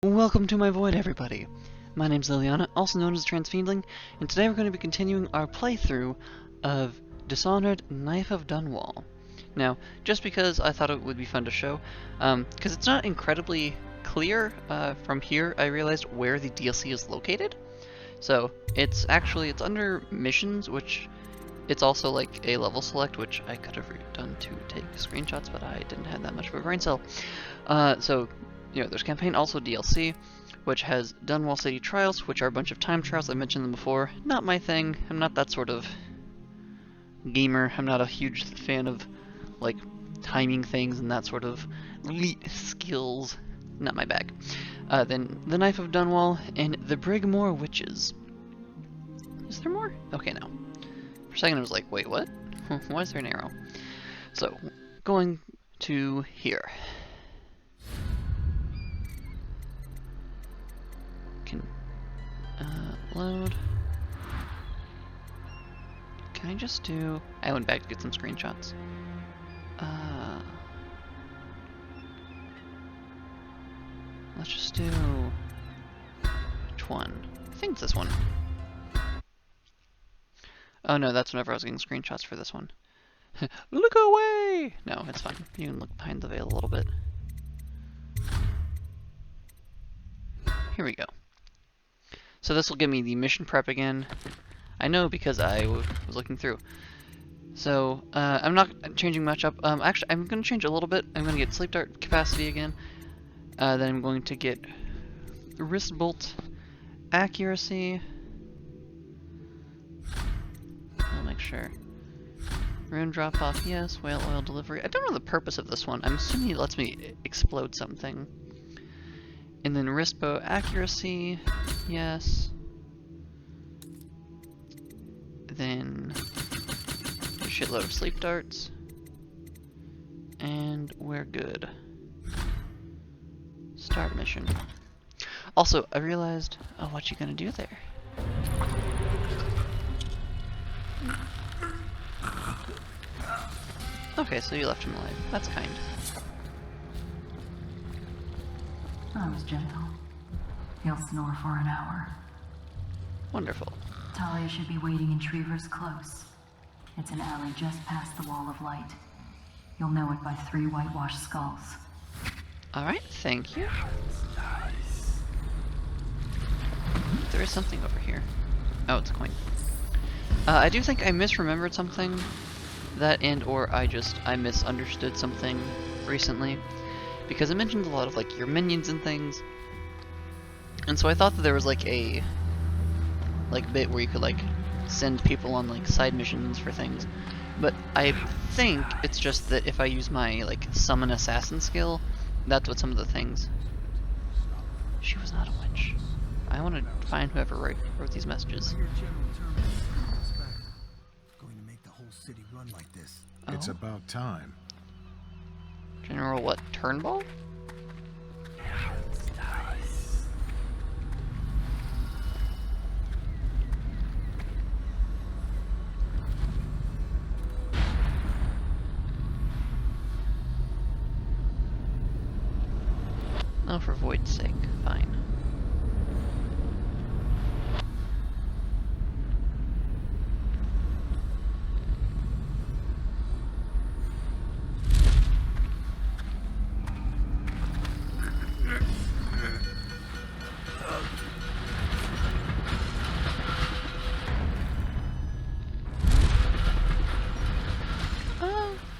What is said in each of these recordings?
Welcome to my void, everybody! My name's Liliana, also known as Transfiendling, and today we're going to be continuing our playthrough of Dishonored Knife of Dunwall. Now, just because I thought it would be fun to show, because it's not incredibly clear from here, I realized where the DLC is located. So, it's under missions, which it's also like a level select, which I could have done to take screenshots, but I didn't have that much of a brain cell. You know, there's campaign, also DLC, which has Dunwall City Trials, which are a bunch of time trials. I mentioned them before. Not my thing. I'm not that sort of gamer. I'm not a huge fan of, like, timing things and that sort of elite skills. Not my bag. Then the Knife of Dunwall and the Brigmore Witches. Is there more? Okay, no. For a second I was like, wait, what? Why is there an arrow? So, going to here. Load. Can I just do... I went back to get some screenshots. Let's just do... Which one? I think it's this one. Oh no, that's whenever I was getting screenshots for this one. Look away! No, it's fine. You can look behind the veil a little bit. Here we go. So this will give me the mission prep again. I know because I was looking through. So, I'm not changing much up. Actually, I'm going to change a little bit. I'm going to get sleep dart capacity again. Then I'm going to get wrist bolt accuracy. I'll make sure. Rune drop off, yes. Whale oil delivery. I don't know the purpose of this one. I'm assuming it lets me explode something. And then wrist bow accuracy, yes. Then a shitload of sleep darts. And we're good. Start mission. Also, I realized, oh, what you gonna do there? Okay, so you left him alive. That's kind. I was gentle. He'll snore for an hour. Wonderful. Talia should be waiting in Trevor's Close. It's an alley just past the Wall of Light. You'll know it by 3 whitewashed skulls. Alright, thank you. There is something over here. Oh, it's a coin. I do think I misremembered something. That or I misunderstood something recently. Because it mentioned a lot of, like, your minions and things. And so I thought that there was, like, a bit where you could, like, send people on, like, side missions for things. But I think it's just that if I use my, like, summon assassin skill, that's what some of the things... She was not a witch. I want to find whoever wrote these messages. Going to make the whole city run like this. Oh. It's about time. General what? Turnbull? Oh, for void's sake. Fine.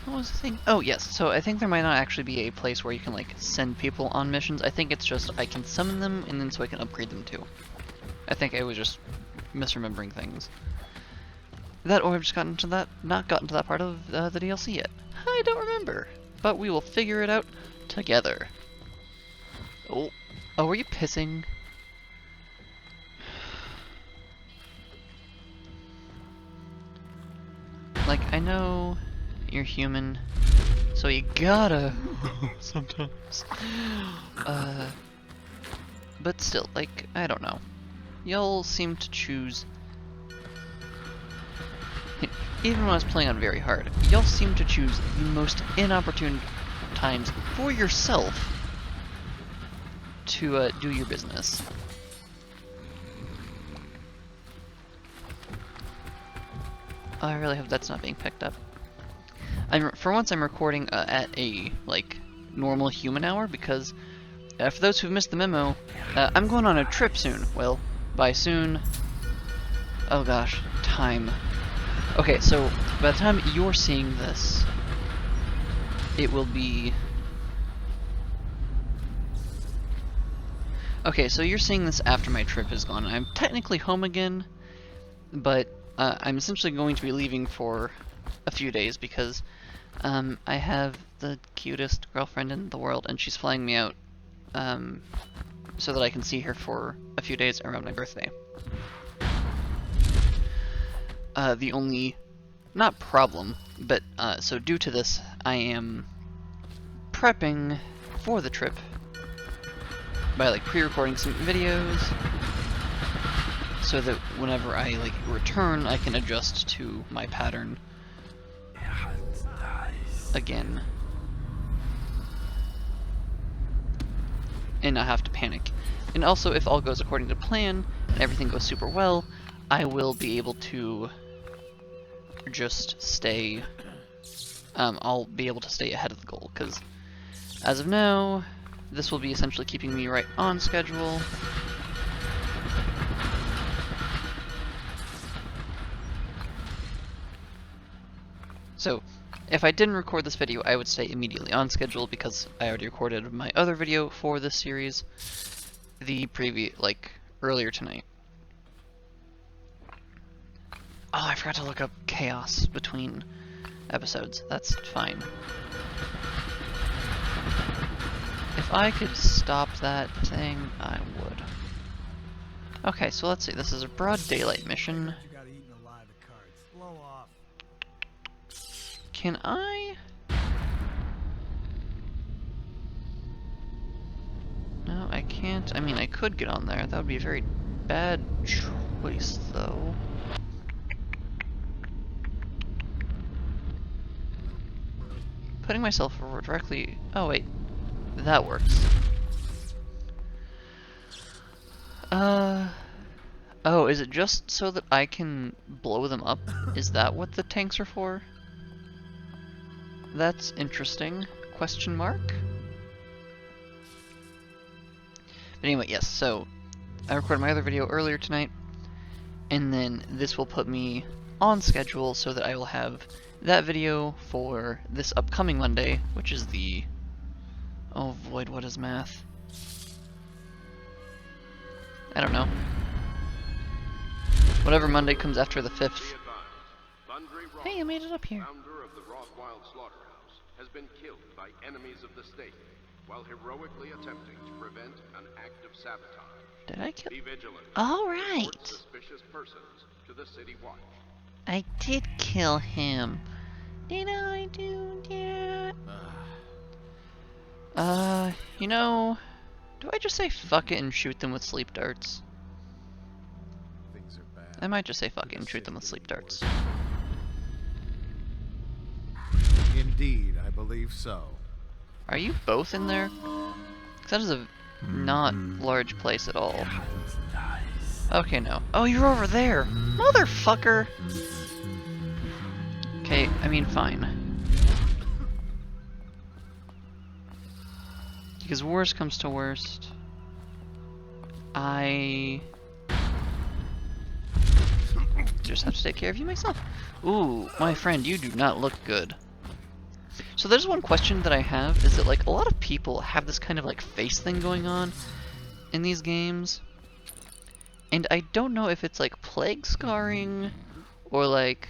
What was the thing? Oh, yes. So I think there might not actually be a place where you can, like, send people on missions. I think it's just I can summon them, and then so I can upgrade them too. I think I was just misremembering things. That, or I've just not gotten to that part of the DLC yet. I don't remember. But we will figure it out together. Oh. Oh, were you pissing? Like, I know... You're human, so you gotta sometimes. But still, like, I don't know. Y'all seem to choose. Even when I was playing on very hard, y'all seem to choose the most inopportune times for yourself to do your business. I really hope that's not being picked up. For once, I'm recording at a like normal human hour because for those who've missed the memo, I'm going on a trip soon. Well, by soon, oh gosh, time. Okay, so by the time you're seeing this, it will be. Okay, so you're seeing this after my trip is gone. I'm technically home again, but I'm essentially going to be leaving for a few days because I have the cutest girlfriend in the world, and she's flying me out so that I can see her for a few days around my birthday. The only, not problem, but so due to this, I am prepping for the trip by like pre-recording some videos so that whenever I like return, I can adjust to my pattern again and not have to panic. And also, if all goes according to plan and everything goes super well, I will be able to just stay, I'll be able to stay ahead of the goal, because as of now, this will be essentially keeping me right on schedule. So, if I didn't record this video, I would stay immediately on schedule because I already recorded my other video for this series, the previous, like, earlier tonight. Oh, I forgot to look up chaos between episodes. That's fine. If I could stop that thing, I would. Okay, so let's see. This is a broad daylight mission. Can I? No, I can't. I mean, I could get on there. That would be a very bad choice, though. Putting myself directly... Oh, wait. That works. Oh, is it just so that I can blow them up? Is that what the tanks are for? That's interesting. Question mark? But anyway, yes, so I recorded my other video earlier tonight, and then this will put me on schedule so that I will have that video for this upcoming Monday, which is the... Oh, void, what is math? I don't know. Whatever Monday comes after the 5th. Hey, I made it up here. Has been killed by enemies of the state while heroically attempting to prevent an act of sabotage. Did I kill? Be vigilant. All right. Report suspicious persons to the city watch. I did kill him. Did I do that? You know, do I just say fuck it and shoot them with sleep darts? Things are bad. I might just say fuck it and shoot them with sleep darts. Indeed, I believe so. Are you both in there? 'Cause that is a not large place at all. Okay, no. Oh, you're over there! Motherfucker! Okay, I mean, fine. Because worst comes to worst, I just have to take care of you myself. Ooh, my friend, you do not look good. So there's one question that I have, is that like a lot of people have this kind of like face thing going on in these games, and I don't know if it's like plague scarring or like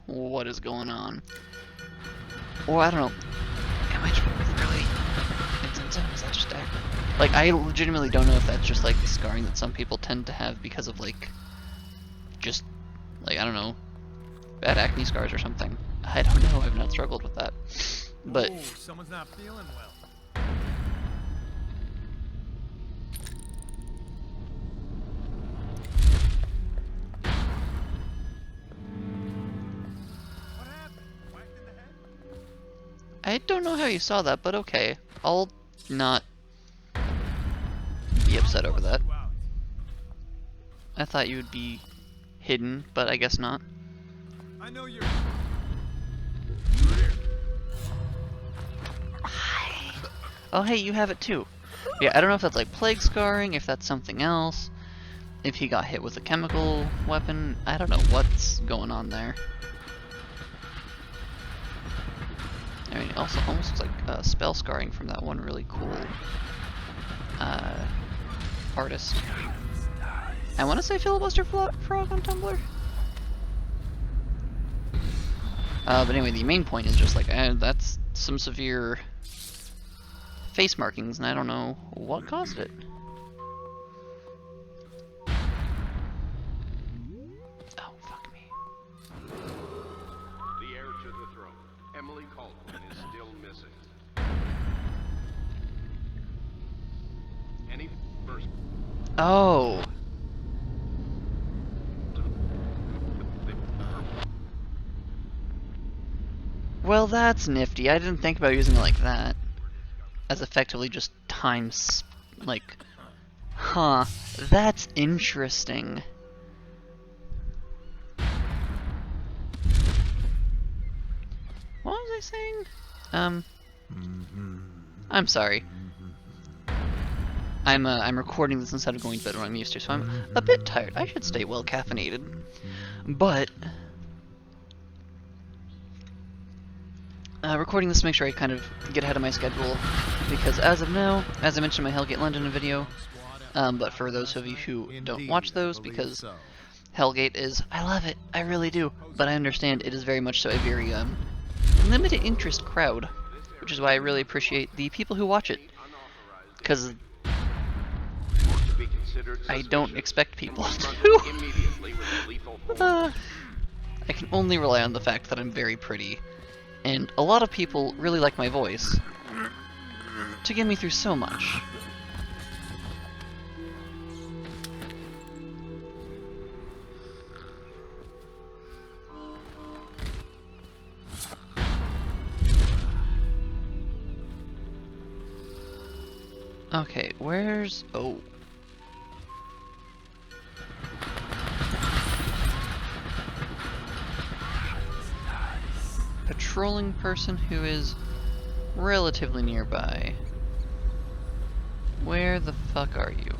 what is going on, or I don't know. Am I really insensitive? Is that just like I legitimately don't know if that's just like the scarring that some people tend to have because of like just like I don't know, bad acne scars or something. I don't know. I've not struggled with that. But ooh, someone's not feeling well. What happened? Whacked in the head? I don't know how you saw that, but okay. I'll not upset over that. You out. I thought you would be hidden, but I guess not. I know you're. Oh hey, you have it too. Yeah, I don't know if that's like plague scarring, if that's something else, if he got hit with a chemical weapon. I don't know what's going on there. I mean, it also almost looks like spell scarring from that one really cool artist. I want to say Filibuster Frog on Tumblr. But anyway, the main point is just like, that's some severe face markings, and I don't know what caused it. Oh, fuck me. The heir to the throne, Emily Caldwell, is still missing. Any first Oh. Well, that's nifty. I didn't think about using it like that. As effectively just times, like, huh, that's interesting. What was I saying? I'm sorry. I'm recording this instead of going to bed when I'm used to, so I'm a bit tired. I should stay well caffeinated. But recording this to make sure I kind of get ahead of my schedule, because as of now, as I mentioned in my Hellgate London video, but for those of you who don't watch those, because Hellgate is, I love it, I really do, but I understand it is very much so a very limited interest crowd, which is why I really appreciate the people who watch it, because I don't expect people to. I can only rely on the fact that I'm very pretty. And a lot of people really like my voice to get me through so much. Okay, where's... oh. Patrolling person who is relatively nearby. Where the fuck are you?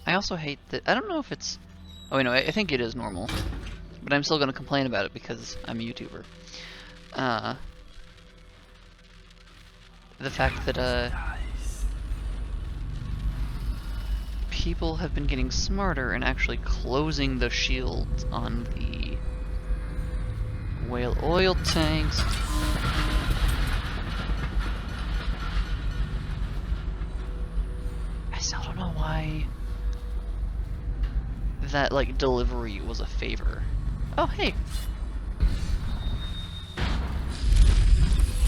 I also hate that. I don't know if it's... oh, wait, no, I think it is normal. But I'm still gonna complain about it because I'm a YouTuber. The fact that, people have been getting smarter and actually closing the shields on the whale oil tanks. I still don't know why that, like, delivery was a favor. Oh, hey.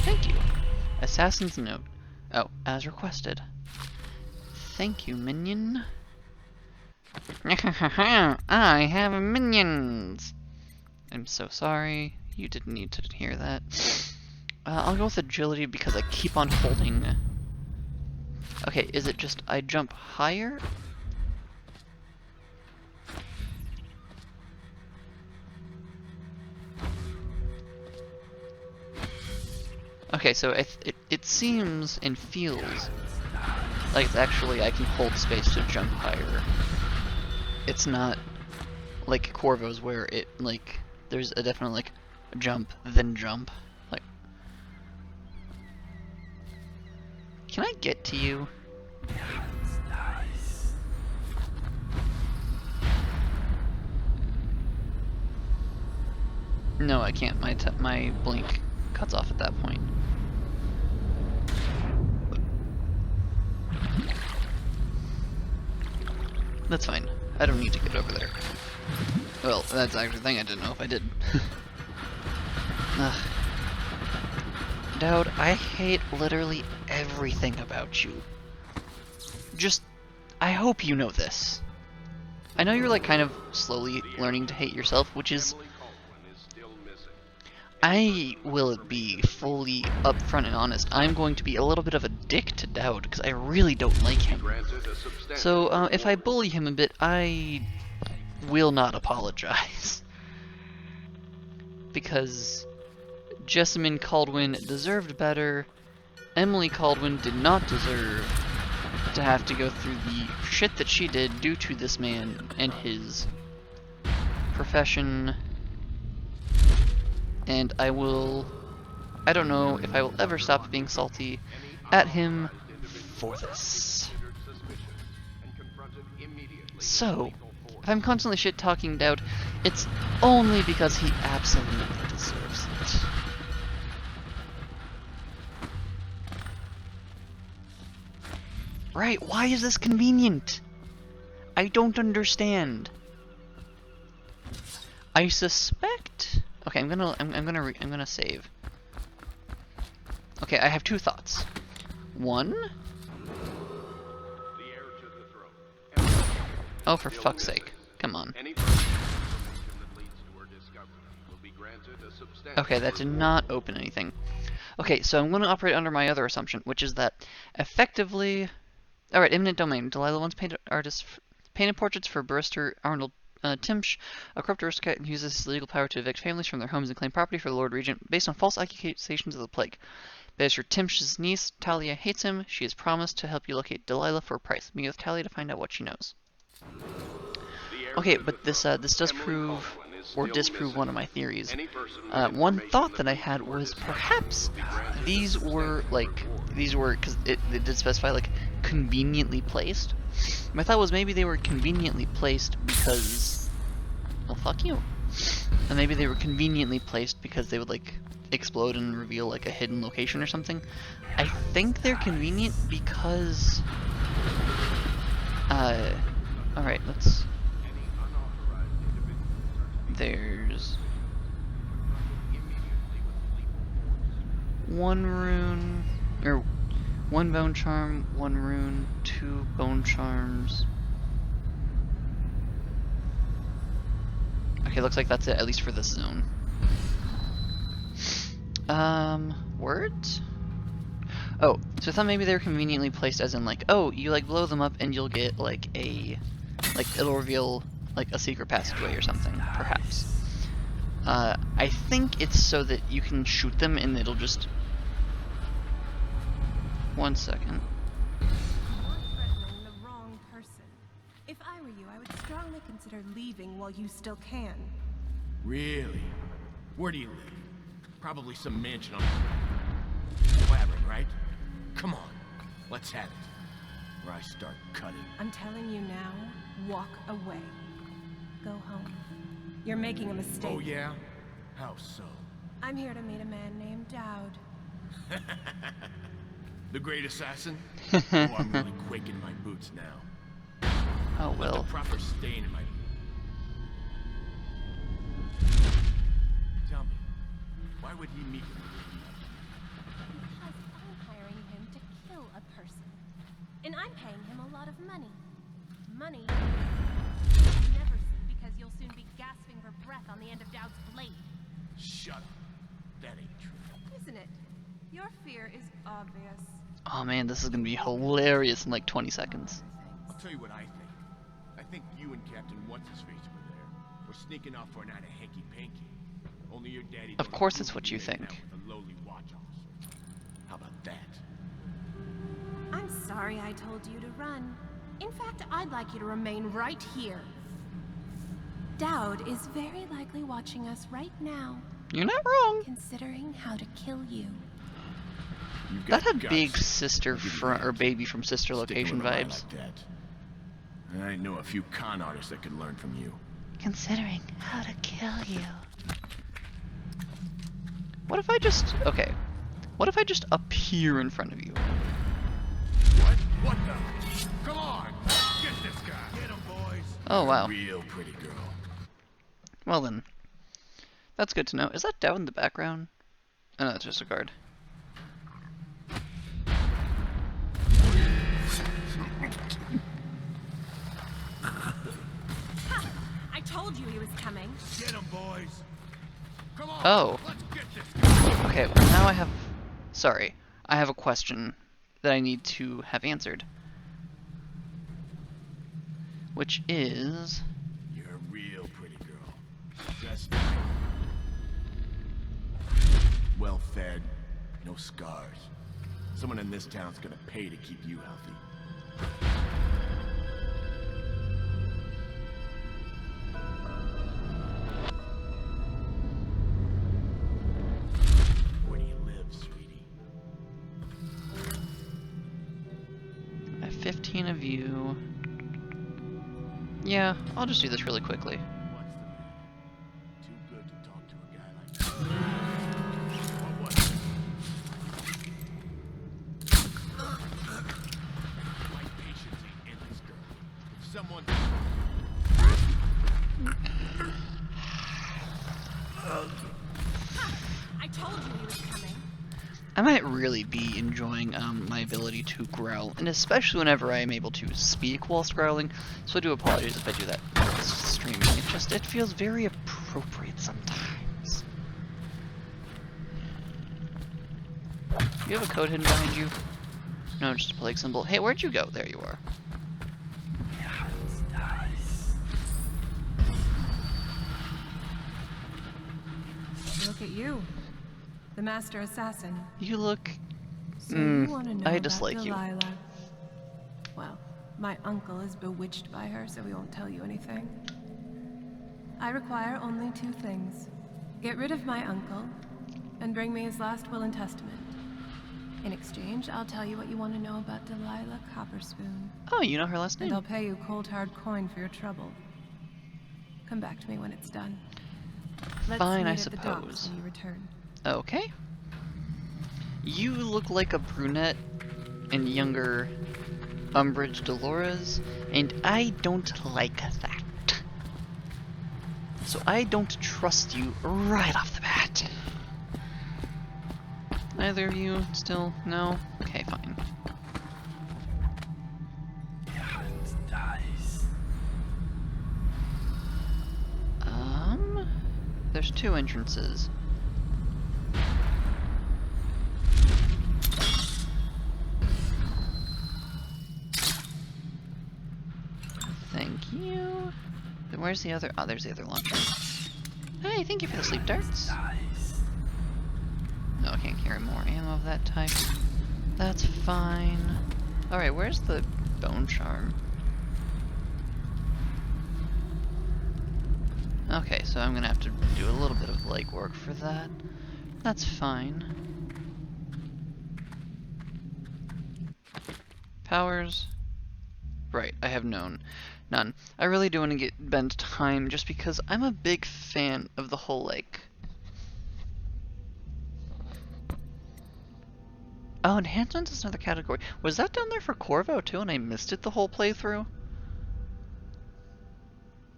Thank you. Assassin's Note. Oh, as requested. Thank you, minion. I have minions! I'm so sorry. You didn't need to hear that. I'll go with agility because I keep on holding... okay, is it just I jump higher? Okay, so it seems and feels like it's actually I can hold space to jump higher. It's not like Corvo's where it, like, there's a definite, like, jump, then jump. Like, can I get to you? No, I can't. My blink cuts off at that point. That's fine. I don't need to get over there. Well, that's actually the thing I didn't know if I did. Ugh. Dude, I hate literally everything about you. Just, I hope you know this. I know you're like kind of slowly learning to hate yourself, which is, Emily Colwyn is still missing. I will be fully upfront and honest. I'm going to be a little bit of a dick to Dowd because I really don't like him. Granted a substantial So if I reward. bully him a bit, I will not apologize. Because Jessamine Caldwin deserved better. Emily Caldwin did not deserve to have to go through the shit that she did due to this man and his profession. And I don't know if I will ever stop being salty at him for this. Considered suspicious and confronted immediately with So, lethal force. if I'm constantly shit-talking Dowd, it's only because he absolutely deserves it. Right, why is this convenient? I don't understand. I suspect... Okay, I'm gonna save. Okay, I have two thoughts. One... The heir to the throne. Oh, for fuck's sake. Come on. Any further information that leads to her discovery will be granted a substantial Okay, that did reward. not open anything. Okay, so I'm going to operate under my other assumption, which is that effectively... Alright, eminent domain. Delilah once painted portraits for barrister Arnold Timsh, a corrupt aristocrat who uses his legal power to evict families from their homes and claim property for the Lord Regent based on false accusations of the plague. Barrister Timsh's niece, Talia, hates him. She has promised to help you locate Delilah for a price. Meet with Talia to find out what she knows. The heir Okay, to but the this throne, this does Emily prove Colwyn, is or still disprove missing. one of my theories. Any person with One information thought that I leads had to her was discovery perhaps will be granted a these were substantial because it did specify like conveniently placed. My thought was maybe they were conveniently placed because, well, fuck you. And maybe they were conveniently placed because they would like explode and reveal like a hidden location or something. I think they're convenient because alright, let's Any unauthorized individuals are to be there's confronted immediately with lethal force. one rune or one bone charm, one rune, two bone charms. Okay, looks like that's it, at least for this zone. Words? Oh, so I thought maybe they were conveniently placed as in like, oh, you like blow them up and you'll get like it'll reveal like a secret passageway or something, perhaps. I think it's so that you can shoot them and it'll just... 1 second. You're threatening the wrong person. If I were you, I would strongly consider leaving while you still can. Really? Where do you live? Probably some mansion on Clavering, right? Come on, let's have it. Or I start cutting. I'm telling you now, walk away. Go home. You're making a mistake. Oh yeah? How so? I'm here to meet a man named Dowd. The great assassin? Oh, I'm really quaking my boots now. Oh well. The proper stain in my... Tell me, why would he meet with me? Because I'm hiring him to kill a person. And I'm paying him a lot of money. Money you'll never see because you'll soon be gasping for breath on the end of Dowd's blade. Shut up. That ain't true. Isn't it? Your fear is obvious. Oh man, this is gonna be hilarious in like 20 seconds. I'll tell you what I think. I think you and Captain What's-His-Face were there. We're sneaking off for a night of hanky-panky. Only your daddy... Of don't course approve it's what of you hanging out think. with a lowly watch officer. How about that? I'm sorry I told you to run. In fact, I'd like you to remain right here. Dowd is very likely watching us right now, You're not wrong. considering how to kill you. You've That got had guts. big sister I'll give you front that. or baby from sister Sticking location with a lie vibes. like that. I know a few con artists that could learn from you. Considering how to kill you. What if I just... Okay. What if I just appear in front of you? What? What the? Come on! Get this guy! Get him, boys! Oh, wow. Real pretty girl. Well then. That's good to know. Is that Dowd in the background? Oh no, that's just a guard. told you he was coming. Get him, boys. Come on. Oh. Let's get this. Okay, well now I have... Sorry. I have a question that I need to have answered. Which is... You're a real pretty girl. Just well fed, no scars. Someone in this town's gonna pay to keep you healthy. Where do you live, sweetie? I have 15 of you. Yeah, I'll just do this really quickly. What's the matter? Too good to talk to a guy like you. What was it? My patience ain't endless, girl. If someone... I told you he was coming. I might really be enjoying my ability to growl, and especially whenever I am able to speak whilst growling, so I do apologize if I do that while streaming. It feels very appropriate sometimes. You have a code hidden behind you? No, just a plague symbol. Hey, where'd you go? There you are. Look at you. The master assassin. You look... So you want to know I about dislike you. Delilah? Well, my uncle is bewitched by her, so he won't tell you anything. I require only 2 things. Get rid of my uncle, and bring me his last will and testament. In exchange, I'll tell you what you want to know about Delilah Copperspoon. Oh, you know her last And name? I'll pay you cold hard coin for your trouble. Come back to me when it's done. Let's Fine, meet I at the docks suppose. when you return. Okay. You look like a brunette and younger Umbridge Dolores, and I don't like that. So I don't trust you right off the bat. Either of you still? No? Okay, fine. There's 2 entrances. Thank you. Then where's the other? Oh, there's the other launcher. Hey, thank you for the sleep darts. No, I can't carry more ammo of that type. That's fine. Alright, where's the bone charm? Okay, so I'm gonna have to do a little bit of legwork for that. That's fine. Powers. Right, I have none. I really do want to bend time just because I'm a big fan of the whole, Oh, enhancements is another category. Was that down there for Corvo too and I missed it the whole playthrough?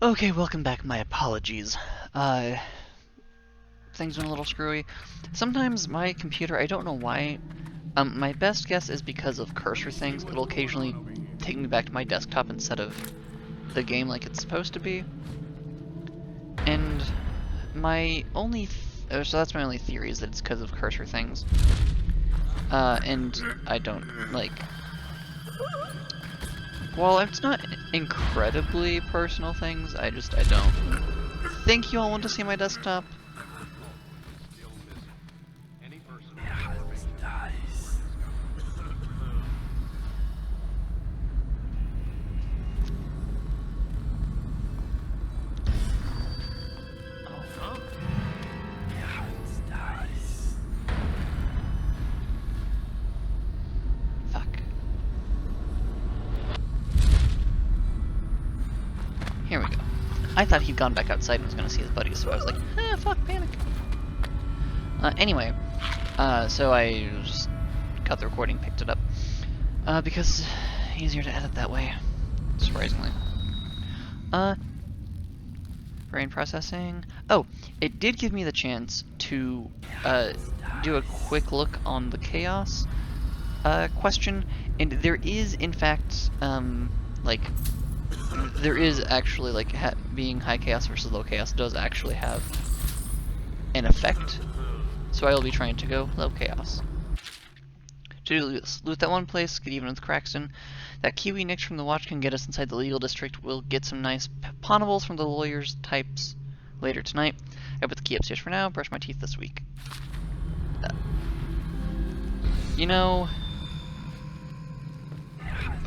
Okay, welcome back. My apologies. Things went a little screwy. Sometimes my computer, I don't know why, my best guess is because of cursor things. It'll occasionally take me back to my desktop instead of the game like it's supposed to be. And my only, so that's my only theory, is that it's because of cursor things. And I don't, well, it's not incredibly personal things, I don't think you all want to see my desktop. Still missing. Any person with dies. Fuck. Here we go. I thought he'd gone back outside and was gonna see his buddies, so I was like, fuck, panic. Anyway, so I just cut the recording, picked it up, because it's easier to edit that way, surprisingly. Brain processing. Oh, it did give me the chance to, do a quick look on the chaos, question, and there is, in fact, there is actually, like, being high chaos versus low chaos does actually have an effect. So I will be trying to go low chaos. To do this, loot that one place, get even with Craxton. That key we nicked from the watch can get us inside the legal district. We'll get some nice ponables from the lawyers types later tonight. I put the key upstairs for now, brush my teeth this week. You know...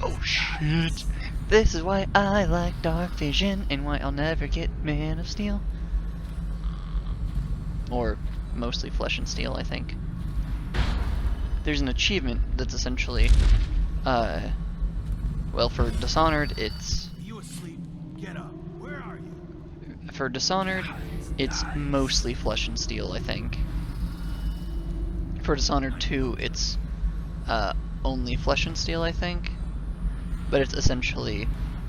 Oh shit! This is why I like Dark Vision, and why I'll never get Man of Steel. Or mostly Flesh and Steel, I think. There's an achievement that's essentially, well, for Dishonored, it's... You asleep? Get up. Where are you? For Dishonored, it's mostly Flesh and Steel, I think. For Dishonored 2, it's, only Flesh and Steel, I think. But it's essentially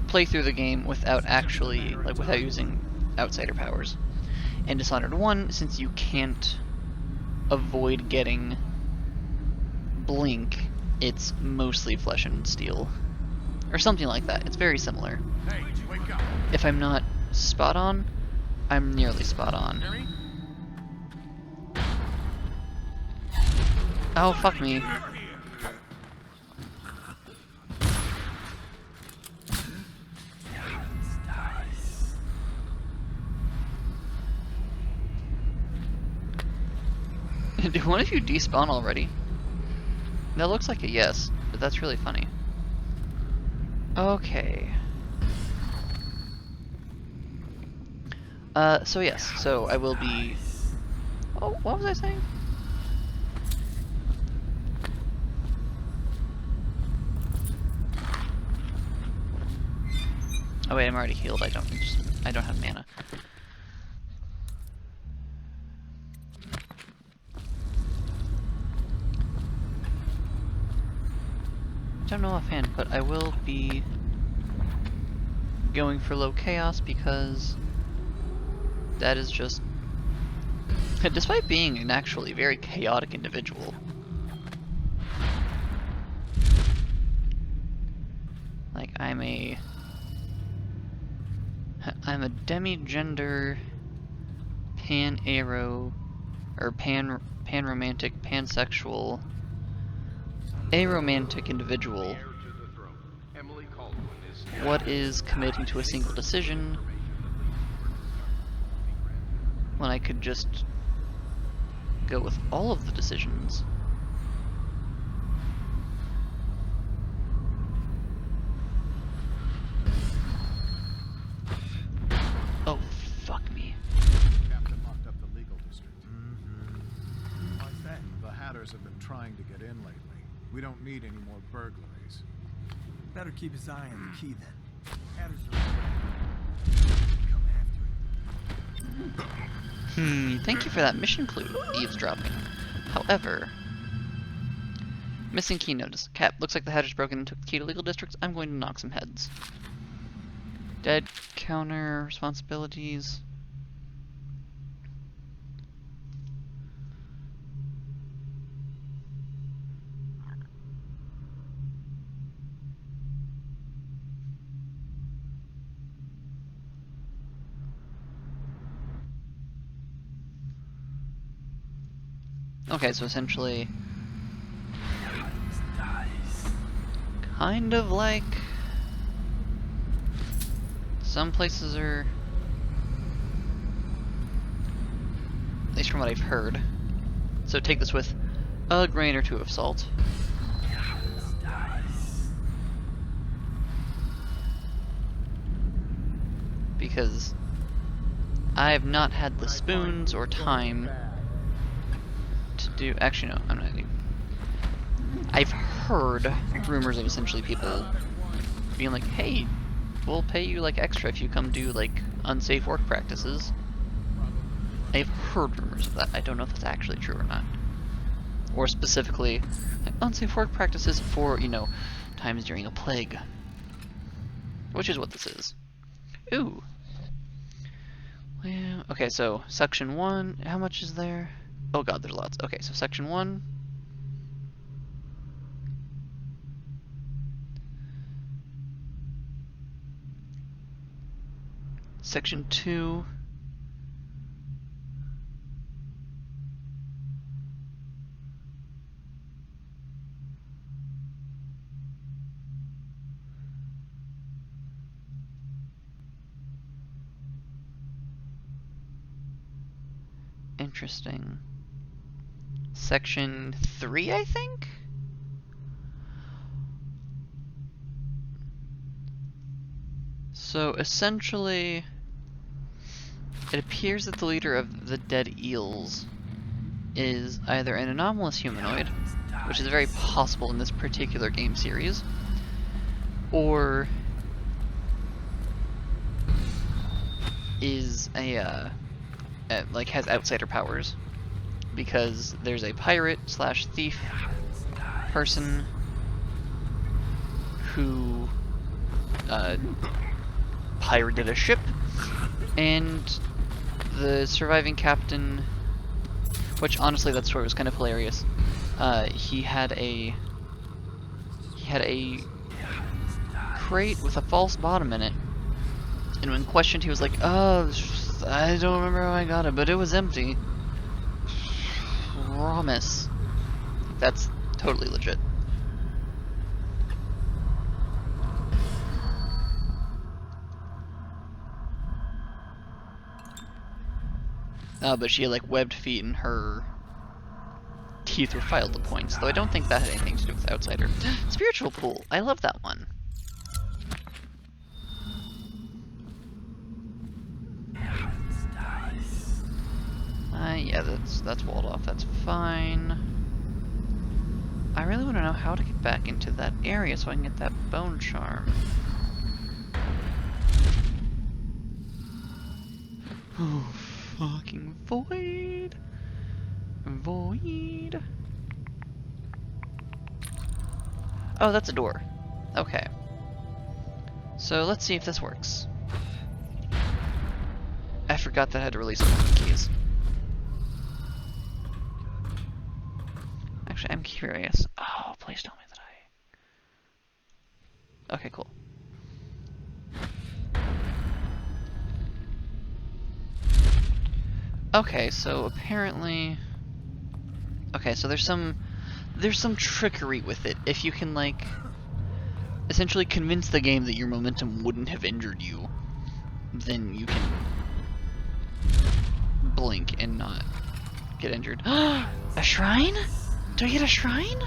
play through the game without actually, like, without using outsider powers. And Dishonored 1, since you can't avoid getting Blink, it's mostly Flesh and Steel. Or something like that. It's very similar. Hey, wake up. If I'm not spot on, I'm nearly spot on. Harry? Oh, fuck me. Did one of you despawn already? That looks like a yes, but that's really funny. Okay. So yes, so I will be... Oh, what was I saying? Oh wait, I'm already healed. I don't have mana. Don't know offhand, but I will be going for low chaos because that is just, despite being an actually very chaotic individual, like I'm a demi-gender, pan-aro, or pan-romantic, pansexual, aromantic individual. What is committing to a single decision when I could just go with all of the decisions? Oh, fuck me. Captain locked up the legal district. What's that? The Hatters have been trying to get in lately. We don't need any more burglaries. Better keep his eye on the key then. Hatters are come after it. Thank you for that mission clue, eavesdropping. However, missing key notice. Cap, looks like the Hatters broken and took the key to legal districts. I'm going to knock some heads. Dead counter responsibilities. Okay, so essentially, kind of like some places are, at least from what I've heard. So take this with a grain or two of salt. Because I have not had the spoons or time to do. Actually, no, I'm not even. I've heard rumors of essentially people being like, hey, we'll pay you like extra if you come do like unsafe work practices. I've heard rumors of that. I don't know if that's actually true or not. Or specifically, like, unsafe work practices for, you know, times during a plague. Which is what this is. Ooh. Well, okay, so section 1, how much is there? Oh god, there's lots. Okay, so section 1. Section 2. Interesting. Section 3, I think? So essentially, it appears that the leader of the dead eels is either an anomalous humanoid, which is very possible in this particular game series, or is like has outsider powers, because there's a pirate slash thief person who pirated a ship, and the surviving captain, which honestly that story was kind of hilarious. He had a crate with a false bottom in it, and when questioned he was like, "Oh, I don't remember how I got it, but it was empty." Promise. That's totally legit. But she had like webbed feet and her teeth were filed to points, though I don't think that had anything to do with Outsider. Spiritual pool. I love that one. Yeah, that's walled off. That's fine. I really want to know how to get back into that area so I can get that bone charm. Oh, fucking void. Void. Oh, that's a door. Okay. So let's see if this works. I forgot that I had to release one of the keys. Actually, I'm curious. Oh, please tell me that I... Okay, cool. Okay, so apparently... Okay, so there's some trickery with it. If you can, like, essentially convince the game that your momentum wouldn't have injured you, then you can blink and not get injured. A shrine? Do I get a shrine?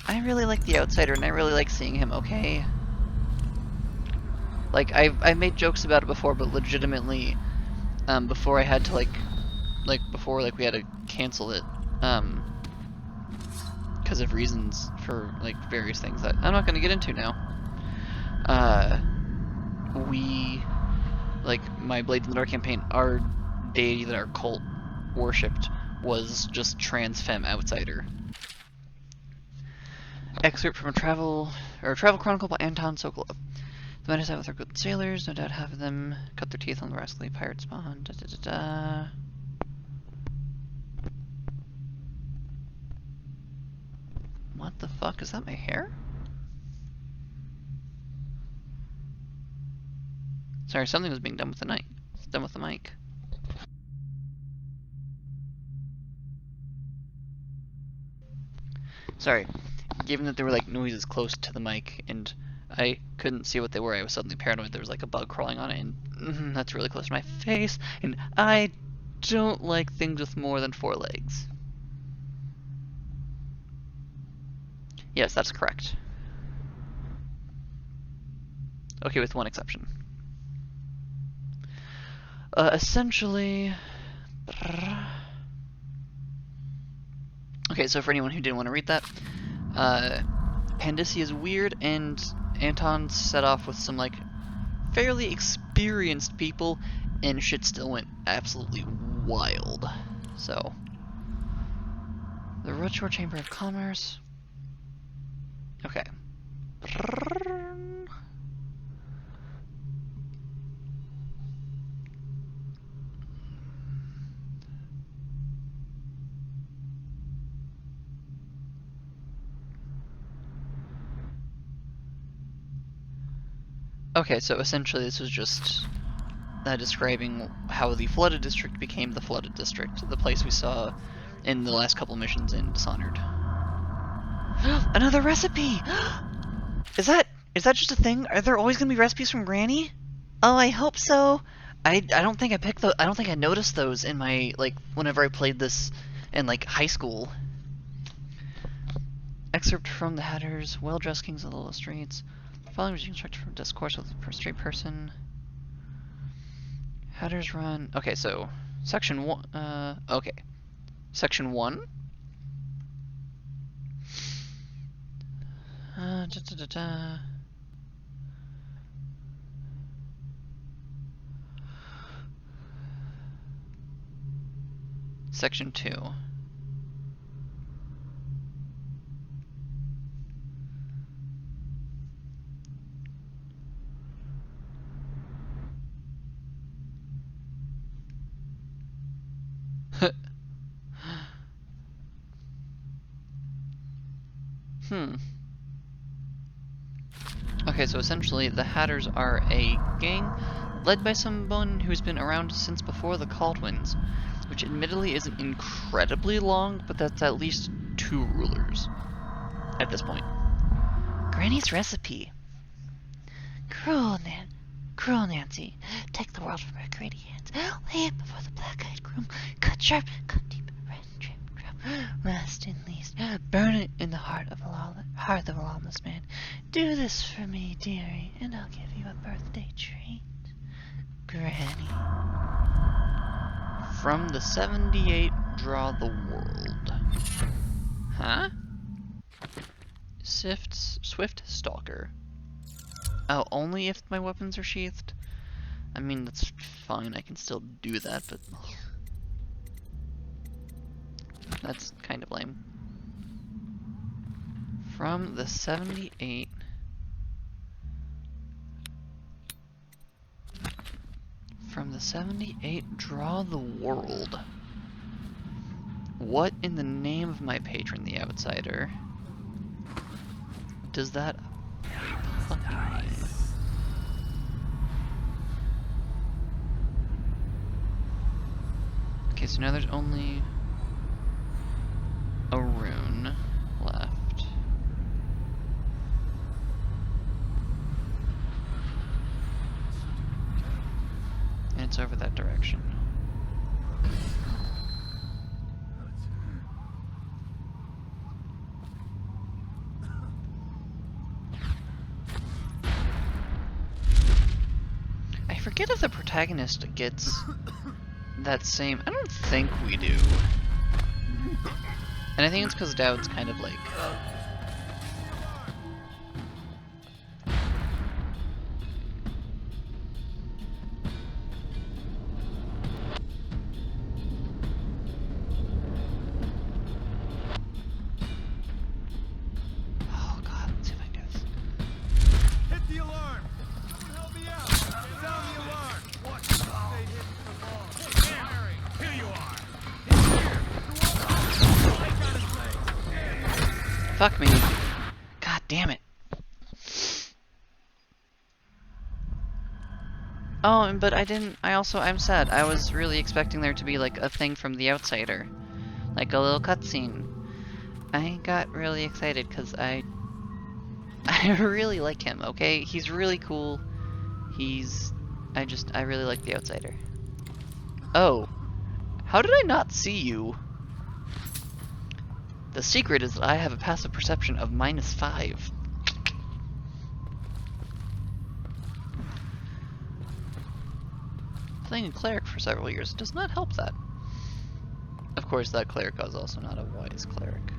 I really like the Outsider, and I really like seeing him okay. Like, I've made jokes about it before, but legitimately, before I had to, before we had to cancel it, because of reasons for, like, various things that I'm not going to get into now. My Blades in the Dark campaign, our deity that our cult worshipped was just trans femme Outsider. Excerpt from a travel chronicle by Anton Sokolov. The men who sat with our good sailors, no doubt half of them cut their teeth on the rascally pirate spawn. Da, da, da, da. What the fuck? Is that my hair? Sorry, something was being done with the mic. Done with the mic. Sorry. Given that there were like noises close to the mic and I couldn't see what they were, I was suddenly paranoid there was like a bug crawling on it, and that's really close to my face, and I don't like things with more than 4 legs. Yes, that's correct. Okay, with one exception. Essentially... Okay, so for anyone who didn't want to read that, Pandyssia is weird, and Anton set off with some, like, fairly experienced people, and shit still went absolutely wild. So, the Ritual Chamber of Commerce. Okay. Okay, so essentially this was just describing how the flooded district became the flooded district, the place we saw in the last couple missions in Dishonored. Another recipe! Is that just a thing? Are there always gonna be recipes from Granny? Oh, I hope so. I don't think I picked I don't think I noticed those in my, like, whenever I played this in, like, high school. Excerpt from the Hatters, well-dressed kings of the low streets. Following was constructed from discourse with a straight person. Hatters run. Okay, so section 1. Okay, section 1. Da, da, da, da. Section 2. Okay, so essentially the Hatters are a gang led by someone who's been around since before the Caldwins, which admittedly isn't incredibly long, but that's at least 2 rulers at this point. Granny's recipe. Cruel Nancy, take the world from her greedy hands. Lay it before the black-eyed groom. Cut sharp, cut deep, red trim, last and least. Burn it in the heart of a lawless man. Do this for me, dearie, and I'll give you a birthday treat. Granny. From the 78, draw the world. Huh? Swift Stalker. Oh, only if my weapons are sheathed? I mean, that's fine, I can still do that, but... that's kind of lame. From the 78... From the 78, draw the world. What in the name of my patron, the Outsider, does that fucking mean? Okay, so now there's only a rune left. And it's over that direction. I forget if the protagonist gets that same... I don't think we do. And I think it's because Dowd's kind of like... oh god, let's see if I can do this. Hit the alarm! Someone help me out! Sound the alarm! What? Stay hidden for long. Firing! Here you are! He's here! Take out his legs! Fuck me. God damn it. Oh, but I'm sad. I was really expecting there to be like a thing from The Outsider. Like a little cutscene. I got really excited because I really like him, okay? He's really cool. I really like The Outsider. Oh. How did I not see you? The secret is that I have a passive perception of -5. Playing a cleric for several years does not help that. Of course, that cleric was also not a wise cleric.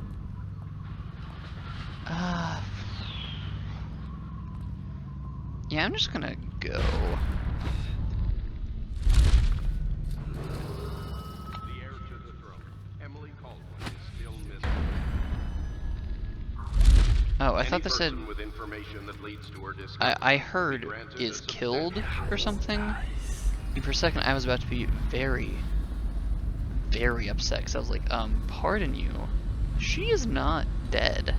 Yeah, I'm just gonna go. The heir to the throne, Emily Caldwin, is still missing. Oh, I Any thought they said person with information that leads to her discovery I will be heard granted is a killed substantial or something. And for a second I was about to be very, very upset because I was like, pardon you. She is not dead.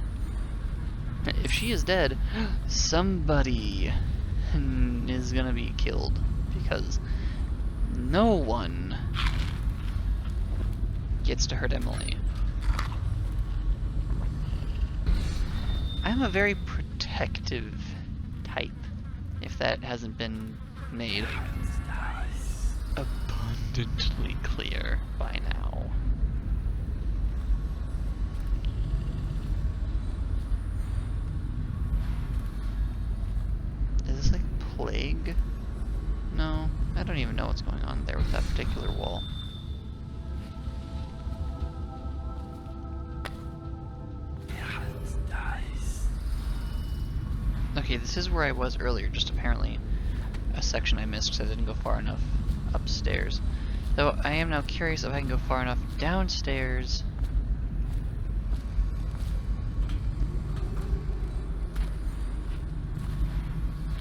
If she is dead, somebody is gonna be killed because no one gets to hurt Emily. I'm a very protective type, if that hasn't been made abundantly clear by now. Is this like plague? No, I don't even know what's going on there with that particular wall. Okay, this is where I was earlier, just apparently a section I missed because I didn't go far enough upstairs. Though I am now curious if I can go far enough downstairs.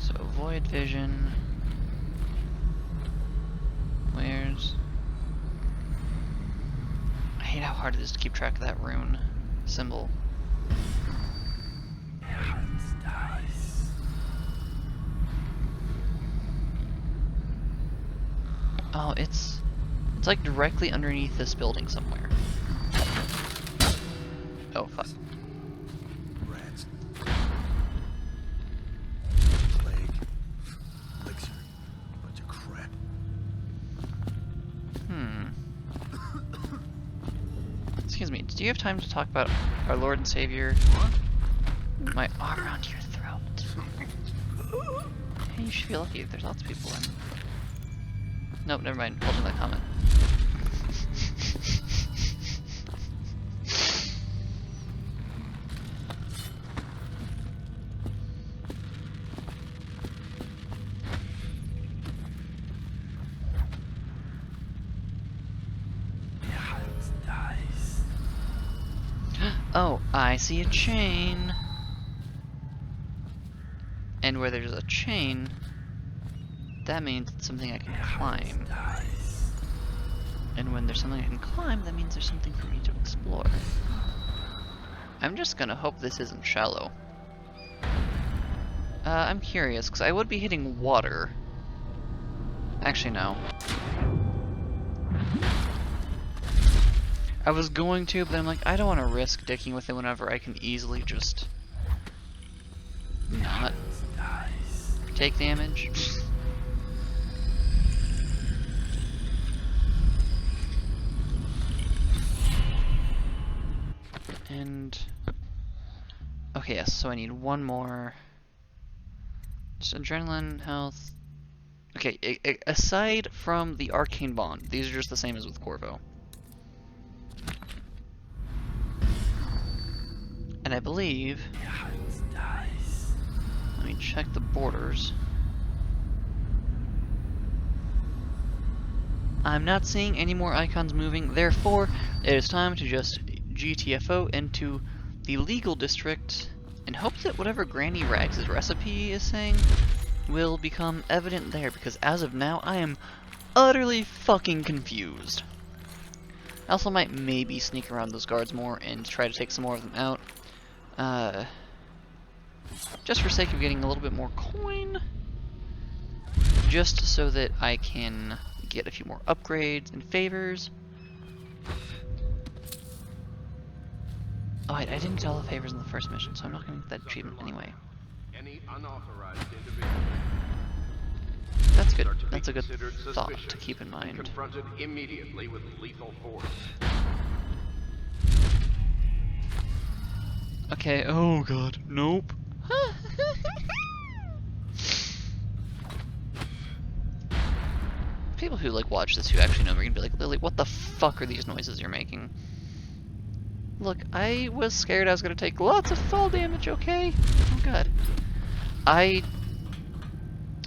So avoid vision. Where's... I hate how hard it is to keep track of that rune symbol. Oh, it's like directly underneath this building somewhere. Oh, fuck. Rats. Plague. Elixir. Bunch of crap. Excuse me, do you have time to talk about our Lord and Savior? My arm around your throat. Hey, you should feel lucky. There's lots of people in. Nope, never mind. Hold on that comment. Oh, I see a chain. And where there's a chain, that means it's something I can climb. And when there's something I can climb, that means there's something for me to explore. I'm just gonna hope this isn't shallow. I'm curious, because I would be hitting water. Actually, no. I was going to, but I'm like, I don't want to risk dicking with it whenever I can easily just not take damage. And okay, yes, so I need one more. Just adrenaline, health. Okay, aside from the arcane bond, these are just the same as with Corvo. And I believe, let me check the borders. I'm not seeing any more icons moving, therefore it is time to just GTFO into the legal district and hope that whatever Granny Rags' recipe is saying will become evident there, because as of now I am utterly fucking confused. I also might maybe sneak around those guards more and try to take some more of them out. Just for sake of getting a little bit more coin. Just so that I can get a few more upgrades and favors. Oh, I didn't get all the favors in the first mission, so I'm not going to get that achievement anyway. Any unauthorized individual That's good. are to be That's a good considered thought suspicious to keep in and mind. confronted immediately with lethal force. Okay, oh god, nope. People who like watch this who actually know me are gonna be like, Lily, what the fuck are these noises you're making? Look, I was scared I was gonna take lots of fall damage, okay? Oh god.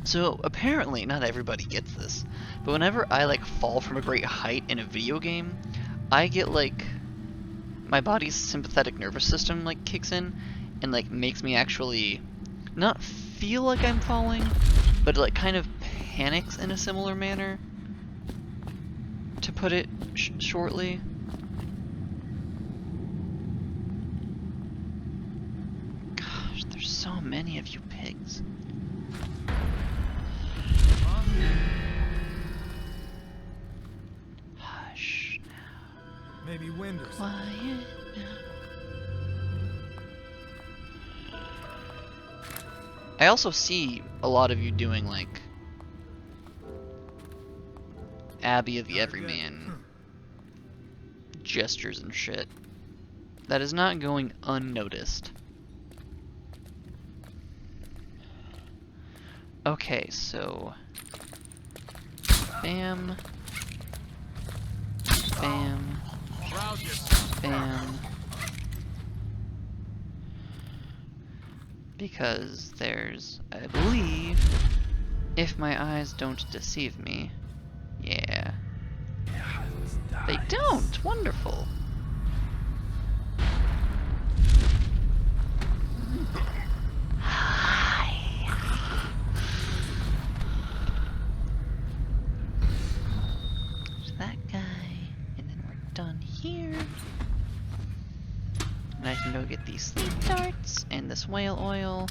So apparently, not everybody gets this, but whenever I like fall from a great height in a video game, I get like, my body's sympathetic nervous system like kicks in and like makes me actually not feel like I'm falling, but it like kind of panics in a similar manner, to put it shortly. Gosh, there's so many of you pigs. me wind or something. Quiet. I also see a lot of you doing like Abbey of the Everyman gestures and shit. That is not going unnoticed. Okay, so bam, bam, Rouse yourself. bam. Because there's, I believe, if my eyes don't deceive me, yeah. They don't! Wonderful! Hi! There's that guy, and then we're done here. And I can go get these sleep darts and this whale oil.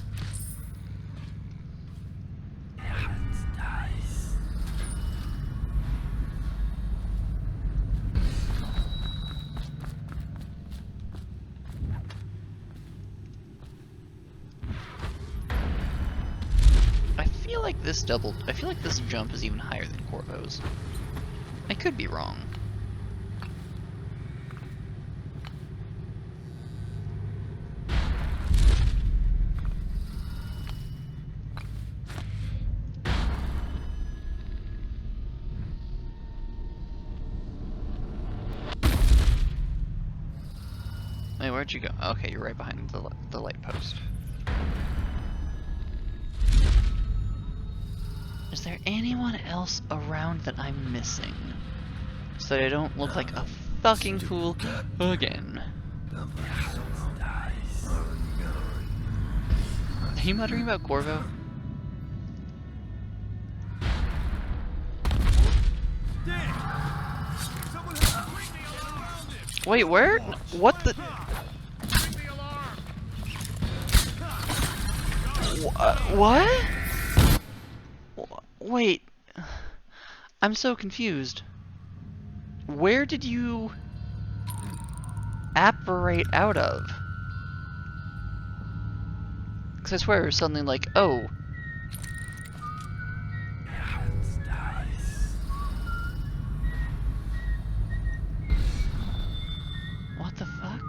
I feel like this jump is even higher than Corvo's. I could be wrong. Wait, where'd you go? Okay, you're right behind the light post. Is there anyone else around that I'm missing? So that I don't look like a fucking fool again. Are you muttering about Corvo? Wait, where? What the? What? Wait, I'm so confused. Where did you apparate out of? Because I swear it was something like, oh. What the fuck?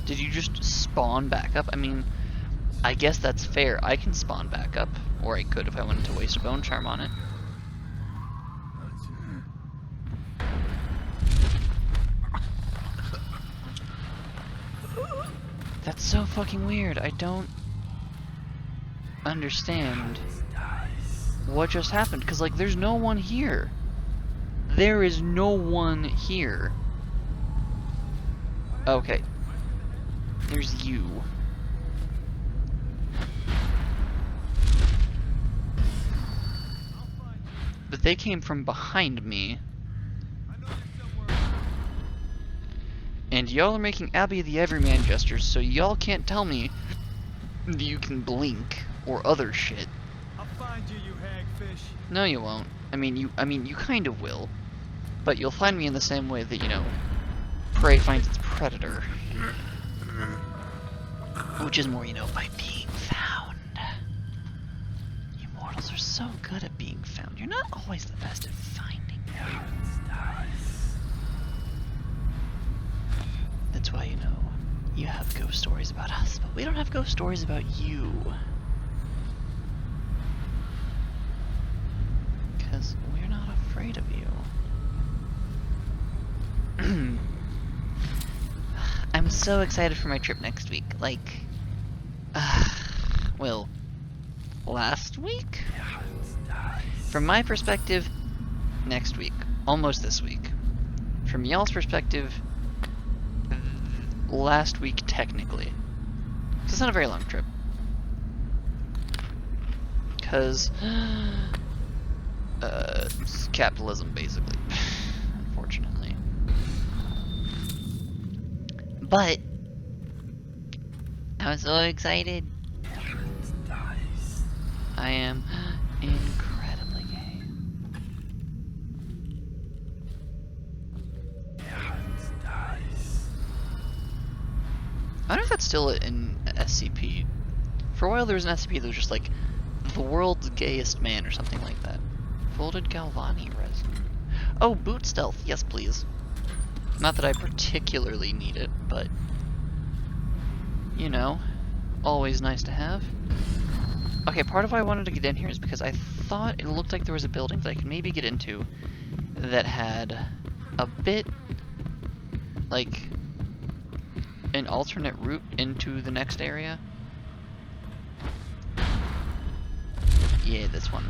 Did you just spawn back up? I mean, I guess that's fair. I can spawn back up. Or I could if I wanted to waste a bone charm on it. That's so fucking weird. I don't understand what just happened. Because, like, there's no one here. There is no one here. Okay. There's you. But they came from behind me. And y'all are making Abbey of the Everyman gestures, so y'all can't tell me you can blink or other shit. I'll find you, you hagfish. No, you won't. I mean, you kind of will. But you'll find me in the same way that, you know, prey finds its predator. Which is more, you know, by being found. You mortals are so good at being found. You're not always the best at finding. That's why, you know, you have ghost stories about us, but we don't have ghost stories about you. Because we're not afraid of you. I'm so excited for my trip next week. Like, well, last week? From my perspective, next week. Almost this week. From y'all's perspective, last week technically. So it's not a very long trip. Because, it's capitalism, basically. Unfortunately. But I'm so excited. I am incredibly gay. I don't know if that's still in SCP. For a while there was an SCP that was just like, the world's gayest man or something like that. Folded Galvani resin. Oh, boot stealth. Yes, please. Not that I particularly need it, but, you know, always nice to have. Okay, part of why I wanted to get in here is because I thought it looked like there was a building that I could maybe get into that had a bit, like, an alternate route into the next area. Yeah, this one.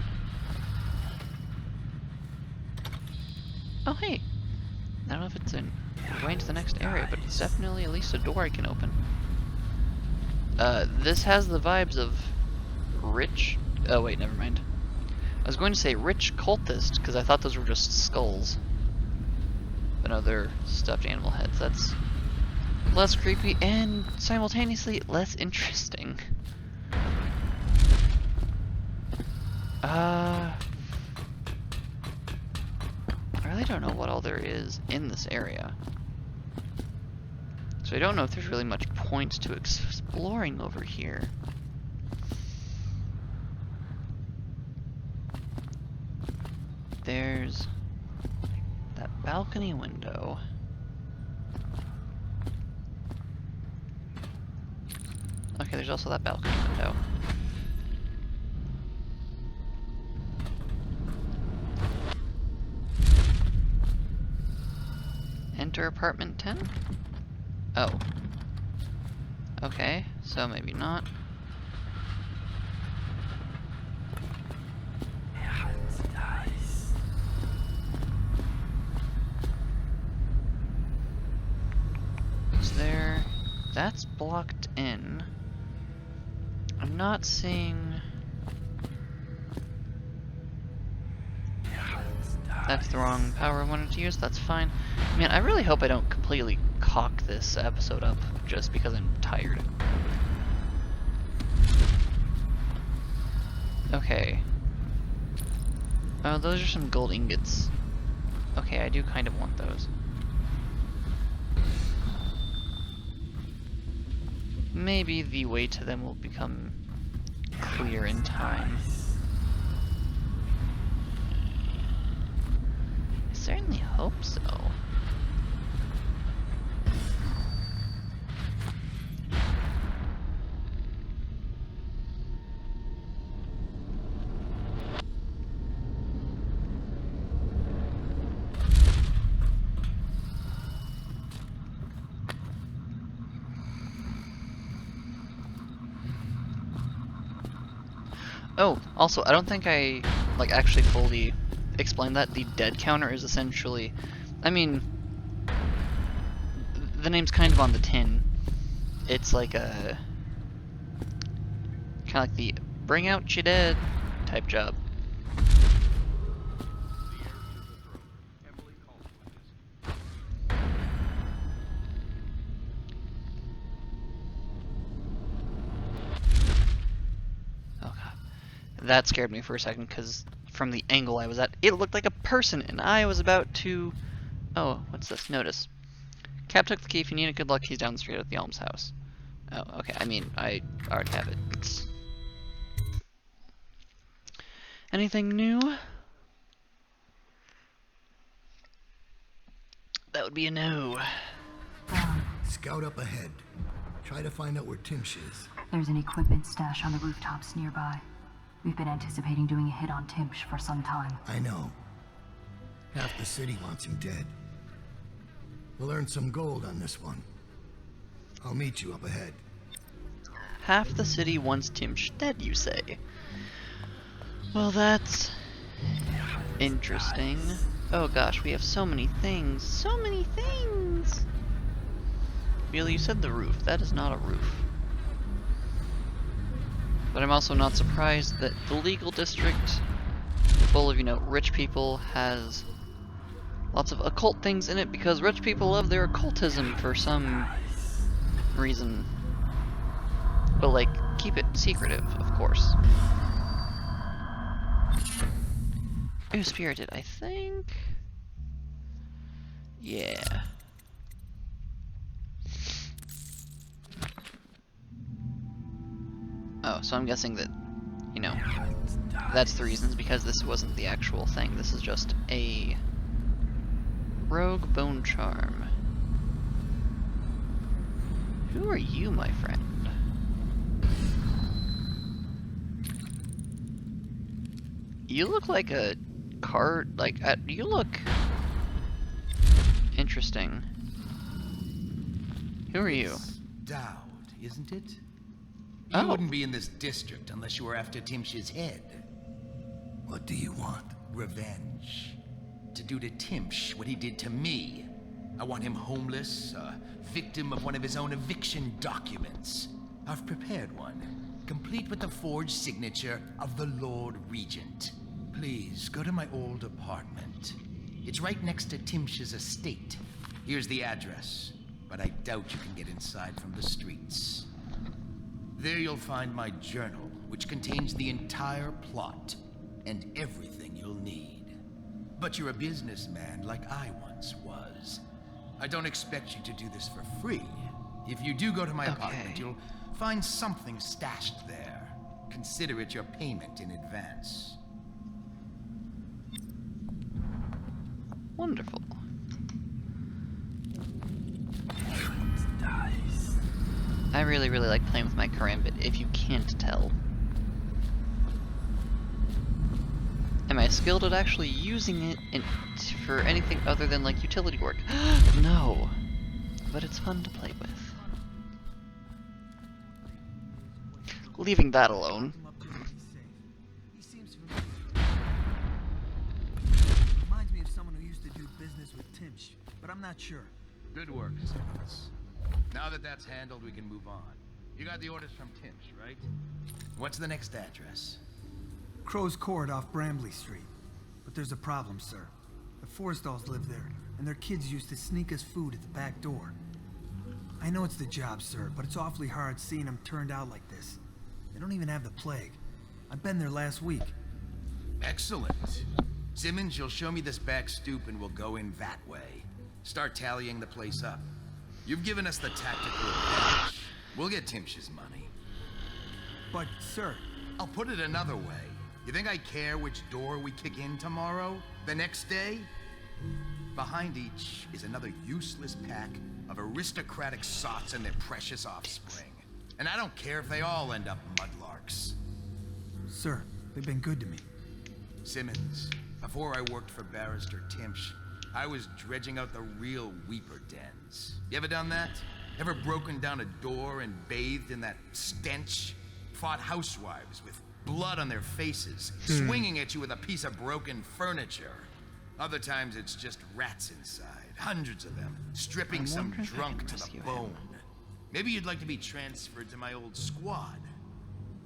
Oh, hey. I don't know if it's a way into the next area, but it's definitely at least a door I can open. This has the vibes of rich... Oh, wait, never mind. I was going to say rich cultist, because I thought those were just skulls. But no, they're stuffed animal heads. That's less creepy and simultaneously less interesting. I really don't know what all there is in this area. So I don't know if there's really much point to exploring over here. There's that balcony window. Okay, there's also that balcony window. Enter apartment 10? Oh. Okay, so maybe not. Is there... That's blocked in. I'm not seeing... That's the wrong power I wanted to use, that's fine. Man, I really hope I don't completely cock this episode up just because I'm tired. Okay. Oh, those are some gold ingots. Okay, I do kind of want those. Maybe the way to them will become clear in time. I certainly hope so. Oh, also, I don't think I, like, actually fully explained that. The dead counter is essentially, I mean, the name's kind of on the tin. It's like a, kind of like the bring out your dead type job. That scared me for a second, because from the angle I was at, it looked like a person, and I was about to... Oh, what's this? Notice. Cap took the key. If you need it, good luck. He's down the street at the Alms house. Oh, okay. I mean, I already have it. Anything new? That would be a no. Scout up ahead. Try to find out where Timsh is. There's an equipment stash on the rooftops nearby. We've been anticipating doing a hit on Timsh for some time. I know. Half the city wants him dead. We'll earn some gold on this one. I'll meet you up ahead. Half the city wants Timsh dead, you say? Well, that's interesting. Oh gosh, we have so many things. So many things! Really, you said the roof. That is not a roof. But I'm also not surprised that the legal district, full of, you know, rich people, has lots of occult things in it, because rich people love their occultism for some reason. But, like, keep it secretive, of course. Ooh, spirited, I think? Yeah. Oh, so I'm guessing that, you know, that's the reasons, because this wasn't the actual thing. This is just a rogue bone charm. Who are you, my friend? You look like a card, like, you look interesting. Who are you? It's Dowd, isn't it? Oh. You wouldn't be in this district unless you were after Timsh's head. What do you want? Revenge. To do to Timsh what he did to me. I want him homeless, a victim of one of his own eviction documents. I've prepared one, complete with the forged signature of the Lord Regent. Please, go to my old apartment. It's right next to Timsh's estate. Here's the address, but I doubt you can get inside from the streets. There you'll find my journal, which contains the entire plot and everything you'll need. But you're a businessman like I once was. I don't expect you to do this for free. If you do go to my apartment, you'll find something stashed there. Consider it your payment in advance. Wonderful. I really, really like playing with my karambit, if you can't tell. Am I skilled at actually using it for anything other than, like, utility work? No! But it's fun to play with. Leaving that alone. He seems familiar. Reminds me of someone who used to do business with Timsh, but I'm not sure. Good work, Simmons. Now that that's handled, we can move on. You got the orders from Timsh, right? What's the next address? Crow's Court off Bramley Street. But there's a problem, sir. The Forstalls live there, and their kids used to sneak us food at the back door. I know it's the job, sir, but it's awfully hard seeing them turned out like this. They don't even have the plague. I've been there last week. Excellent. Simmons, you'll show me this back stoop and we'll go in that way. Start tallying the place up. You've given us the tactical advantage. We'll get Timsh's money. But, sir... I'll put it another way. You think I care which door we kick in tomorrow? The next day? Behind each is another useless pack of aristocratic sots and their precious offspring. And I don't care if they all end up mudlarks. Sir, they've been good to me. Simmons, before I worked for Barrister Timsh, I was dredging out the real Weeper dens. You ever done that? Ever broken down a door and bathed in that stench? Fought housewives with blood on their faces, swinging at you with a piece of broken furniture. Other times it's just rats inside, hundreds of them, stripping some drunk to the bone. Maybe you'd like to be transferred to my old squad.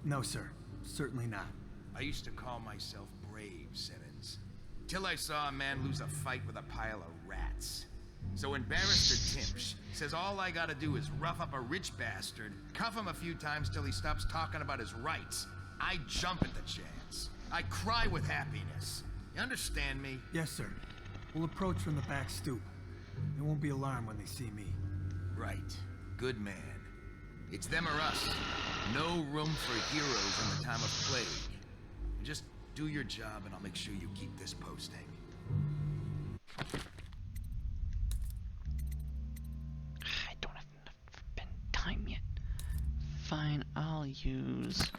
No, sir. Certainly not. I used to call myself brave, Simmons. Till I saw a man lose a fight with a pile of rats. So when Barrister Timsh says all I gotta do is rough up a rich bastard, cuff him a few times till he stops talking about his rights, I jump at the chance. I cry with happiness. You understand me? Yes, sir. We'll approach from the back stoop. They won't be alarmed when they see me. Right. Good man. It's them or us. No room for heroes in the time of plague. Just do your job and I'll make sure you keep this posting. I don't have enough time yet. Fine, I'll use...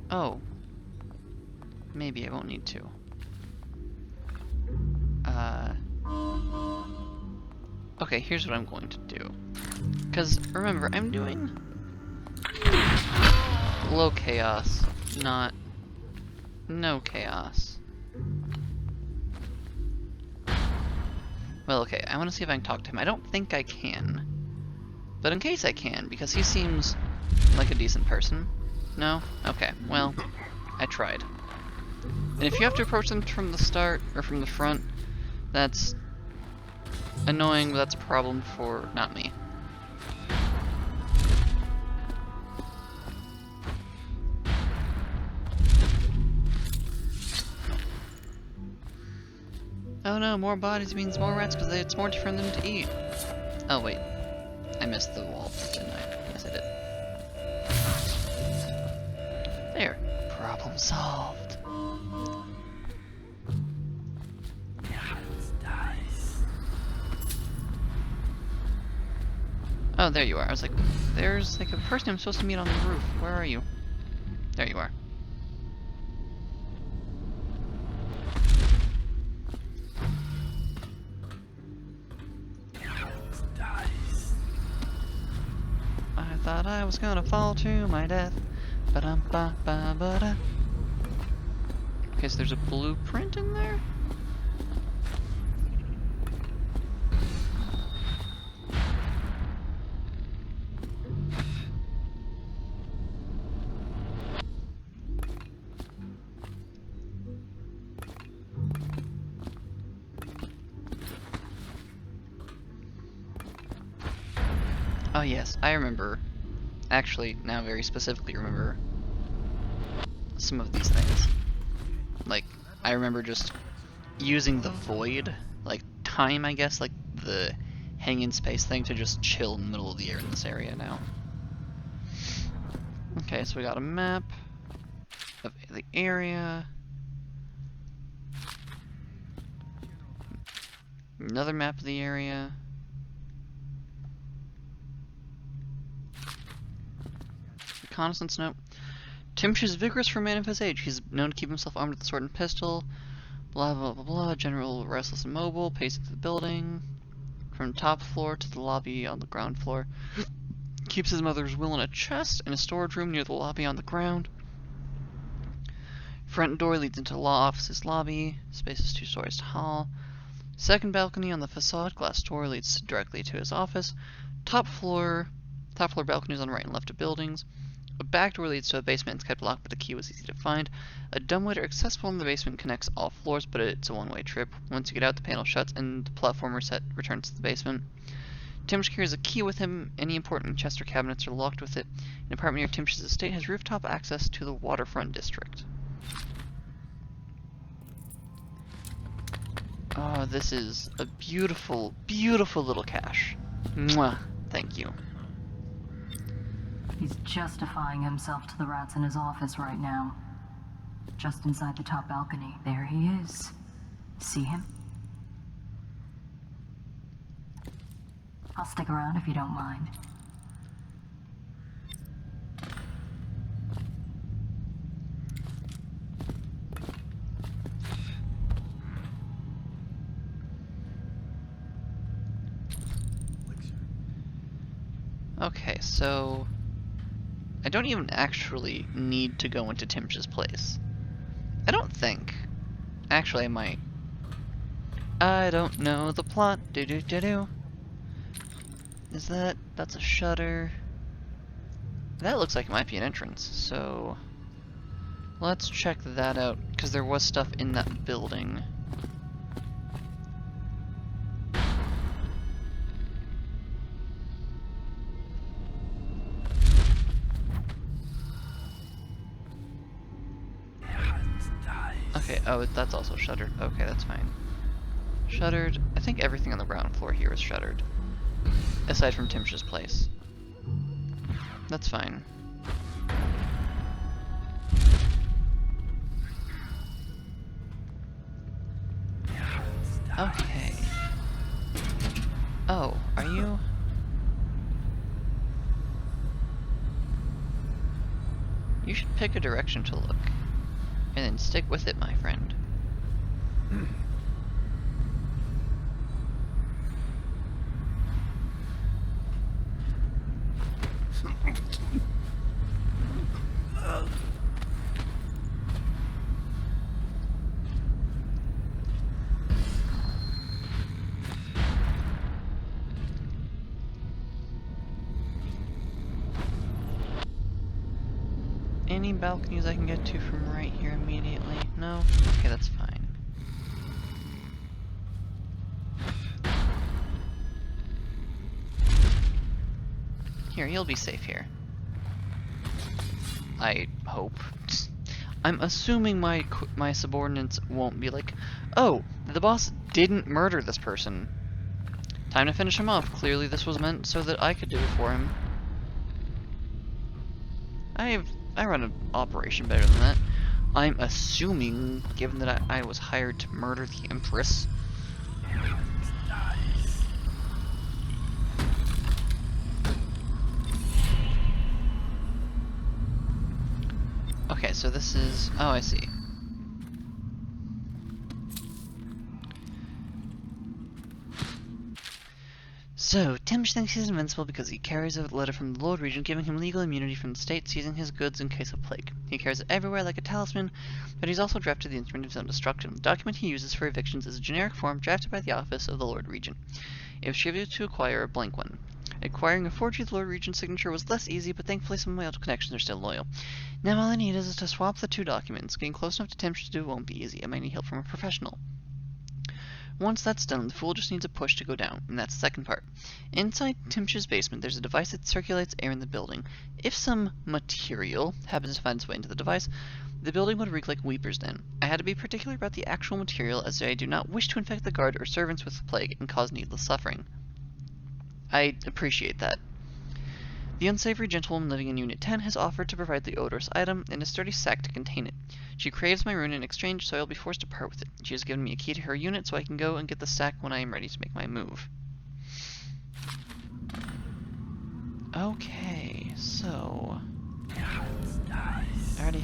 Oh. Maybe I won't need to. Okay, here's what I'm going to do. Because, remember, I'm doing low chaos, not no chaos. Well, okay, I want to see if I can talk to him. I don't think I can. But in case I can, because he seems like a decent person. No? Okay, well, I tried. And if you have to approach them from the start, or from the front, that's annoying, but that's a problem for not me. Oh no, more bodies means more rats because it's more for them to eat. Oh wait, I missed the wall, didn't I? Yes, I did. There. Problem solved. Oh, there you are. I was like, there's like a person I'm supposed to meet on the roof. Where are you? There you are. I thought I was gonna fall to my death. Ba-dum-ba-ba-ba-da. Okay, so there's a blueprint in there? Oh yes, I remember. Actually, now very specifically remember some of these things. Like, I remember just using the void, like time, I guess, like the hang in space thing to just chill in the middle of the air in this area now. Okay, so we got a map of the area. Another map of the area. Reconnaissance note. Timsh is vigorous for a man of his age. He's known to keep himself armed with a sword and pistol. Blah blah blah blah. General restless and mobile. Pacing through the building. From the top floor to the lobby on the ground floor. Keeps his mother's will in a chest in a storage room near the lobby on the ground. Front door leads into law office's lobby. Space is 2 stories tall. Second balcony on the facade. Glass door leads directly to his office. Top floor balconies on the right and left of buildings. A back door leads to a basement. It's kept locked, but the key was easy to find. A dumbwaiter accessible in the basement connects all floors, but it's a one-way trip. Once you get out, the panel shuts and the platform returns to the basement. Timsh carries a key with him. Any important chests or cabinets are locked with it. An apartment near Timsh's estate has rooftop access to the waterfront district. Oh, this is a beautiful, beautiful little cache. Mwah. Thank you. He's justifying himself to the rats in his office right now. Just inside the top balcony. There he is. See him? I'll stick around if you don't mind. Okay, so I don't even actually need to go into Timsh's place. I don't think. Actually, I might. I don't know the plot. Do-do-do-do. Is that's a shutter. That looks like it might be an entrance, so let's check that out, because there was stuff in that building. Okay, oh, that's also shuttered. Okay, that's fine. Shuttered. I think everything on the ground floor here is shuttered. Aside from Timsh's place. That's fine. Okay. Oh, are you? You should pick a direction to look. And then stick with it, my friend. Any balconies I can get to from right here immediately? No? Okay, that's fine. Here, you'll be safe here. I hope. I'm assuming my subordinates won't be like, oh, the boss didn't murder this person. Time to finish him off. Clearly this was meant so that I could do it for him. I run an operation better than that. I'm assuming, given that I was hired to murder the Empress. Okay, so this is... oh, I see. So, Timsh thinks he's invincible because he carries a letter from the Lord Regent giving him legal immunity from the state seizing his goods in case of plague. He carries it everywhere like a talisman, but he's also drafted the instrument of his own destruction. The document he uses for evictions is a generic form drafted by the office of the Lord Regent. It was able to acquire a blank one. Acquiring a forgery of the Lord Regent's signature was less easy, but thankfully some of my old connections are still loyal. Now all I need is to swap the two documents. Getting close enough to Timsh to do it won't be easy. I might need help from a professional. Once that's done, the fool just needs a push to go down, and that's the second part. Inside Timsh's basement, there's a device that circulates air in the building. If some material happens to find its way into the device, the building would reek like Weeper's Den. I had to be particular about the actual material, as I do not wish to infect the guard or servants with the plague and cause needless suffering. I appreciate that. The unsavory gentlewoman living in Unit 10 has offered to provide the odorous item and a sturdy sack to contain it. She craves my rune in exchange, so I will be forced to part with it. She has given me a key to her unit, so I can go and get the sack when I am ready to make my move. Okay, so... I already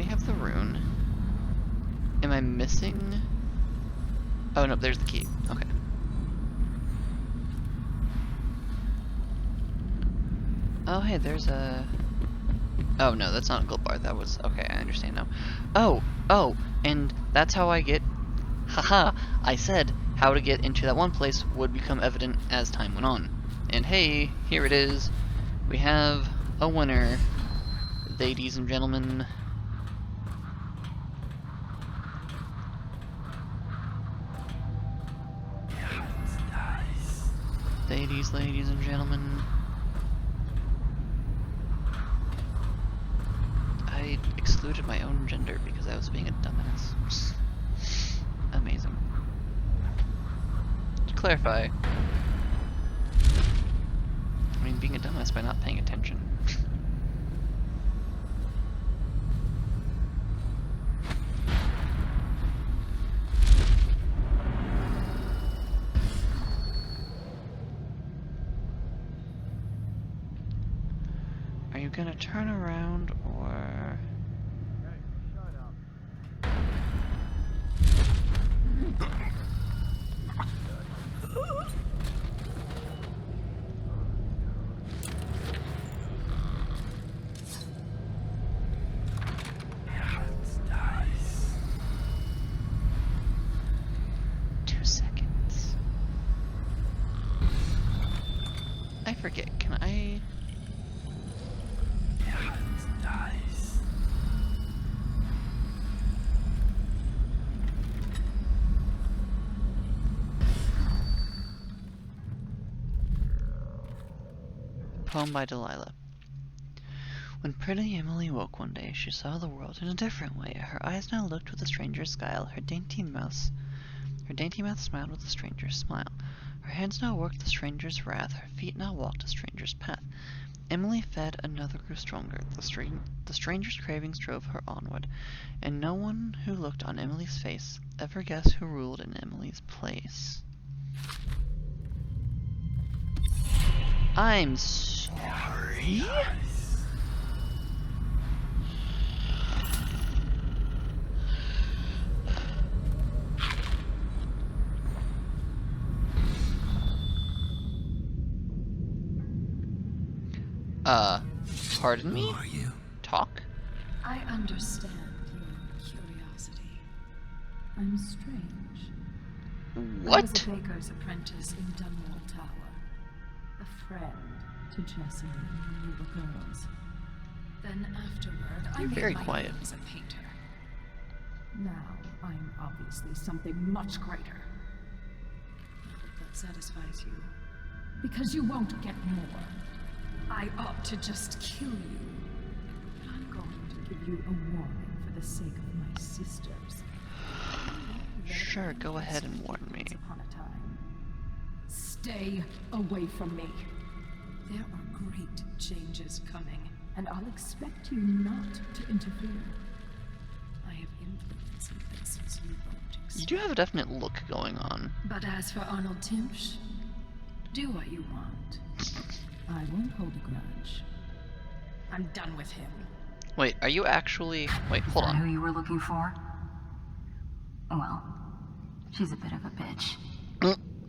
have the rune. Am I missing... oh no, there's the key. Okay. Oh, hey, there's a... oh, no, that's not a gold bar. That was... okay, I understand now. Oh, and that's how I get... haha, I said how to get into that one place would become evident as time went on. And hey, here it is. We have a winner, ladies and gentlemen. Ladies and gentlemen. I excluded my own gender because I was being a dumbass. Amazing. To clarify, I mean being a dumbass by not paying attention. Are you gonna turn around or... Hey, shut up. 2 seconds. I forget, can I... Poem by Delilah. When pretty Emily woke one day, she saw the world in a different way. Her eyes now looked with a stranger's guile. Her dainty mouth smiled with a stranger's smile. Her hands now worked the stranger's wrath. Her feet now walked a stranger's path. Emily fed, another grew stronger. The stranger's cravings drove her onward, and no one who looked on Emily's face ever guessed who ruled in Emily's place. I'm sorry? Pardon me? Who are you? Talk? I understand your curiosity. I'm strange. I was What? a baker's apprentice in Dunwall Tower. A friend to Jessie when we were girls. Then afterward, I You're made very my quiet. name as a painter. Now, I'm obviously something much greater. I hope that satisfies you. Because you won't get more. I ought to just kill you. But I'm going to give give you a warning for the sake of my sisters. Sure, go ahead and warn me. Once upon a time. Stay away from me. There are great changes coming, and I'll expect you not to interfere. I have influence in places you won't expect. You do have a definite look going on. But as for Arnold Timpsch, do what you want. I won't hold a grudge. I'm done with him. Wait, are you actually... Wait, hold Is that who on. you were looking for? Well, she's a bit of a bitch.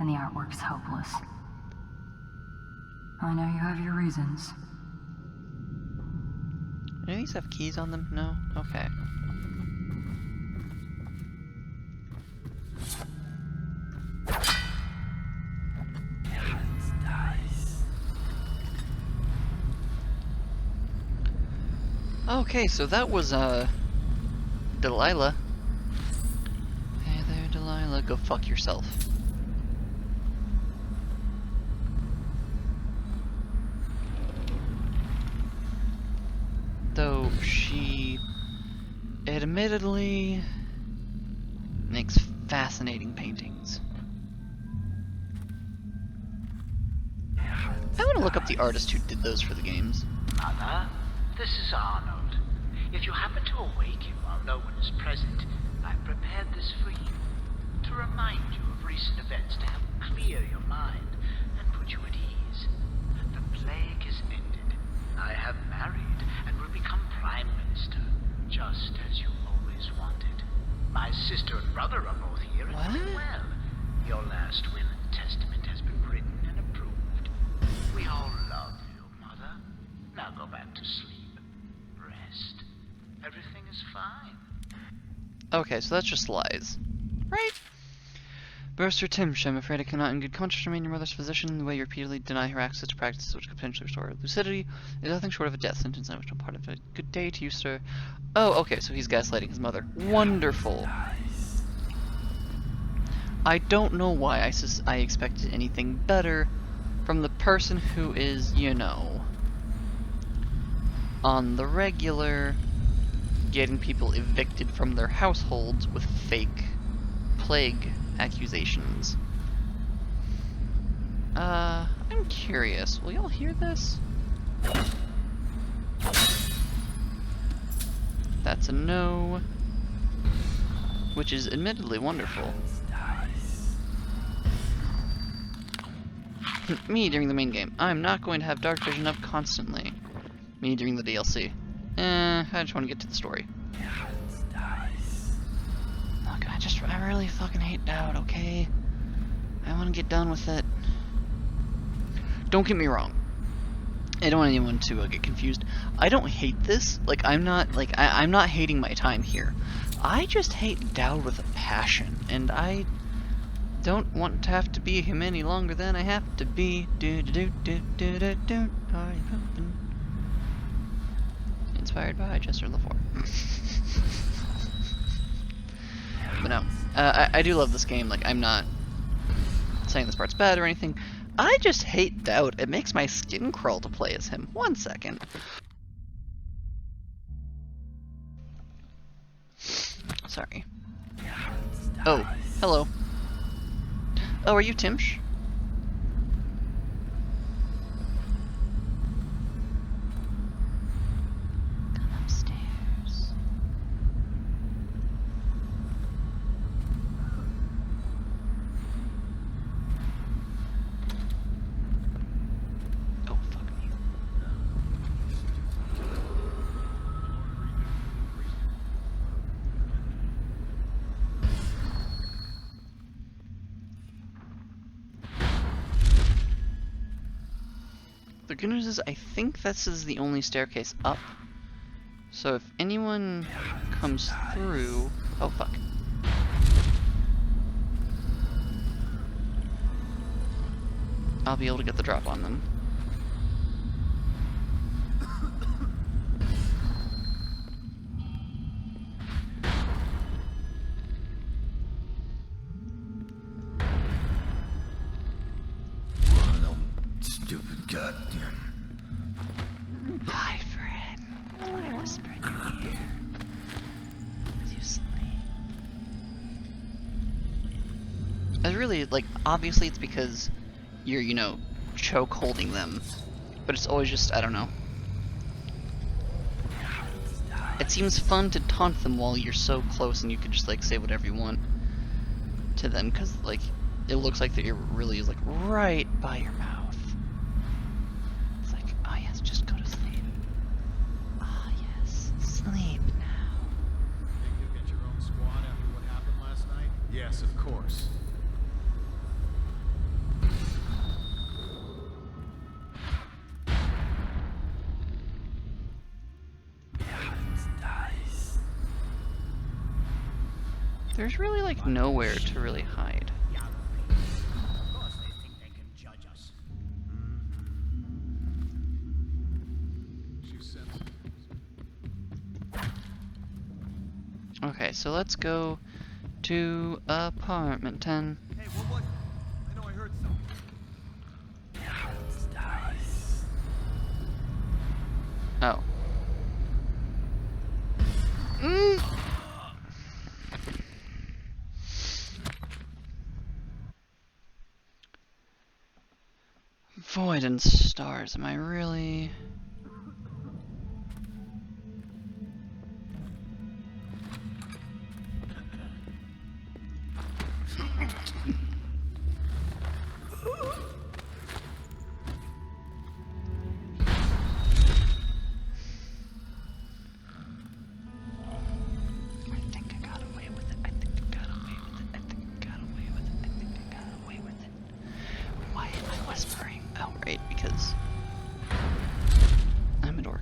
And the artwork's hopeless. I know you have your reasons. Any of these have keys on them? No? Okay. Okay, so that was, Delilah. Hey there, Delilah. Go fuck yourself. Though she admittedly makes fascinating paintings. I want to look up the artist who did those for the games. Mother, this is Arnold. If you happen to awaken while no one is present, I've prepared this for you, to remind you of recent events, to help clear your mind and put you at ease. The plague is ended. I have married and will become Prime Minister, just as you always wanted. My sister and brother are both here and doing well. Your last will and testament has been written and approved. We all love you, Mother. Now go back to sleep. Rest. Everything is fine. Okay, so that's just lies. Right? Bursar Timpsch, I'm afraid I cannot in good conscience remain your mother's physician. The way you repeatedly deny her access to practices which could potentially restore her lucidity is nothing short of a death sentence, and I wish no part of it. Good day to you, sir. Oh, okay, so he's gaslighting his mother. Wonderful. I don't know why I expected anything better from the person who is, you know, on the regular, getting people evicted from their households with fake plague accusations. I'm curious. Will y'all hear this? That's a no. Which is admittedly wonderful. Me during the main game. I'm not going to have dark vision up constantly. Me during the DLC. I just want to get to the story. Look, I really fucking hate Dowd, okay? I want to get done with it. Don't get me wrong. I don't want anyone to get confused. I don't hate this. Like, I'm not hating my time here. I just hate Dowd with a passion, and I don't want to have to be him any longer than I have to be. Inspired by Jester LaFour. But no, I do love this game. Like, I'm not saying this part's bad or anything. I just hate Dowd. It makes my skin crawl to play as him. 1 second. Sorry. Oh, hello. Oh, are you Timpsch? Come upstairs. Oh, fuck me. The good news is, I think this is the only staircase up. So if anyone comes through... Oh, fuck. I'll be able to get the drop on them. Stupid goddamn. Hi, Fred. I whisper in your ear. I really, like, obviously it's because you're, you know, choke holding them. But it's always just, I don't know. It seems fun to taunt them while you're so close and you can just, like, say whatever you want to them, because, like, it looks like that you're really, like, right by your mouth. It's like, oh yes, just go to sleep. Ah yes, sleep now. Think you'll get your own squad after what happened last night? Yes, of course. There's really, like, nowhere to really hide. Of course they think they can judge us. She's sensitive. Okay, so let's go to apartment 10. Hey, what was it? I know I heard something. Oh. Void and stars, am I really? Because I'm a dork.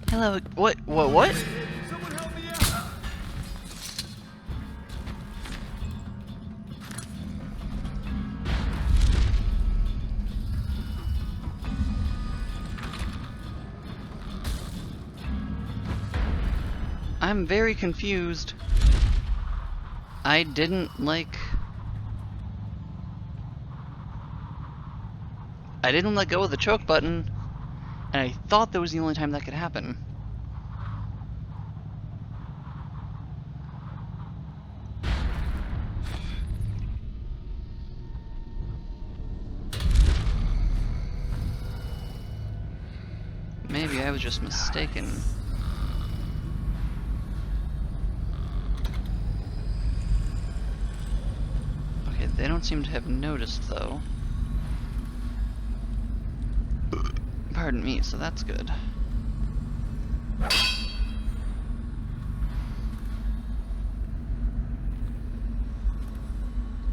Hello, what? Someone help me out! I'm very confused. I didn't let go of the choke button, and I thought that was the only time that could happen. Maybe I was just mistaken. Okay, they don't seem to have noticed, though. Pardon me, so that's good.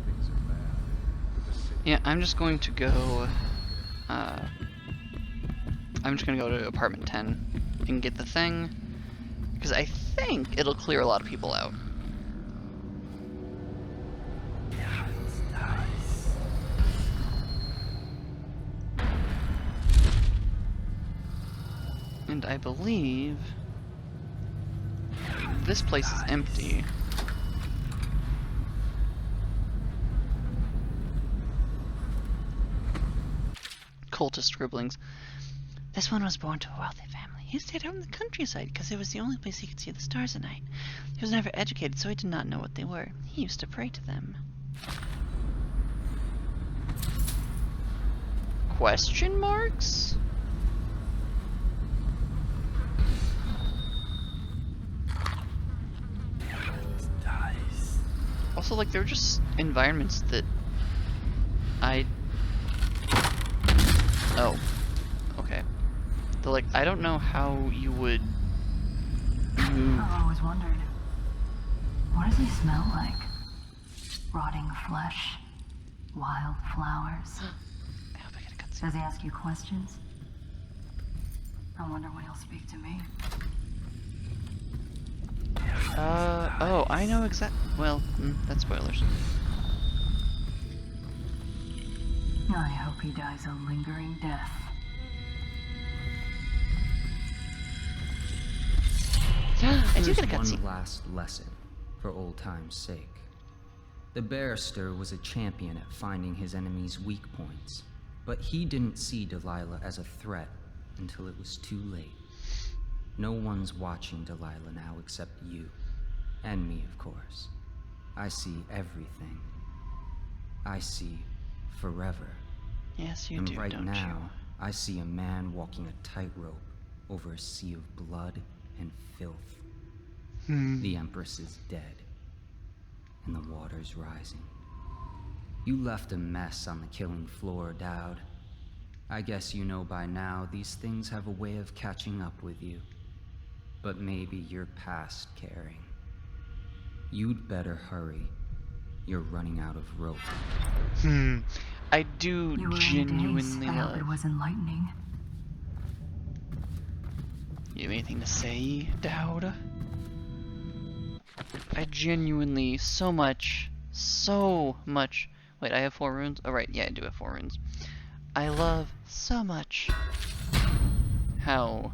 Things are bad. With the city. Yeah, I'm just going to go, I'm just gonna go to apartment 10 and get the thing, because I think it'll clear a lot of people out. And I believe this place is empty. Cultist scribblings. This one was born to a wealthy family. He stayed out in the countryside because it was the only place he could see the stars at night. He was never educated, so he did not know what they were. He used to pray to them. Question marks? Also, like, they're just environments that Oh. Okay. So, like, I don't know how you would move. I've always wondered, what does he smell like? Rotting flesh? Wild flowers? I hope I get a cutscene. Does he ask you questions? I wonder when he'll speak to me. Oh, I know well, that's spoilers. I hope he dies a lingering death. I do get a One cutscene. last lesson. for old time's sake. The barrister was a champion at finding his enemies' weak points, but he didn't see Delilah as a threat until it was too late. No one's watching Delilah now except you. And me, of course. I see everything. I see forever. Yes, you and do, right don't now, you? I see a man walking a tightrope over a sea of blood and filth. The Empress is dead, and the water's rising. You left a mess on the killing floor, Dowd. I guess you know by now these things have a way of catching up with you. But maybe you're past caring. You'd better hurry. You're running out of rope. I do genuinely love... It was enlightening. You have anything to say, Dowd? I genuinely so much... Wait, I have 4 runes? Oh right, yeah, I do have 4 runes. I love so much how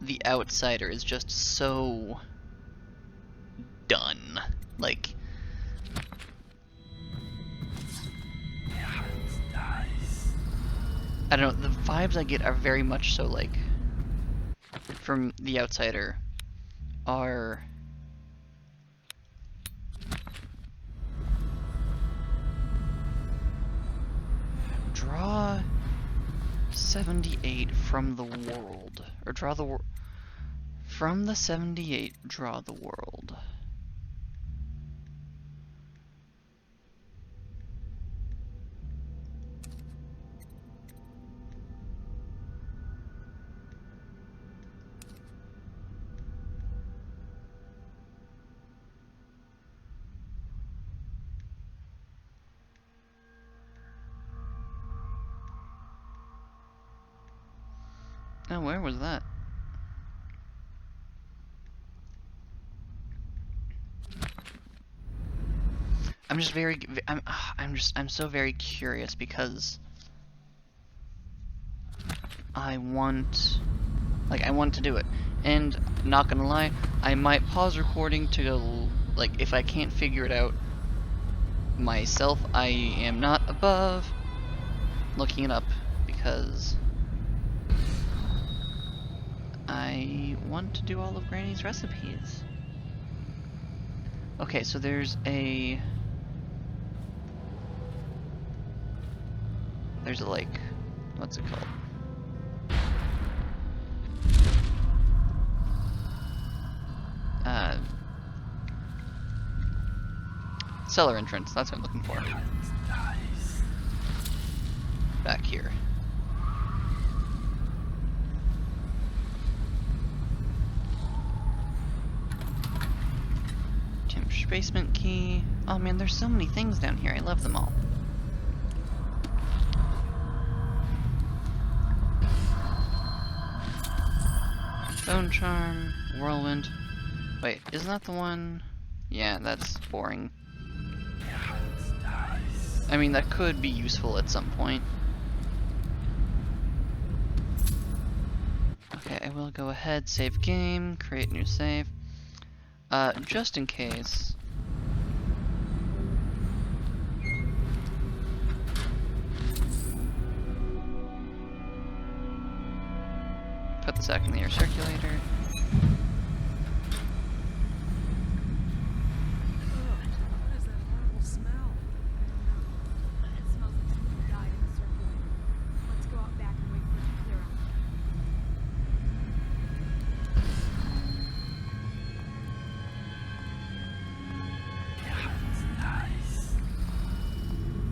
the outsider is just so done. Like, I don't know, the vibes I get are very much so like, from the outsider, are draw 78 from the world, or draw the from the 78, draw the world. Oh, where was that? I'm just very, I'm so very curious because I want to do it. And not gonna lie, I might pause recording to go, like, if I can't figure it out myself, I am not above looking it up because I want to do all of Granny's recipes. Okay, so there's a like, what's it called? Cellar entrance, that's what I'm looking for. Back here. Tim's basement key. Oh man, there's so many things down here. I love them all. Bone charm, whirlwind. Wait, isn't that the one? Yeah, that's boring. I mean, that could be useful at some point. Okay, I will go ahead, save game, create new save. Just in case. Put the sack in the air circulator.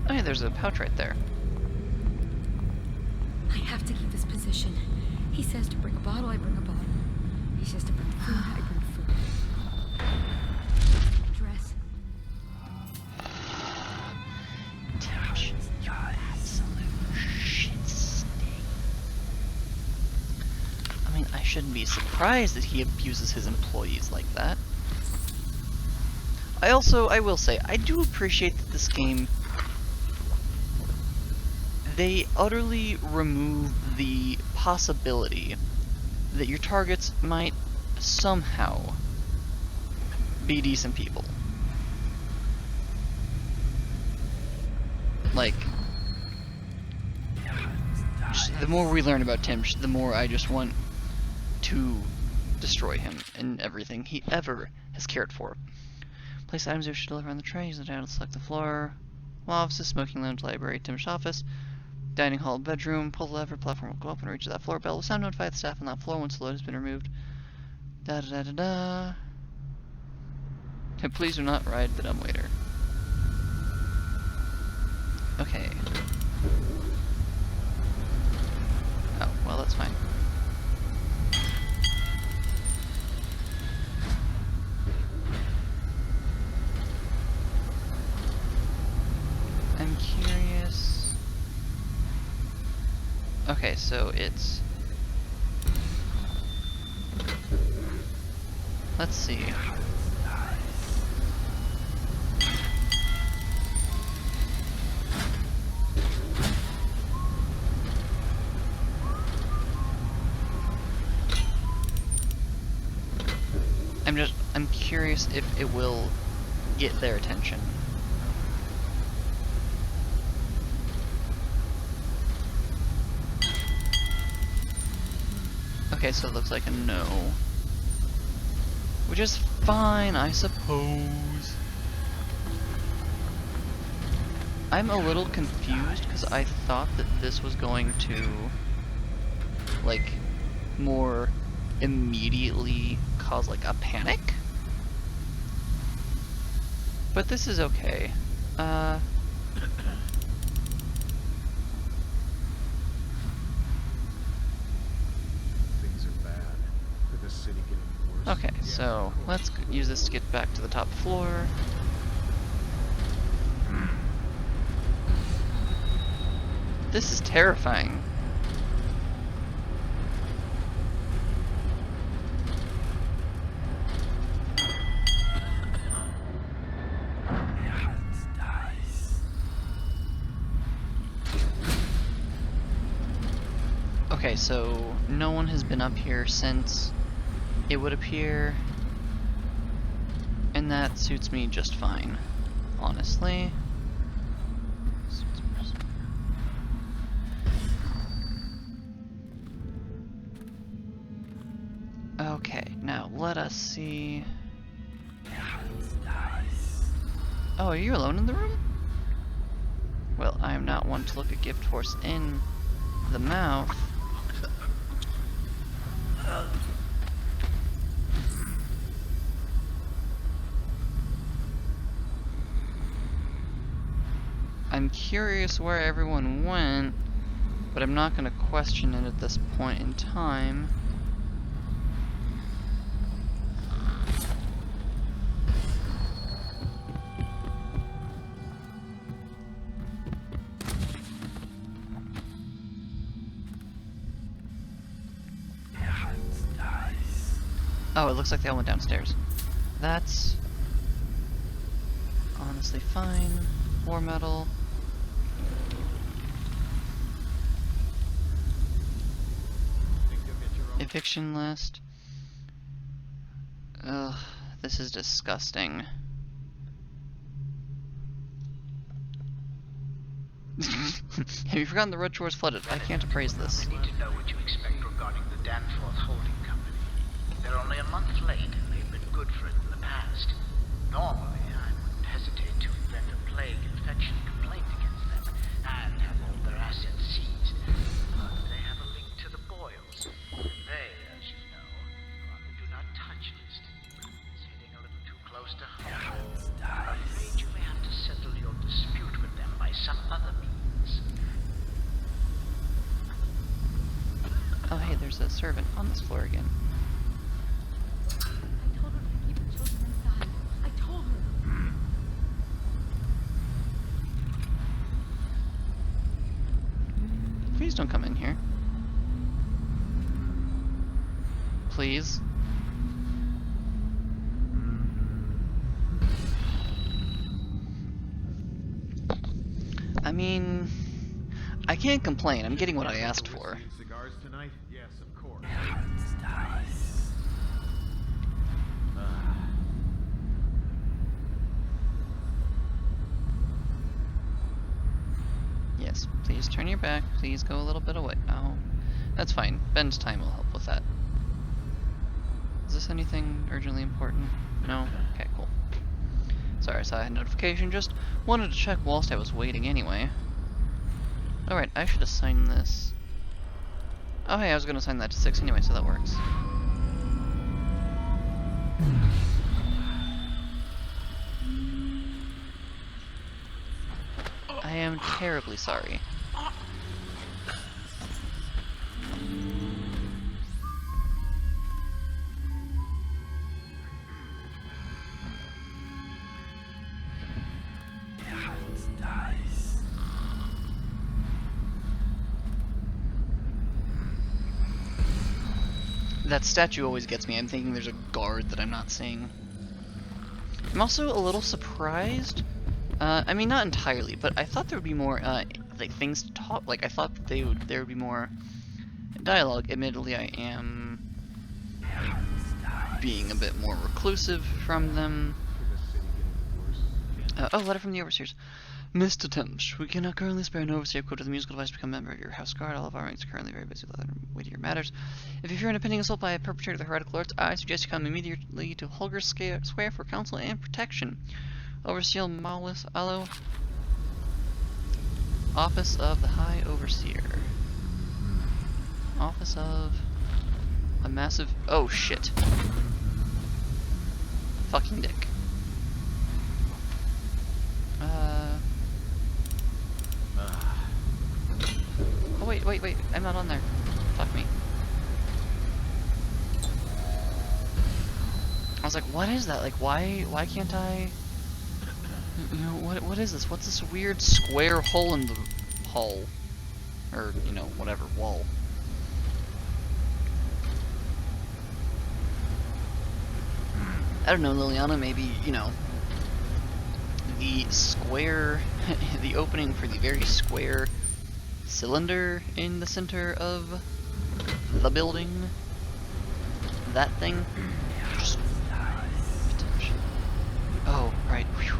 Oh yeah, there's a pouch right there. I have to keep this position. He says to bring a bottle, I bring a bottle. He says to bring food, I bring food. Dress. You absolute shit stain. I mean, I shouldn't be surprised that he abuses his employees like that. I will say, I do appreciate that this game, they utterly remove the possibility that your targets might somehow be decent people. Like, the more we learn about Timsh, the more I just want to destroy him and everything he ever has cared for. Place items you should deliver on the tray. Use the down to select the floor. Law offices, smoking lounge, library, Timsh office, dining hall, bedroom. Pull the lever, platform will go up and reach that floor. Bell will sound, notify the staff on that floor once the load has been removed. Da da da da da. And please do not ride the dumbwaiter. Okay. Oh, well, that's fine. I'm curious. Okay, so it's... Let's see. I'm curious if it will get their attention. Okay, so it looks like a no. Which is fine, I suppose. I'm a little confused because I thought that this was going to, like, more immediately cause, like, a panic. But this is okay. Things are bad. Could the city get any worse? Okay, so let's use this to get back to the top floor. This is terrifying. Okay, so no one has been up here since, it would appear, and that suits me just fine, honestly. Okay, now let us see. Oh, are you alone in the room? Well, I am not one to look a gift horse in the mouth. I'm curious where everyone went, but I'm not going to question it at this point in time. Oh, it looks like they all went downstairs. That's honestly fine. War metal. Eviction list. Ugh, this is disgusting. Have you forgotten the road shore is flooded? I can't appraise this. I need to know what you expect regarding the Danforth Holding Company. They're only a month late, and they've been good for it in the past. Normally, I wouldn't hesitate to invent a plague infection complaint against them, and have all their assets seized. But they have a link to the Boyles. They, as you know, are on the do not touch list. It's hitting a little too close to home. I'm afraid you may have to settle your dispute with them by some other means. Oh hey, there's a servant on this floor again. I told her to keep the children inside. I told her. Please don't come in here. Please. I mean, I can't complain. I'm getting what I asked for. Cigars tonight? Yes, of course. Yes, please turn your back. Please go a little bit away. Oh, that's fine. Ben's time will help with that. Is this anything urgently important? No? Okay, cool. Sorry, I saw I had a notification. Just wanted to check whilst I was waiting anyway. Alright, I should assign this. Oh hey, I was gonna assign that to 6 anyway, so that works. I am terribly sorry. That statue always gets me. I'm thinking there's a guard that I'm not seeing. I'm also a little surprised. I mean, not entirely, but I thought there would be more, like, things to talk. Like, I thought that there would be more dialogue. Admittedly, I am being a bit more reclusive from them. Oh, letter from the overseers. Mr. Timsh, we cannot currently spare an overseer equipped with a musical device to become a member of your house guard. All of our ranks are currently very busy with other weightier matters. If you fear an impending assault by a perpetrator of the heretical arts, I suggest you come immediately to Holger Square for counsel and protection. Overseer Maulus Alo, Office of the High Overseer. Office of a massive... Oh, shit. Fucking dick. Oh, wait, I'm not on there. Fuck me. I was like, what is that? Like, why can't I... You know, what is this? What's this weird square hole in the hull? Or, you know, whatever, wall. I don't know, Liliana, maybe, you know, the square, the opening for the very square cylinder in the center of the building, that thing, just potentially. Oh, right, whew.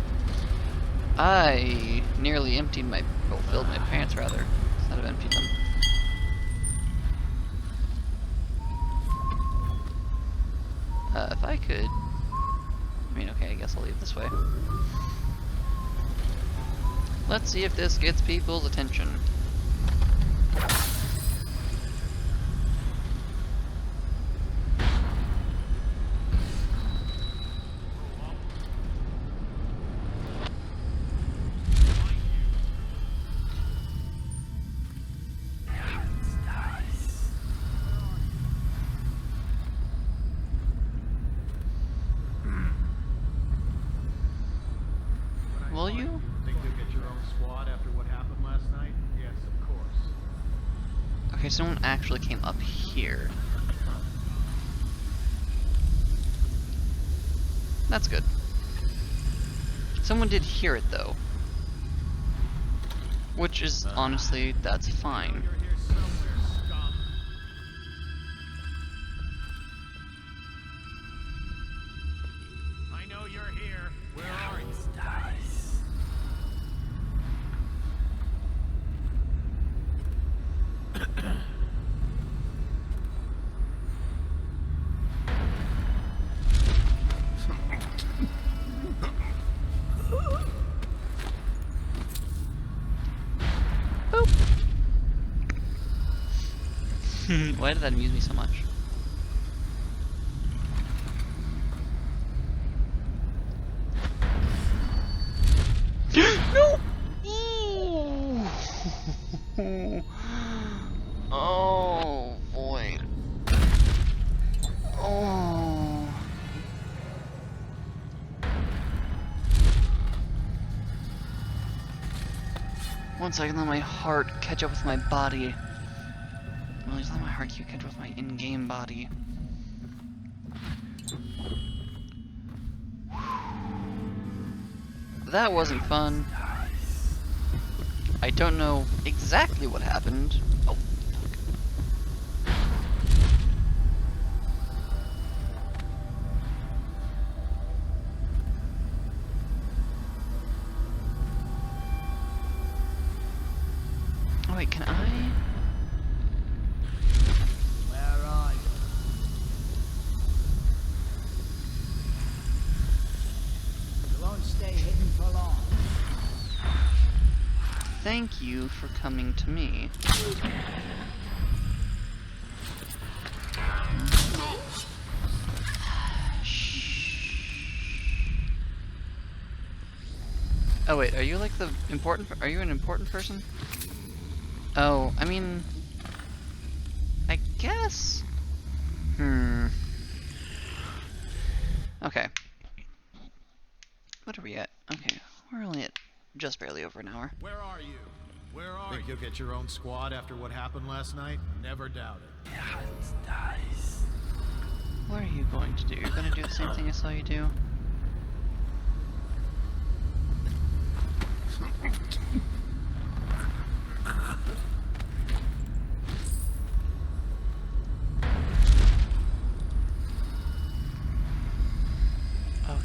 I nearly emptied my, well, filled my pants rather, instead of emptied them. If I could, I mean, okay, I guess I'll leave this way. Let's see if this gets people's attention. Will you? Think you'll get your own squad after what happened last night? Yes, of course. Okay, someone actually came up here. That's good. Someone did hear it, though. Which is, honestly, that's fine. You're here somewhere, scum. I know you're here. Where are you? Why did that amuse me so much? No! Oh boy. Oh. One second, let my heart catch up with my body. Well, just let my heart catch up with my in-game body. That wasn't fun. I don't know exactly what happened. Oh, fuck. Wait, can I? Where are you? You won't stay hidden for long. Thank you for coming to me. Oh wait, are you like the important? Are you an important person? Oh, I mean, I guess. Okay. What are we at? Okay, we're only at just barely over an hour. Where are you? Where are you? Think you'll get your own squad after what happened last night? Never doubt it. What are you going to do? You're going to do the same thing I saw you do?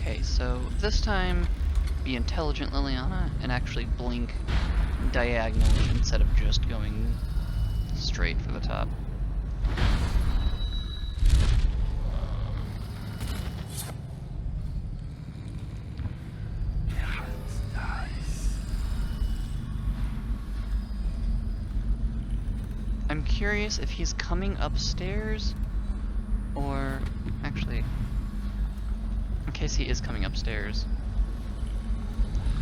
Okay, so this time, be intelligent, Liliana, and actually blink diagonally instead of just going straight for the top. I'm curious if he's coming upstairs, or actually, in case he is coming upstairs,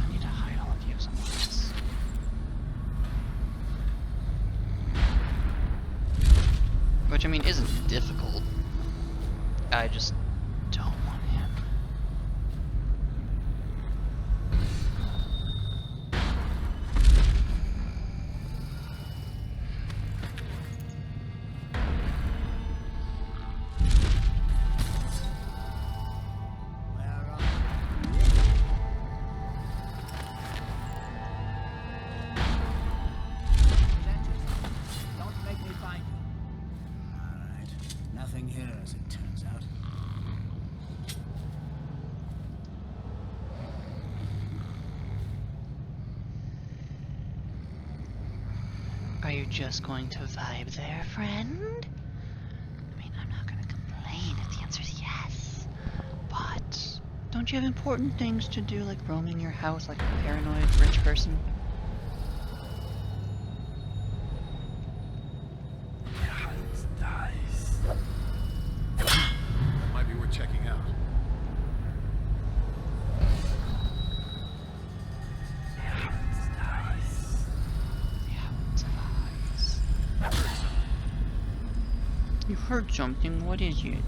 I need to hide all of you somewhere else. Which, I mean, isn't difficult. I just don't want him. Nothing here, as it turns out. Are you just going to vibe there, friend? I mean, I'm not gonna complain if the answer's yes. But don't you have important things to do, like roaming your house like a paranoid rich person? Might be worth checking out. You heard something, what is it?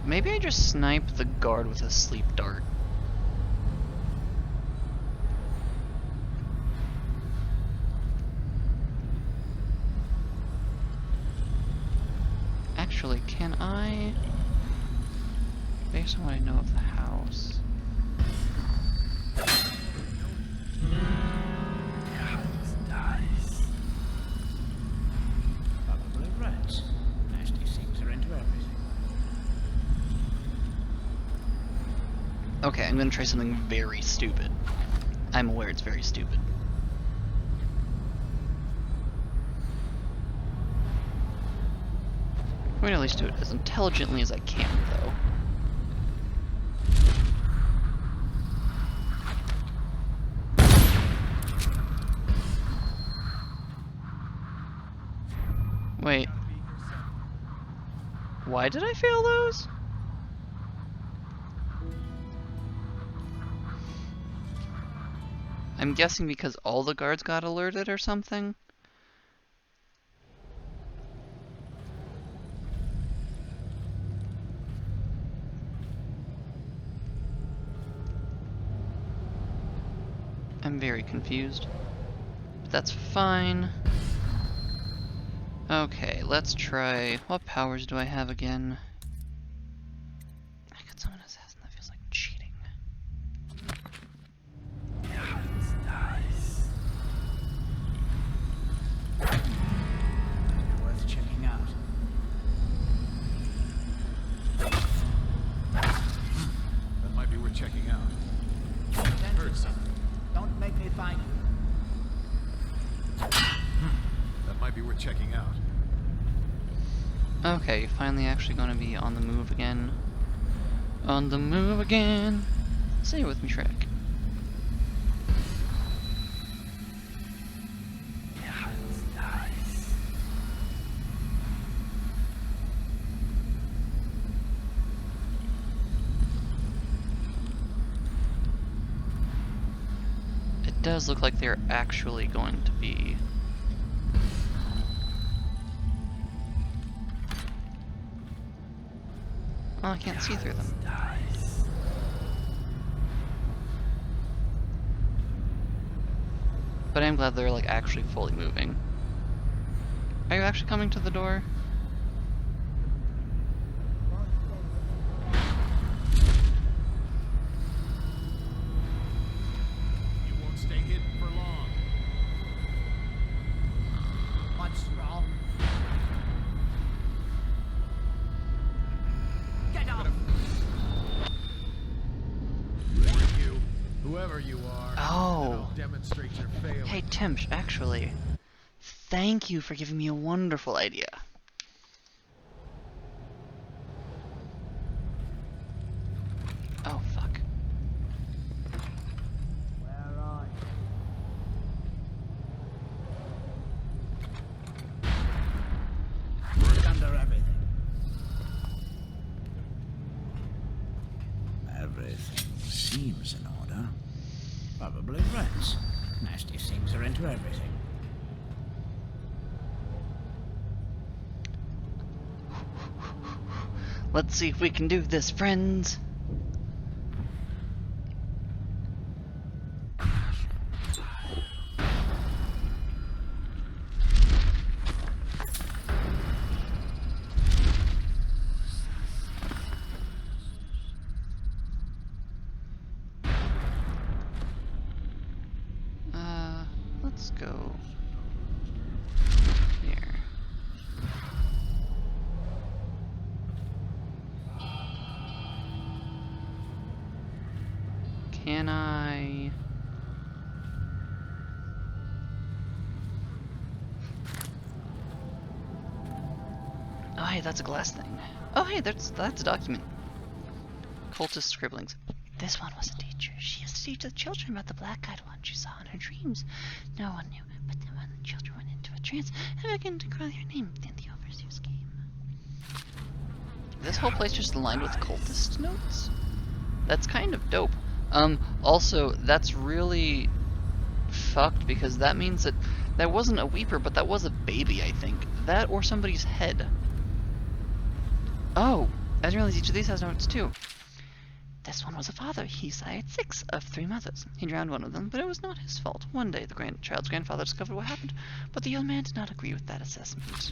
Maybe I just snipe the guard with a sleep dart. Actually, can I, based on what I know of the house, Probably rats. Nasty things are into everything. okay, I'm gonna try something very stupid. I'm aware it's very stupid. I'm going to at least do it as intelligently as I can, though. Wait. Why did I fail those? I'm guessing because all the guards got alerted or something? I'm very confused. But that's fine. Okay, let's try... What powers do I have again? I could summon an assassin. That feels like cheating. Worth checking out. That might be worth checking out. Heard something. Don't make me find you. That might be worth checking out. Okay, finally actually gonna be on the move again. On the move again. Say it with me, Shrek. It does look like they're actually going to be... Oh, I can't see through them. But I'm glad they're like actually fully moving. Are you actually coming to the door? You won't stay hidden for long. What's wrong? Get up! You, whoever you are, then I'll demonstrate your failure. Hey Timsh, actually, thank you for giving me a wonderful idea. Oh fuck. Where are you? Look under everything. Everything seems in order. Probably rats. Nasty things are into everything. Let's see if we can do this, friends. Let's go here. Can I? Oh, hey, that's a glass thing. Oh, hey, that's a document. Cultist scribblings. This one was a teacher. She used to teach the children about the black-eyed one she saw in her dreams. No one knew, but then when the children went into a trance and began to call her name, then the overseers came. This whole place just lined with cultist notes? That's kind of dope. Also, that's really fucked because that means that that wasn't a weeper, but that was a baby, I think. That or somebody's head. Oh, I didn't realize each of these has notes too. This one was a father. He sired 6 of 3 mothers. He drowned one of them, but it was not his fault. One day, the child's grandfather discovered what happened, but the young man did not agree with that assessment.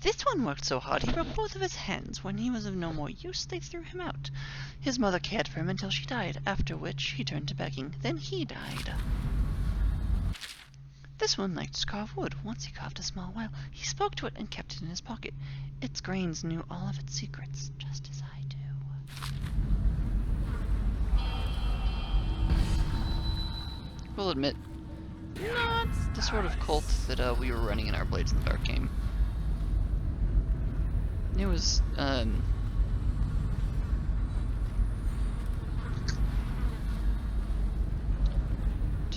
This one worked so hard he broke both of his hands. When he was of no more use, they threw him out. His mother cared for him until she died, after which he turned to begging. Then he died. This one liked to carve wood. Once he carved a small whale. He spoke to it and kept it in his pocket. Its grains knew all of its secrets, just as I do. We'll admit, not the sort of cult that we were running in our Blades in the Dark game. It was, to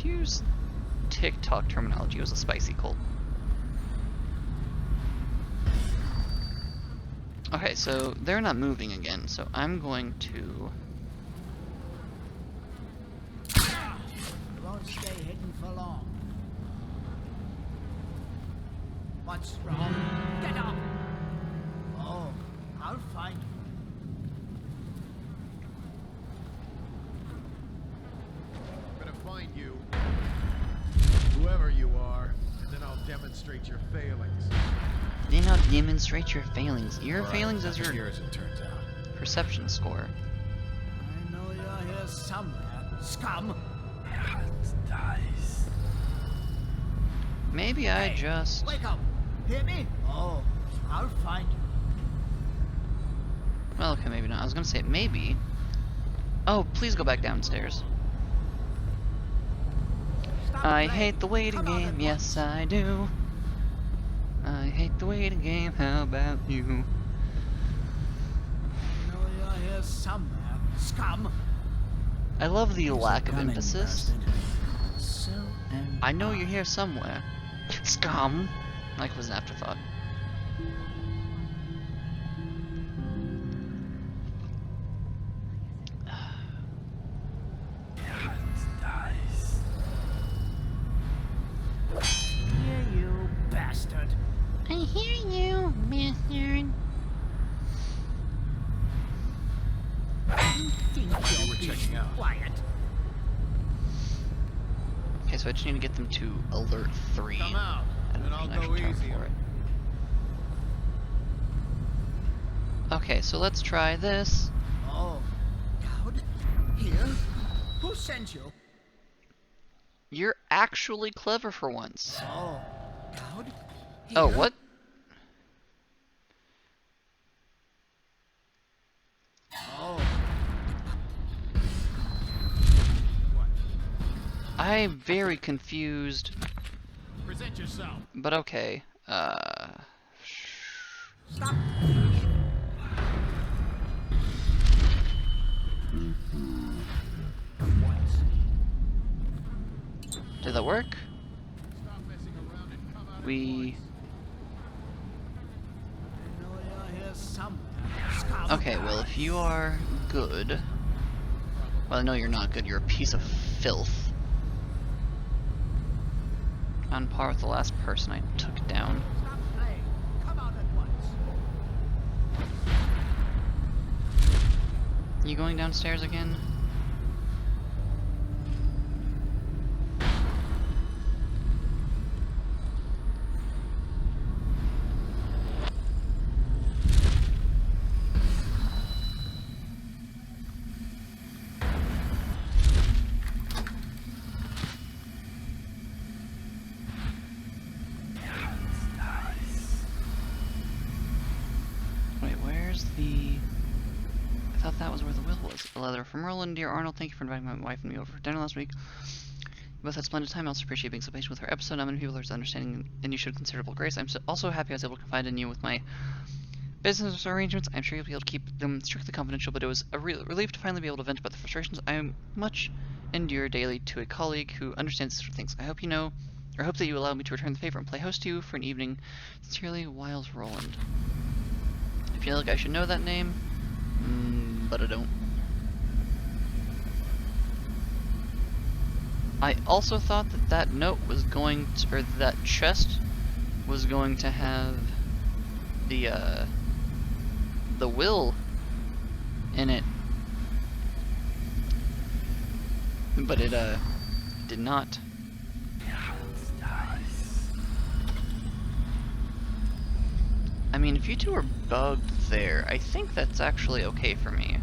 use TikTok terminology, it was a spicy cult. Okay, so they're not moving again, so I'm going to... Won't stay hidden for long. What's wrong? Get up! Oh, I'll find you. I'm gonna find you, whoever you are, and then I'll demonstrate your failings. Then I'll demonstrate your failings. Your failings is your Here as it turns out. perception score. I know you're here somewhere, scum. Maybe I just... Wake up! Hear me? Oh, I'll find you. Well, okay, maybe not. I was gonna say maybe. Oh, please go back downstairs. I hate the waiting game, yes I do. I hate the waiting game, how about you? I know you're here somewhere, scum. I love the lack of Cunning emphasis. bastard. So am I know you're here somewhere. Scum! Like it was an afterthought. Here, you bastard. I hear you, bastard. Think You were checking out. quiet. Okay, so I just need to get them to alert 3. Come out, I don't and know I'll an actual go term easier. for it. Okay, so let's try this. Oh, coward. Here? Who sent you? You're actually clever for once. Oh, coward. Oh, Here? what? Oh. I'm very confused, Present yourself. but okay. Stop. Did that work? Stop messing around and come out We... I know you're here somewhere, scum. Okay, well, if you are good... Well, I know you're not good, you're a piece of filth. On par with the last person I took down. Stop playing. Come out at once. You going downstairs again? Wait, where's the... I thought that was where the will was. A letter from Roland. Dear Arnold, thank you for inviting my wife and me over for dinner last week. We both had a splendid time. I also appreciate being so patient with our episode. Not many people are understanding, and you showed considerable grace. I'm also happy I was able to confide in you with my business arrangements. I'm sure you'll be able to keep them strictly confidential, but it was a relief to finally be able to vent about the frustrations I much endure daily to a colleague who understands these sort of things. I hope you know, or hope that you allow me to return the favor and play host to you for an evening. Sincerely, Wiles Roland. I feel like I should know that name, but I don't. I also thought that that note was going to, or that chest was going to have the will in it, but it did not. I mean, if you two are bugged there, I think that's actually okay for me.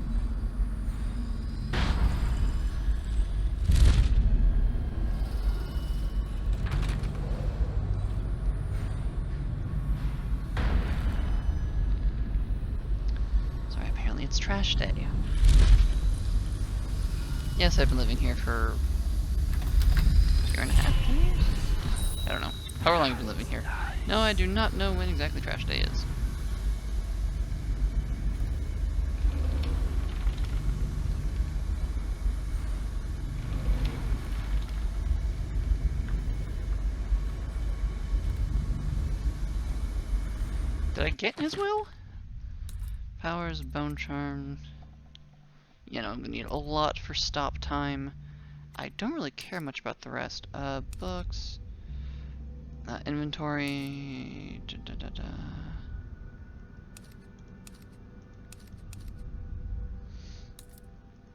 Sorry, apparently it's trash day. Yes, I've been living here for a year and a half, 2 years? I don't know. However long I've been living here. No, I do not know when exactly trash day is. Did I get his will? Powers, bone charm. You know, I'm gonna need a lot for stop time. I don't really care much about the rest. Books. Inventory.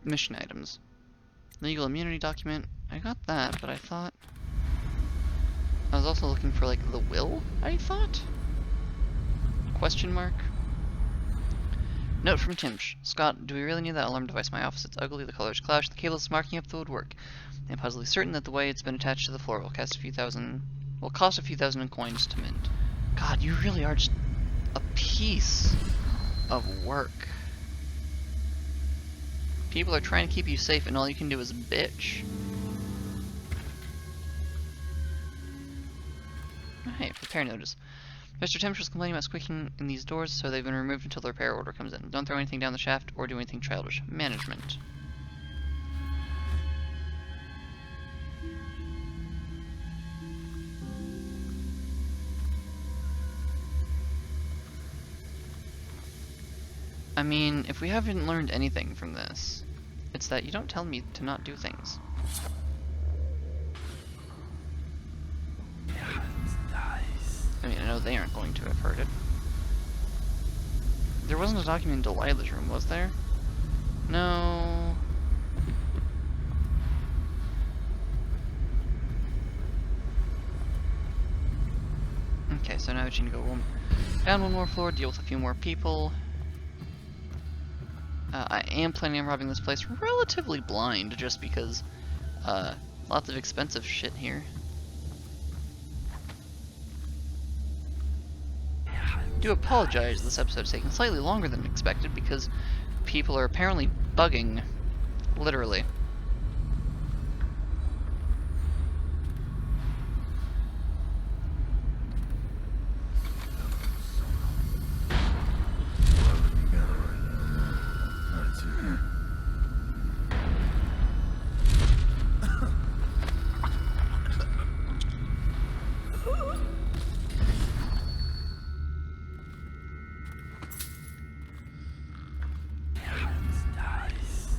Mission items. Legal immunity document. I got that, but I thought... I was also looking for, like, the will, I thought? Question mark? Note from Timsh. Scott, do we really need that alarm device in my office? It's ugly, the colors clash, the cable is marking up the woodwork. I'm puzzledly certain that the way it's been attached to the floor will cost a few thousand in coins to mint. God, you really are just a piece of work. People are trying to keep you safe and all you can do is bitch. Alright, repair notice. Mr. Timsh was complaining about squeaking in these doors, so they've been removed until the repair order comes in. Don't throw anything down the shaft or do anything childish. Management. I mean, if we haven't learned anything from this, it's that you don't tell me to not do things. I mean, I know they aren't going to have heard it. There wasn't a document in Delilah's room, was there? No. Okay, so now we need to go down one more floor, deal with a few more people. I am planning on robbing this place relatively blind, just because lots of expensive shit here. I do apologize, this episode's taking slightly longer than expected because people are apparently bugging, literally.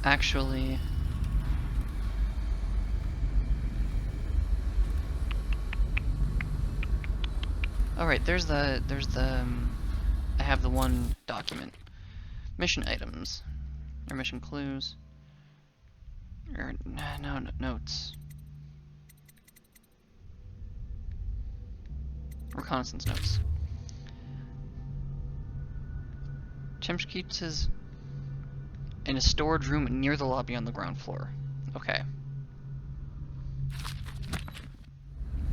Actually, alright, there's the, I have the one document. Mission items, or mission clues, or, no, notes. Reconnaissance notes. Timsh keeps his in a storage room near the lobby on the ground floor. Okay.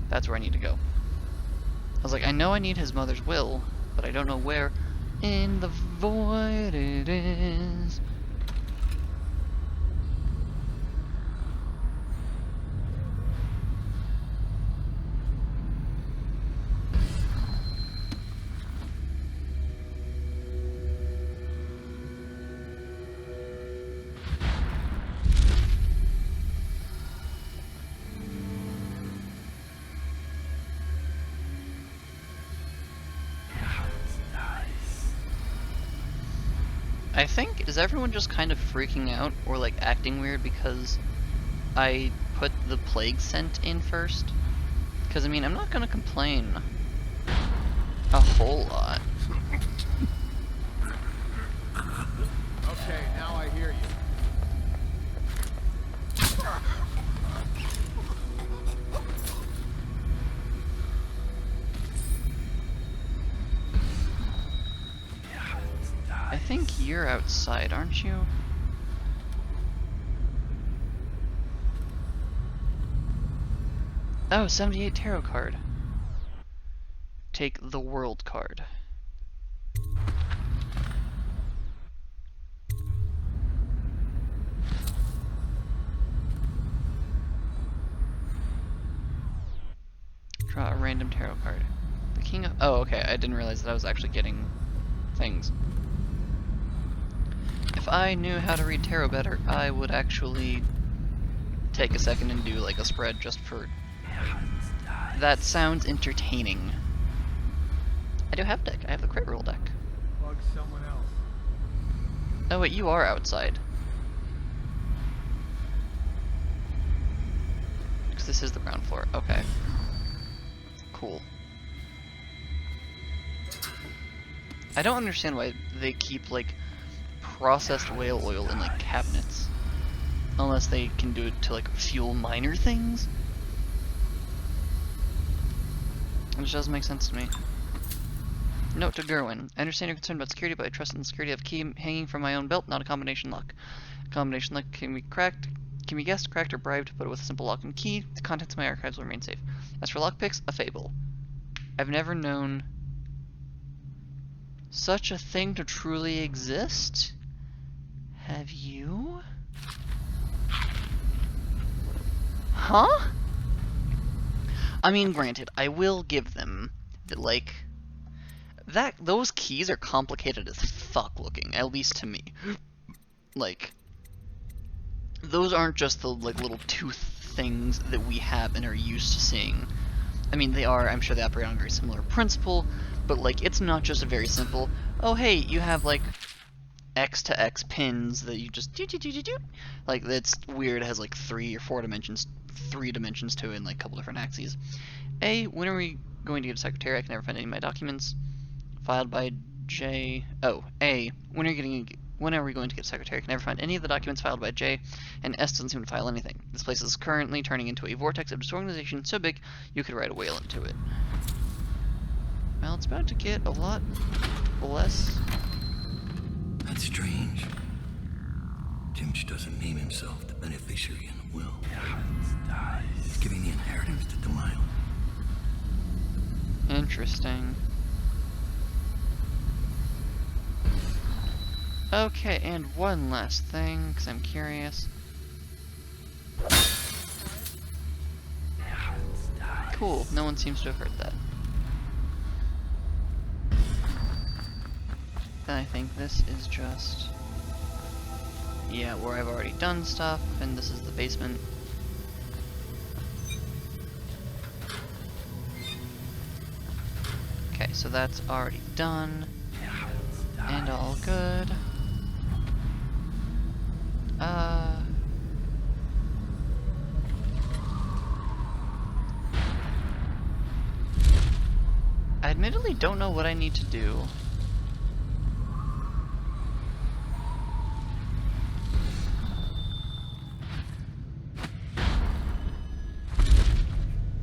That's where I need to go. I was like, I know I need his mother's will, but I don't know where in the void it is. I think, is everyone just kind of freaking out or like acting weird because I put the plague scent in first? Because I mean, I'm not gonna complain a whole lot. Okay, now I hear you. I think you're outside, aren't you? Oh, 78 tarot card. Take the world card. Draw a random tarot card. The king of... Oh, okay, I didn't realize that I was actually getting things. If I knew how to read tarot better, I would actually take a second and do like a spread just for... That sounds entertaining. I do have a deck. I have the crit roll deck. Bug someone else. Oh wait, you are outside. Because this is the ground floor. Okay. Cool. I don't understand why they keep like processed whale oil in like cabinets. Unless they can do it to like fuel minor things. Which doesn't make sense to me. Note to Gerwin. I understand you're concerned about security, but I trust in the security of a key hanging from my own belt, not a combination lock. A combination lock can be guessed, cracked, or bribed, but with a simple lock and key, the contents of my archives will remain safe. As for lockpicks, a fable. I've never known such a thing to truly exist. Have you? Huh? I mean, granted, I will give them that, like, those keys are complicated as fuck looking, at least to me. Like, those aren't just the, like, little tooth things that we have and are used to seeing. I mean, they are, I'm sure they operate on a very similar principle, but, like, it's not just a very simple, oh, hey, you have, like, X to X pins that you just do. Like, it's weird, it has, like, 3 or 4 dimensions, 3 dimensions to it in, like, a couple different axes. A, when are we going to get a secretary? I can never find any of my documents. Filed by J. Oh, A, when are we going to get a secretary? I can never find any of the documents filed by J, and S doesn't seem to file anything. This place is currently turning into a vortex of disorganization so big you could ride a whale into it. Well, it's about to get a lot less. That's strange. Timsh doesn't name himself the beneficiary in the will. He's giving the inheritance to Dunwall. Interesting. Okay, and one last thing, because I'm curious. Cool, no one seems to have heard that. Then I think this is just... yeah, where I've already done stuff, and this is the basement. Okay, so that's already done. And all good. I admittedly don't know what I need to do.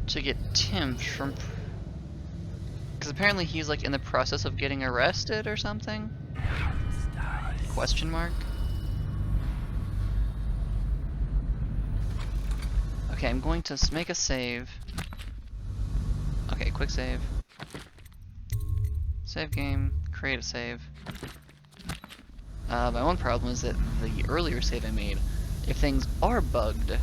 To get Tim from... because apparently he's like in the process of getting arrested or something? Question mark? Okay, I'm going to make a save. Okay, quick save. Save game, create a save. My one problem is that the earlier save I made, if things are bugged,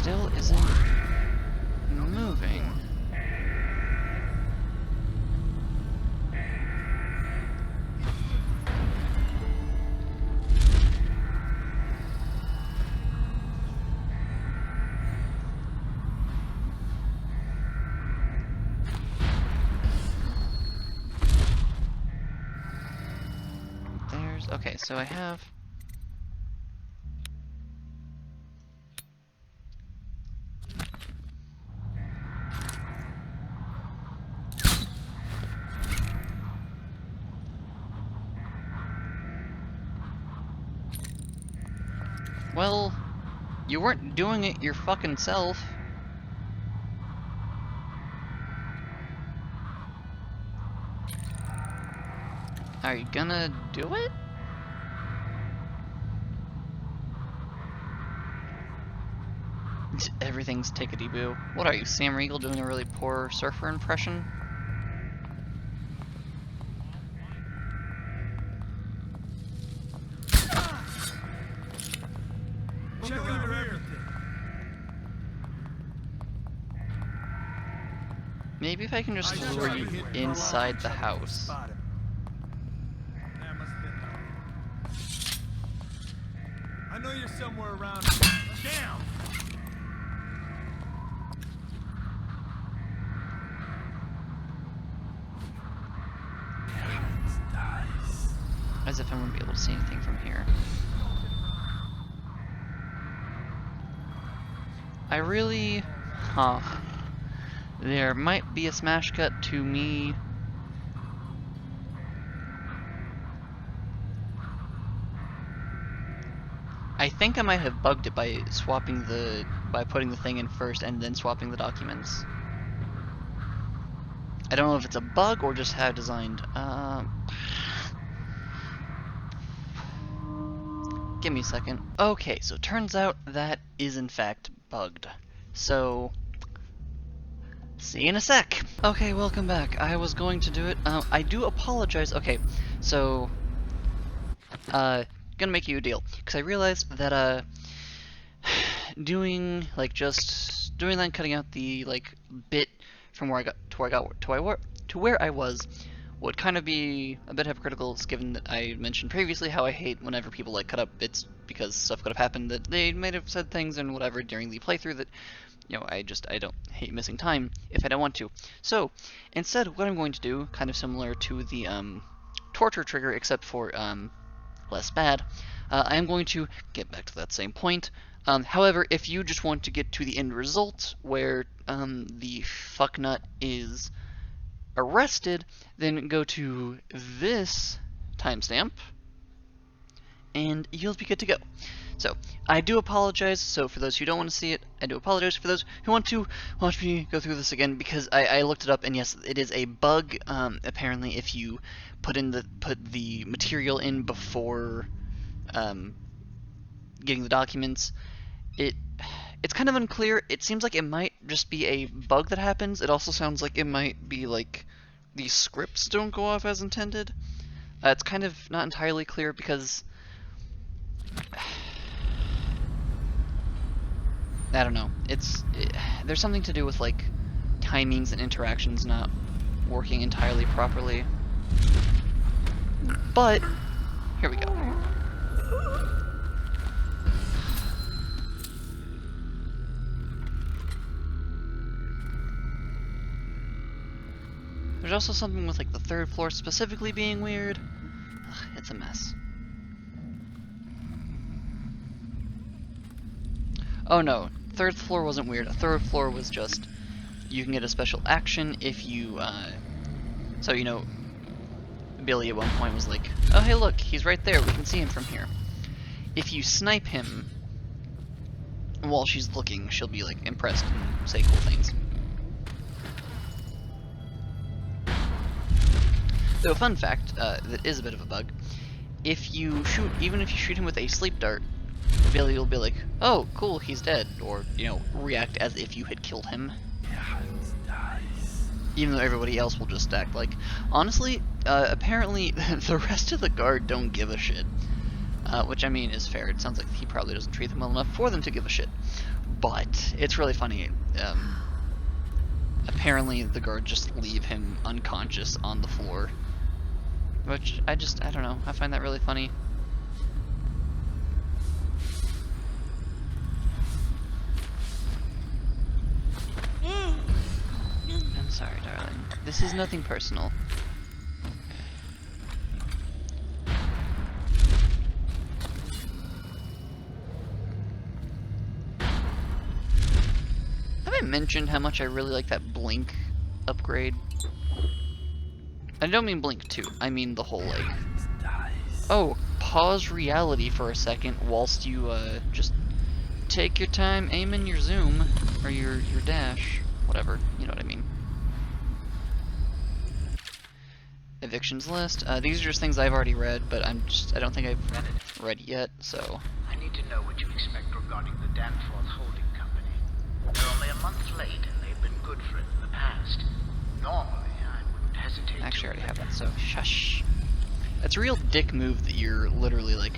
still isn't moving. There's... okay, so I have... well, you weren't doing it your fucking self. Are you gonna do it? Everything's tickety-boo. What are you, Sam Riegel doing a really poor surfer impression? Check under everything. Maybe if I can just lure you inside the house. I know you're somewhere around. Down. As if I wouldn't be able to see anything from here. I really... huh. There might be a smash cut to me I think I might have bugged it by by putting the thing in first and then swapping the documents. I don't know if it's a bug or just how designed. Give me a second. Okay, so it turns out that is in fact bugged. So, see you in a sec. Okay, welcome back. I was going to do it. I do apologize. Okay, so, gonna make you a deal, because I realized that, doing, like, just doing that and cutting out the, like, bit from where I got to where I was would kind of be a bit hypocritical, given that I mentioned previously how I hate whenever people, like, cut up bits because stuff could have happened that they might have said things and whatever during the playthrough that, you know, I don't hate missing time if I don't want to. So, instead, what I'm going to do, kind of similar to the, torture trigger, except for, less bad, I am going to get back to that same point. However, if you just want to get to the end result, where, the fucknut is arrested, then go to this timestamp, and you'll be good to go. So, I do apologize, so for those who don't want to see it, I do apologize. For those who want to watch me go through this again, because I looked it up, and yes, it is a bug. Apparently, if you put the material in before getting the documents, it's kind of unclear. It seems like it might just be a bug that happens. It also sounds like it might be like the scripts don't go off as intended. It's kind of not entirely clear because I don't know. There's something to do with like timings and interactions not working entirely properly. But here we go. There's also something with like the third floor specifically being weird. Ugh, it's a mess. Oh no, third floor wasn't weird. A third floor was just, you can get a special action if you, so you know, Billy at one point was like, oh hey look, he's right there, we can see him from here. If you snipe him while she's looking, she'll be like impressed and say cool things. So, fun fact, that is a bit of a bug. Even if you shoot him with a sleep dart, Billy will be like, oh, cool, he's dead, or, you know, react as if you had killed him. Even though everybody else will just act like, honestly, apparently, the rest of the guard don't give a shit. Which, I mean, is fair. It sounds like he probably doesn't treat them well enough for them to give a shit. But, it's really funny. Apparently, the guard just leave him unconscious on the floor. Which, I don't know, I find that really funny. I'm sorry, darling. This is nothing personal. Have I mentioned how much I really like that blink upgrade? I don't mean Blink 2, I mean the whole, like, oh, pause reality for a second whilst you, just take your time aiming your zoom, or your dash, whatever, you know what I mean. Evictions list, these are just things I've already read, but I don't think I've read it yet, so. I need to know what you expect regarding the Danforth Holding Company. They're only a month late, and they've been good for it in the past. Normally, actually, I already have that, so shush. That's a real dick move that you're literally like,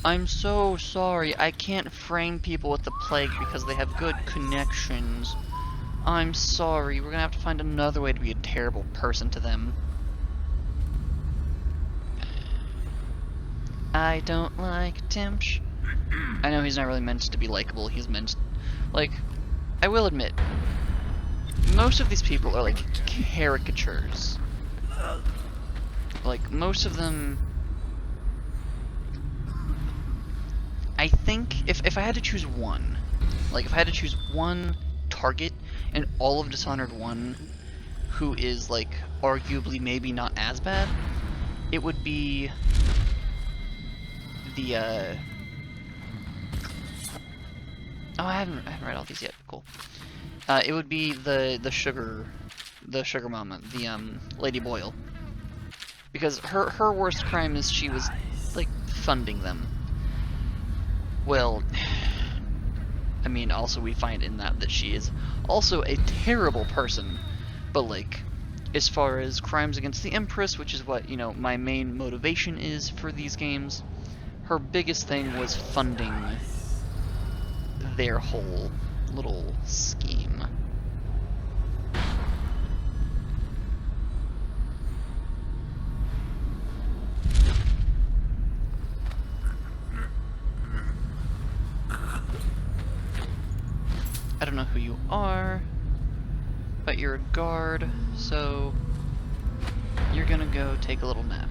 I'm so sorry, I can't frame people with the plague because they have good connections. I'm sorry, we're gonna have to find another way to be a terrible person to them. I don't like Timsh. I know he's not really meant to be likable, he's meant, like, I will admit, most of these people are like caricatures. Like, most of them, I think, if I had to choose one, like, if I had to choose one target in all of Dishonored 1 who is, like, arguably maybe not as bad, it would be the, Oh, I haven't read all these yet. Cool. It would be the sugar mama, the Lady Boyle, because her worst crime is she was like funding them. Well, I mean, also we find in that she is also a terrible person, but like, as far as crimes against the Empress, which is what, you know, my main motivation is for these games, her biggest thing was funding their whole little scheme. I don't know who you are, but you're a guard, so you're gonna go take a little nap.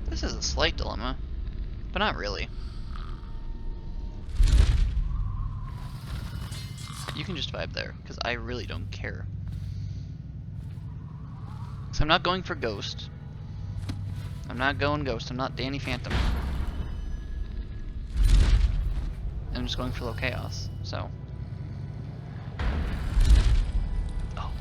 This is a slight dilemma, but not really. You can just vibe there, because I really don't care. So I'm not going for Ghost. I'm not going Ghost. I'm not Danny Phantom. I'm just going for low chaos, so. Oh.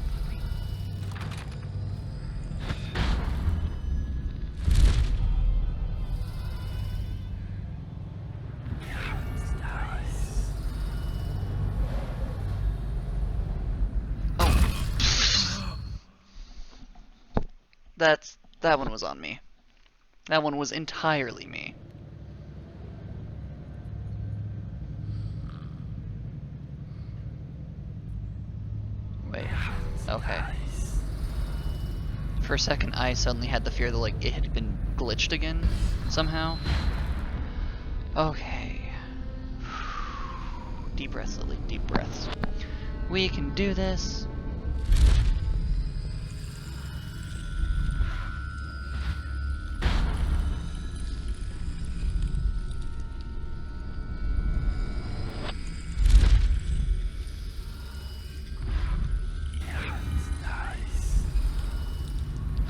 That one was on me. That one was entirely me. Wait. Okay. For a second, I suddenly had the fear that like it had been glitched again somehow. Okay. Deep breaths, Lily. Deep breaths. We can do this.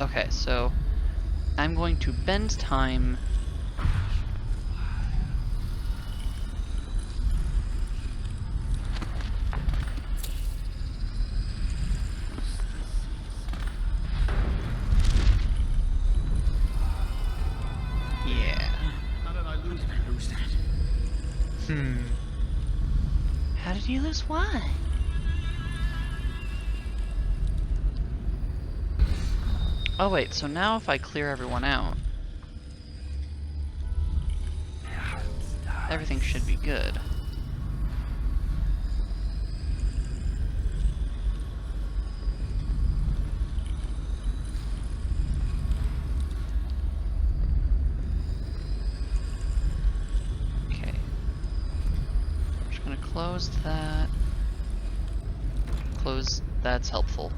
Okay, so I'm going to bend time. Yeah. How did I lose that? How did you lose what? Oh wait, so now if I clear everyone out, everything should be good. Okay. I'm just gonna close that. Close, that's helpful.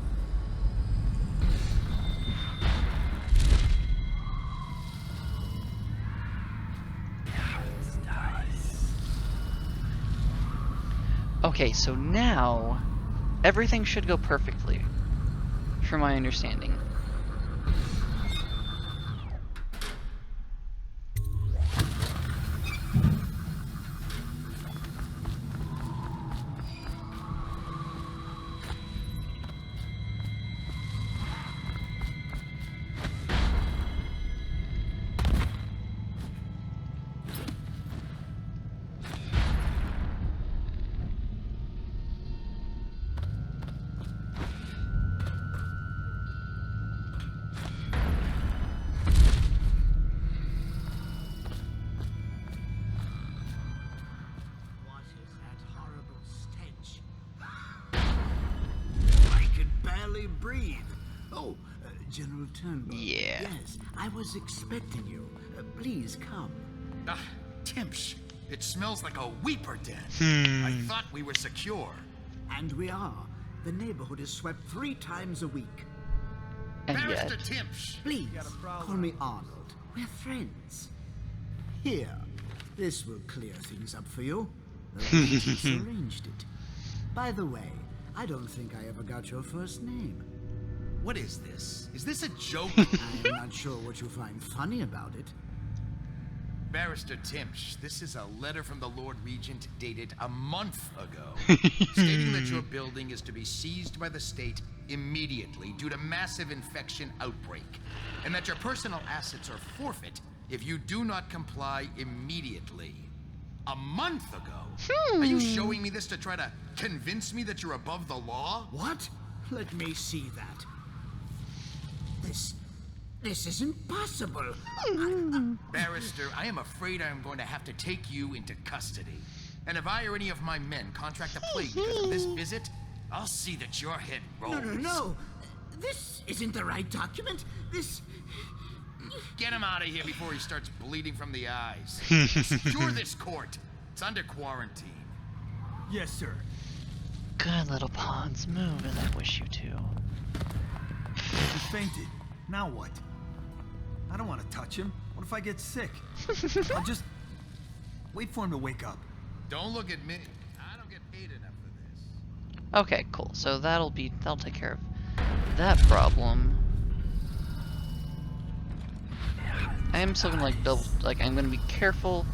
Okay, so now everything should go perfectly, from my understanding. Breathe. Oh, General Turnbull. Yeah. Yes, I was expecting you. Please come. Timsh, it smells like a weeper den. I thought we were secure. And we are. The neighborhood is swept 3 times a week. And Barrister yet... Timsh! Please, call me Arnold. We're friends. Here, this will clear things up for you. The Regents arranged it. By the way, I don't think I ever got your first name. What is this? Is this a joke? I'm not sure what you find funny about it. Barrister Timsh, this is a letter from the Lord Regent dated a month ago, stating that your building is to be seized by the state immediately due to massive infection outbreak, and that your personal assets are forfeit if you do not comply immediately. A month ago? Are you showing me this to try to convince me that you're above the law? What? Let me see that. This isn't possible. Barrister, I am afraid I am going to have to take you into custody. And if I or any of my men contract the plague because of this visit, I'll see that your head rolls. No. This isn't the right document. This... Get him out of here before he starts bleeding from the eyes. Secure this court. It's under quarantine. Yes, sir. Good little pawns, move as I wish you to. He fainted. Now what? I don't want to touch him. What if I get sick? I'll just wait for him to wake up. Don't look at me. I don't get paid enough for this. Okay, cool. So that'll take care of that problem. I am still gonna I'm gonna be careful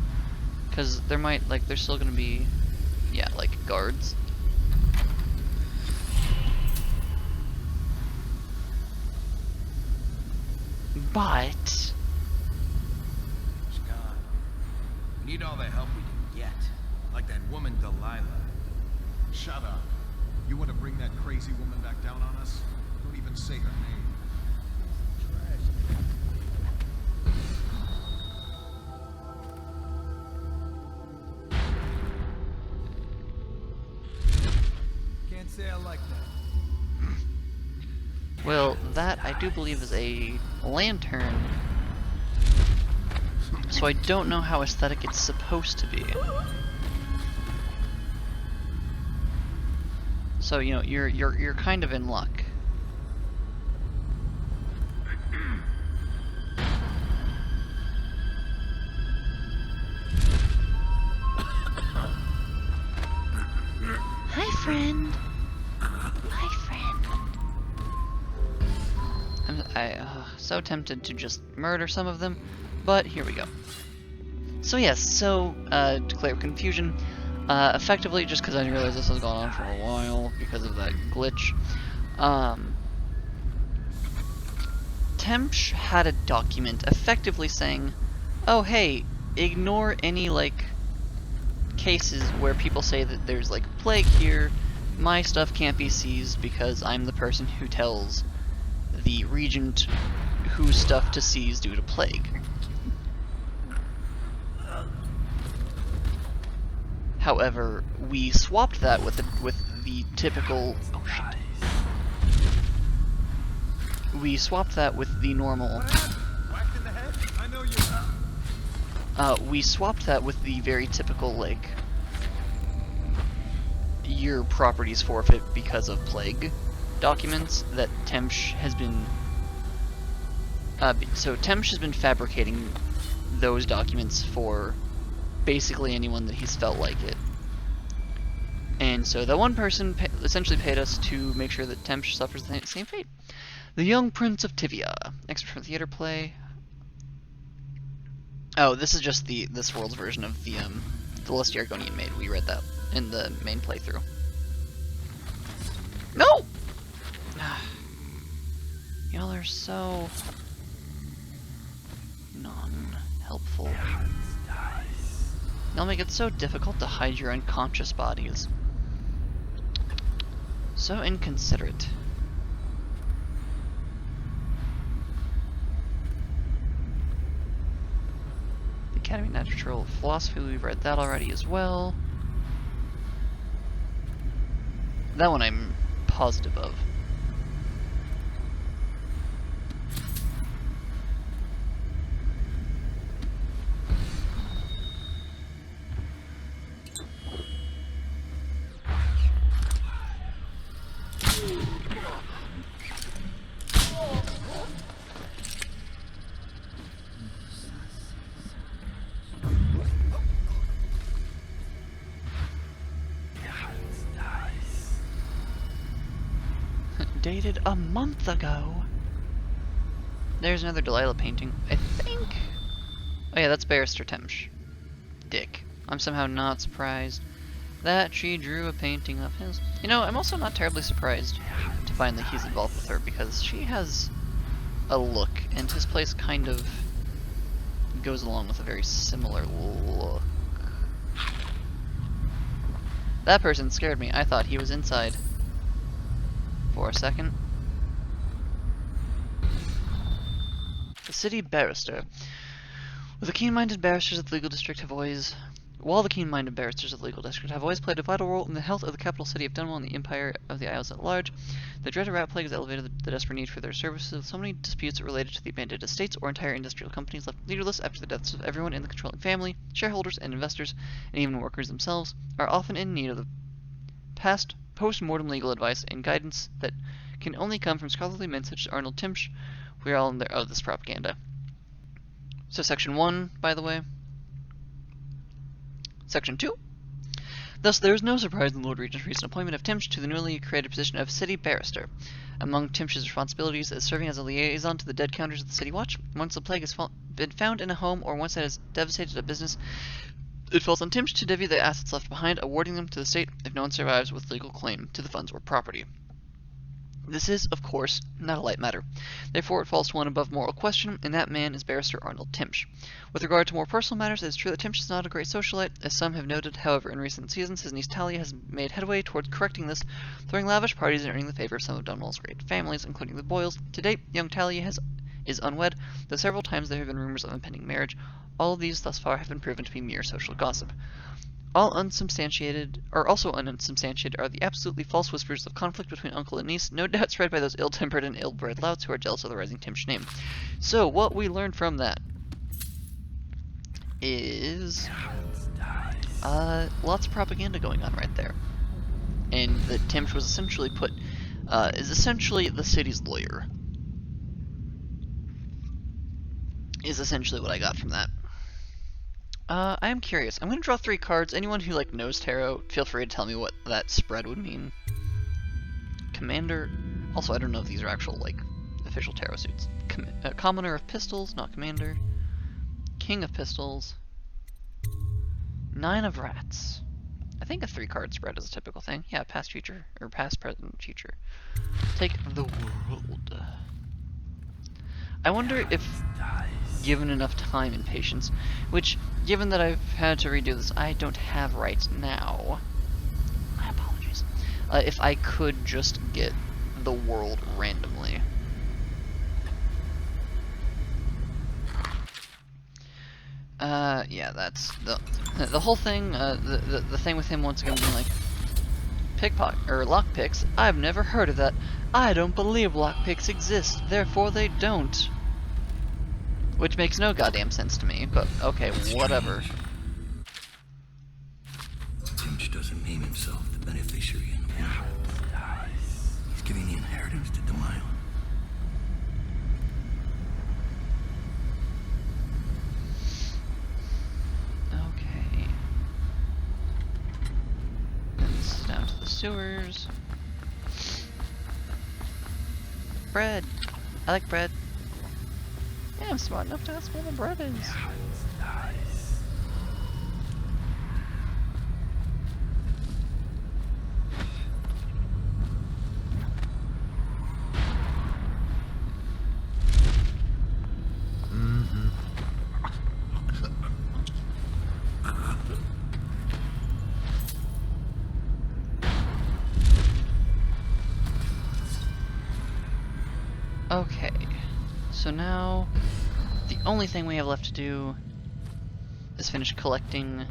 because there might there's still gonna be guards. But It's gone. We need all the help we can get. Like that woman Delilah. Shut up. You want to bring that crazy woman back down on us? Don't even say her name. Can't say I like that. well, that I do believe is a lantern. So I don't know how aesthetic it's supposed to be. So you're kind of in luck. Hi, friend. Hi, friend. I'm so tempted to just murder some of them, but here we go. So yes, to clear up confusion, effectively, just because I didn't realize this was going on for a while because of that glitch, Temsh had a document effectively saying, oh hey, ignore any cases where people say that there's plague here, my stuff can't be seized because I'm the person who tells the regent whose stuff to seize due to plague. However, we swapped that with the typical... Oh shit. We swapped that with the normal... Whacked in the head? I know you... we swapped that with the very typical, your properties forfeit because of plague documents that Temsh has been... so Temsh has been fabricating those documents for basically anyone that he's felt like it. And so that one person essentially paid us to make sure that Temsh suffers the same fate. The Young Prince of Tivia. Excerpt from theater play. Oh, this is just this world's version of the list Argonian made. We read that in the main playthrough. No! Y'all are so non-helpful. Y'all make it so difficult to hide your unconscious bodies. So inconsiderate. The Academy of Natural Philosophy, we've read that already as well. That one I'm positive of. dated a month ago. There's another Delilah painting, I think. Oh yeah, that's Barrister Temsh. Dick. I'm somehow not surprised that she drew a painting of his. You know, I'm also not terribly surprised to find that he's involved with her, because she has a look, and his place kind of goes along with a very similar look. That person scared me. I thought he was inside for a second. The city barrister. While the keen-minded barristers of the legal district have always played a vital role in the health of the capital city of Dunwall and the empire of the Isles at large, the dreaded rat plague has elevated the desperate need for their services, with so many disputes related to the abandoned estates or entire industrial companies left leaderless after the deaths of everyone in the controlling family. Shareholders and investors, and even workers themselves, are often in need of the post-mortem legal advice and guidance that can only come from scholarly men such as Arnold Timsh. We are all in there. Oh, this propaganda. So section 1, by the way. Section 2. Thus, there is no surprise in the Lord Regent's recent appointment of Timsh to the newly created position of City Barrister. Among Timsh's responsibilities is serving as a liaison to the dead counters of the City Watch. Once the plague has been found in a home, or once it has devastated a business, it falls on Timsh to divvy the assets left behind, awarding them to the state if no one survives with legal claim to the funds or property. This is, of course, not a light matter. Therefore, it falls to one above moral question, and that man is Barrister Arnold Timsh. With regard to more personal matters, it is true that Timsh is not a great socialite, as some have noted. However, in recent seasons, his niece Talia has made headway towards correcting this, throwing lavish parties and earning the favor of some of Dunwall's great families, including the Boyles. To date, young Talia is unwed, though several times there have been rumors of impending marriage. All of these thus far have been proven to be mere social gossip. Also unsubstantiated are the absolutely false whispers of conflict between uncle and niece, no doubt spread by those ill-tempered and ill-bred louts who are jealous of the rising Timsh name. So, what we learned from that is lots of propaganda going on right there. And that Timsh was essentially is essentially the city's lawyer. Is essentially what I got from that. I am curious. I'm going to draw 3 cards. Anyone who, knows tarot, feel free to tell me what that spread would mean. Commander. Also, I don't know if these are actual, official tarot suits. Commoner of Pistols, not Commander. King of Pistols. 9 of Rats. I think a 3-card spread is a typical thing. Yeah, past, future, or past, present, future. Take the world. I wonder if, given enough time and patience, which, given that I've had to redo this, I don't have right now. My apologies. If I could just get the world randomly. Yeah, that's the whole thing. The thing with him once again being like pickpocket or lockpicks. I've never heard of that. I don't believe lockpicks exist. Therefore, they don't. Which makes no goddamn sense to me, but okay, whatever. Timsh doesn't name himself the beneficiary in the will. He's giving the inheritance to Dunwall. Okay. And this is down to the sewers. Bread. I like bread. Yeah, I'm smart enough to ask where the bread is. Okay, so now the only thing we have left to do is finish collecting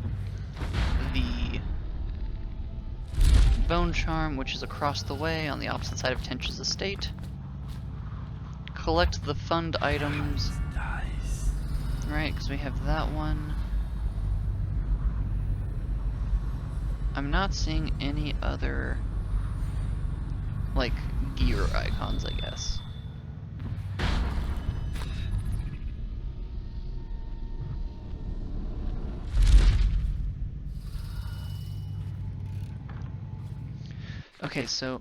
the bone charm, which is across the way on the opposite side of Tench's estate. Collect the fund items. Right, because we have that one. I'm not seeing any other, gear icons, I guess. Okay, so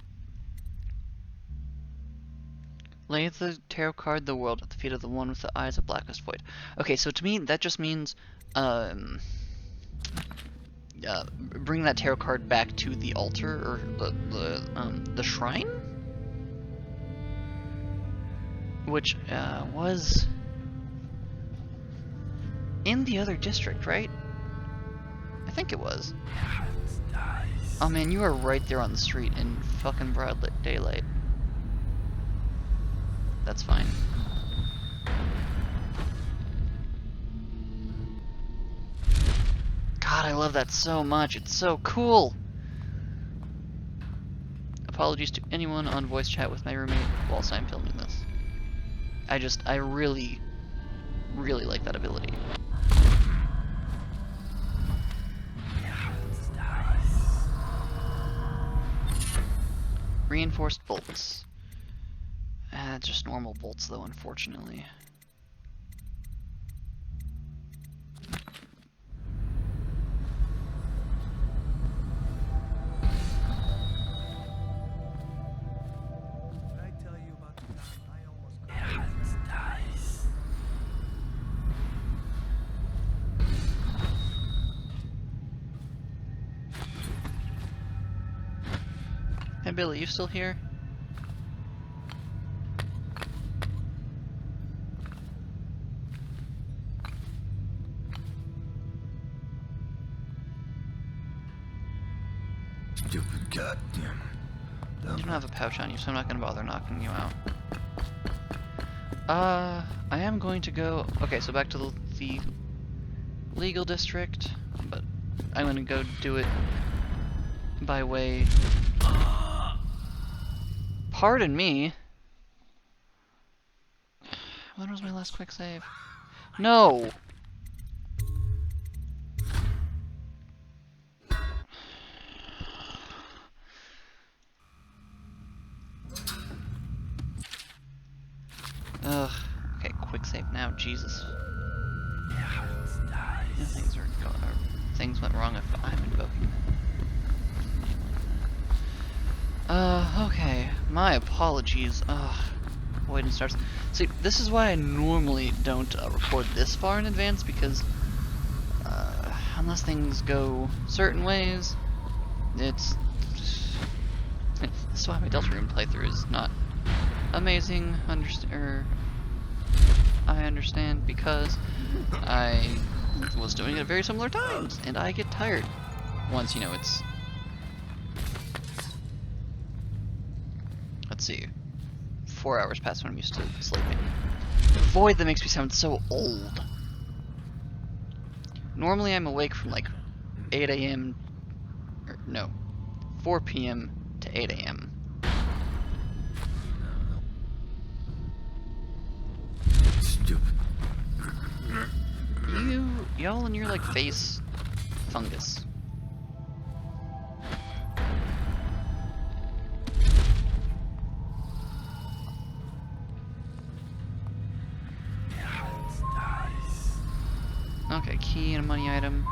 Lay the tarot card the world at the feet of the one with the eyes of blackest void. Okay, so to me that just means bring that tarot card back to the altar or the shrine, which was in the other district, right? I think it was. Oh man, you are right there on the street in fucking broad daylight. That's fine. God, I love that so much. It's so cool. Apologies to anyone on voice chat with my roommate whilst I'm filming this. I really, really like that ability. Reinforced bolts. Just normal bolts though, unfortunately. Hey Billy, you still here? Stupid goddamn. You don't have a pouch on you, so I'm not gonna bother knocking you out. I am going to go. Okay, so back to the legal district, but I'm gonna go do it by way. Pardon me. When was my last quick save? No! Ugh. Okay, quick save now, Jesus. Yeah, things went wrong if I'm invoking that. Okay. My apologies. Avoidance starts. See, this is why I normally don't record this far in advance, because unless things go certain ways, it's this is why my Deltarune playthrough is not amazing. I understand, because I was doing it at very similar times, and I get tired once, you know, it's. Let's see. 4 hours past when I'm used to sleeping. Void that makes me sound so old. Normally I'm awake from like 8 a.m. or no, 4 p.m. to 8 a.m. Stupid. Y'all and your like face fungus. Okay, key and a money item.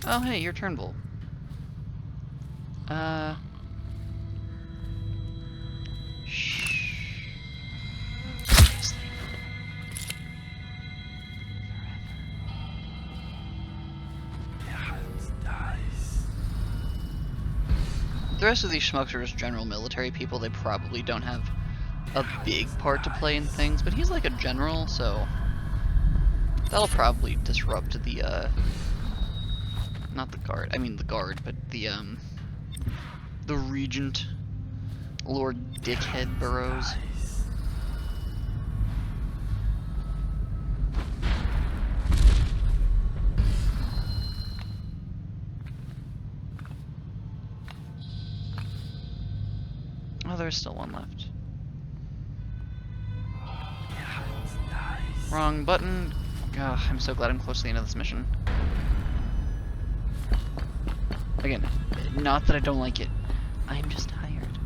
Oh hey, you're Turnbull. The rest of these schmucks are just general military people. They probably don't have a big part to play in things, but he's like a general, so that'll probably disrupt the not the guard. I mean the guard, but the regent, Lord Dickhead Burrows. Oh, there's still one left. Wrong button. Ugh, I'm so glad I'm close to the end of this mission. Again, not that I don't like it. I'm just tired.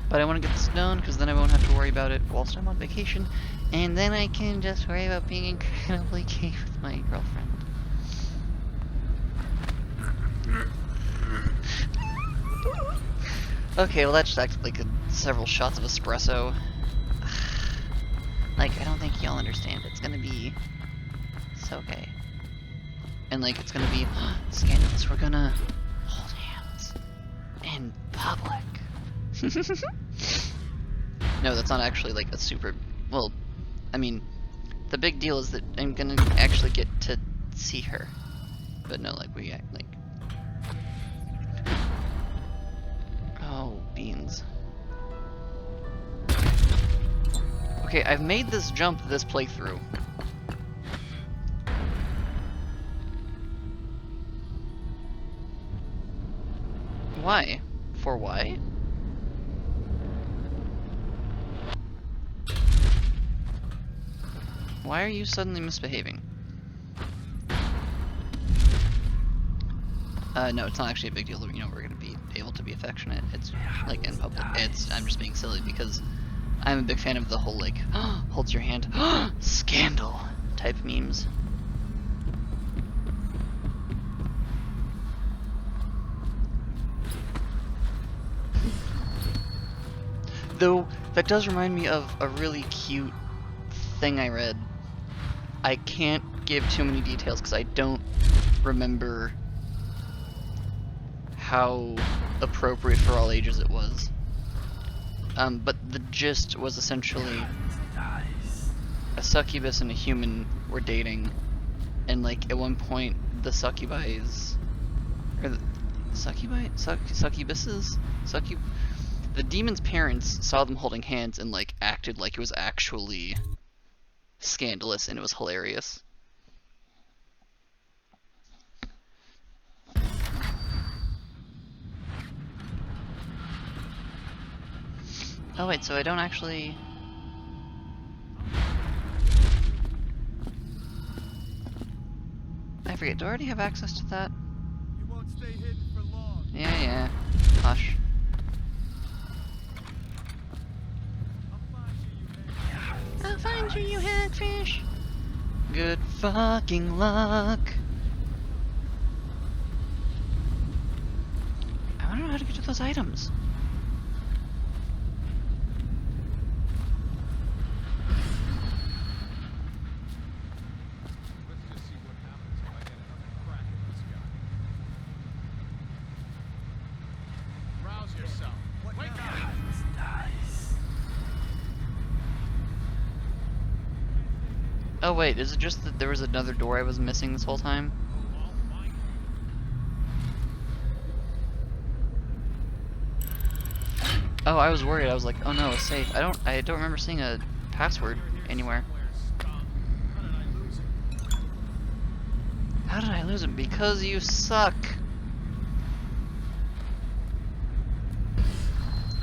But I want to get this done, because then I won't have to worry about it whilst I'm on vacation. And then I can just worry about being incredibly gay with my girlfriend. Okay, well that just acted like several shots of espresso. Like, I don't think y'all understand. It's gonna be so gay. And like, it's gonna be scandalous. We're gonna hold hands in public. No, that's not actually like a super, well, I mean, the big deal is that I'm gonna actually get to see her. But no, like, we act like, oh, beans. Okay, I've made this jump this playthrough. Why? For why? Why are you suddenly misbehaving? No, it's not actually a big deal. You know, we're gonna be able to be affectionate. It's like in public. I'm just being silly because I'm a big fan of the whole like, holds your hand, scandal type memes. Though, that does remind me of a really cute thing I read. I can't give too many details because I don't remember how appropriate for all ages it was. But the gist was essentially a succubus and a human were dating, and like at one point the succubuses, the demon's parents saw them holding hands and like acted like it was actually scandalous, and it was hilarious. Oh wait, so I don't actually... I forget, do I already have access to that? You won't stay hidden for long. Yeah. Hush. I'll find you, you hagfish. Good fucking luck. I wanna know how to get to those items. Oh wait, is it just that there was another door I was missing this whole time? Oh, I was worried. I was like, oh no, it's safe. I don't remember seeing a password anywhere. How did I lose it? Because you suck.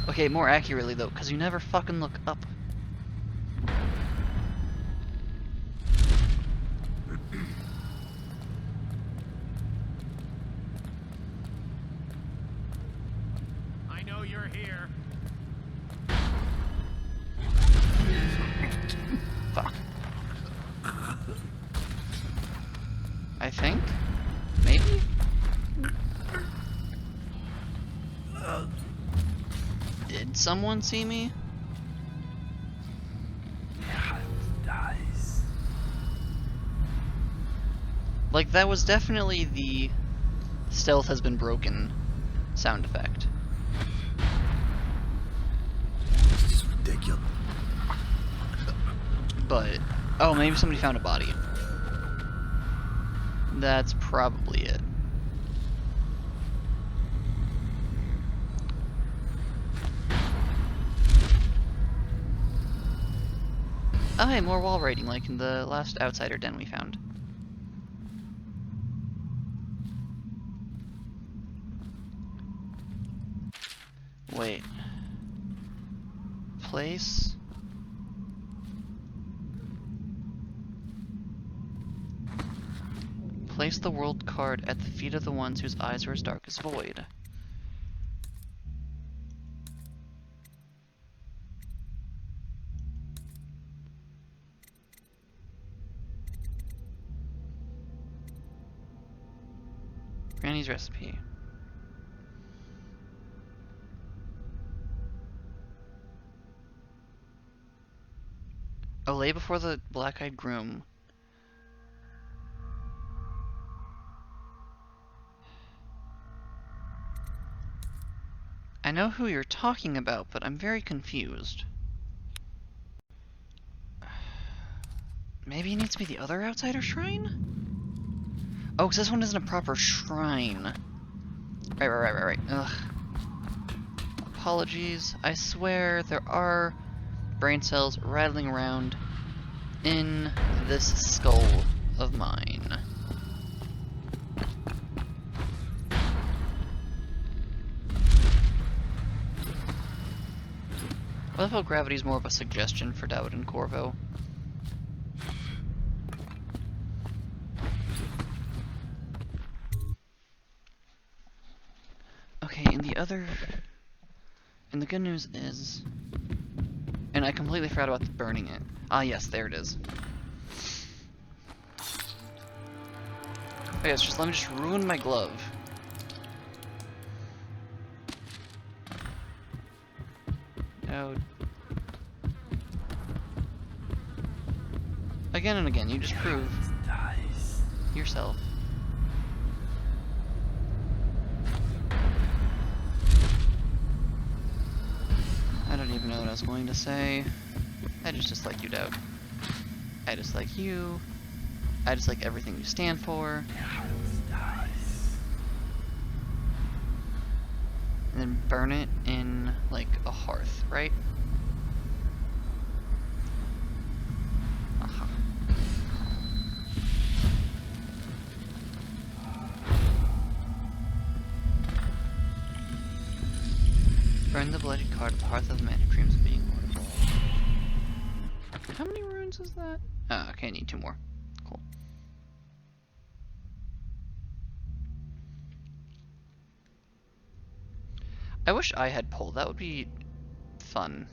Okay, more accurately though, because you never fucking look up. I know you're here. Fuck. I think? Maybe? Did someone see me? Like, that was definitely the stealth has been broken sound effect. This is ridiculous. But, oh, maybe somebody found a body. That's probably it. Oh hey, more wall writing like in the last outsider den we found. Wait. Place. Place the world card at the feet of the ones whose eyes are as dark as void. Granny's recipe. A lay before the black-eyed groom. I know who you're talking about, but I'm very confused. Maybe it needs to be the other outsider shrine? Oh, because this one isn't a proper shrine. Right. Ugh. Apologies. I swear there are brain cells rattling around in this skull of mine. I love how gravity's more of a suggestion for Dowd and Corvo. Okay, and the good news is, and I completely forgot about burning it. Ah, yes, there it is. Okay, let me just ruin my glove. No. Again and again, you just prove yourself. I don't even know what I was going to say. I just dislike you, Dowd. I dislike you. I dislike everything you stand for. And then burn it in, like, a hearth, right? Aha. Burn the bloody card at the hearth of the man who dreams of being Lord of all. How many runes is that? Oh, okay, I need 2 more. Cool. I wish I had pull. That would be fun.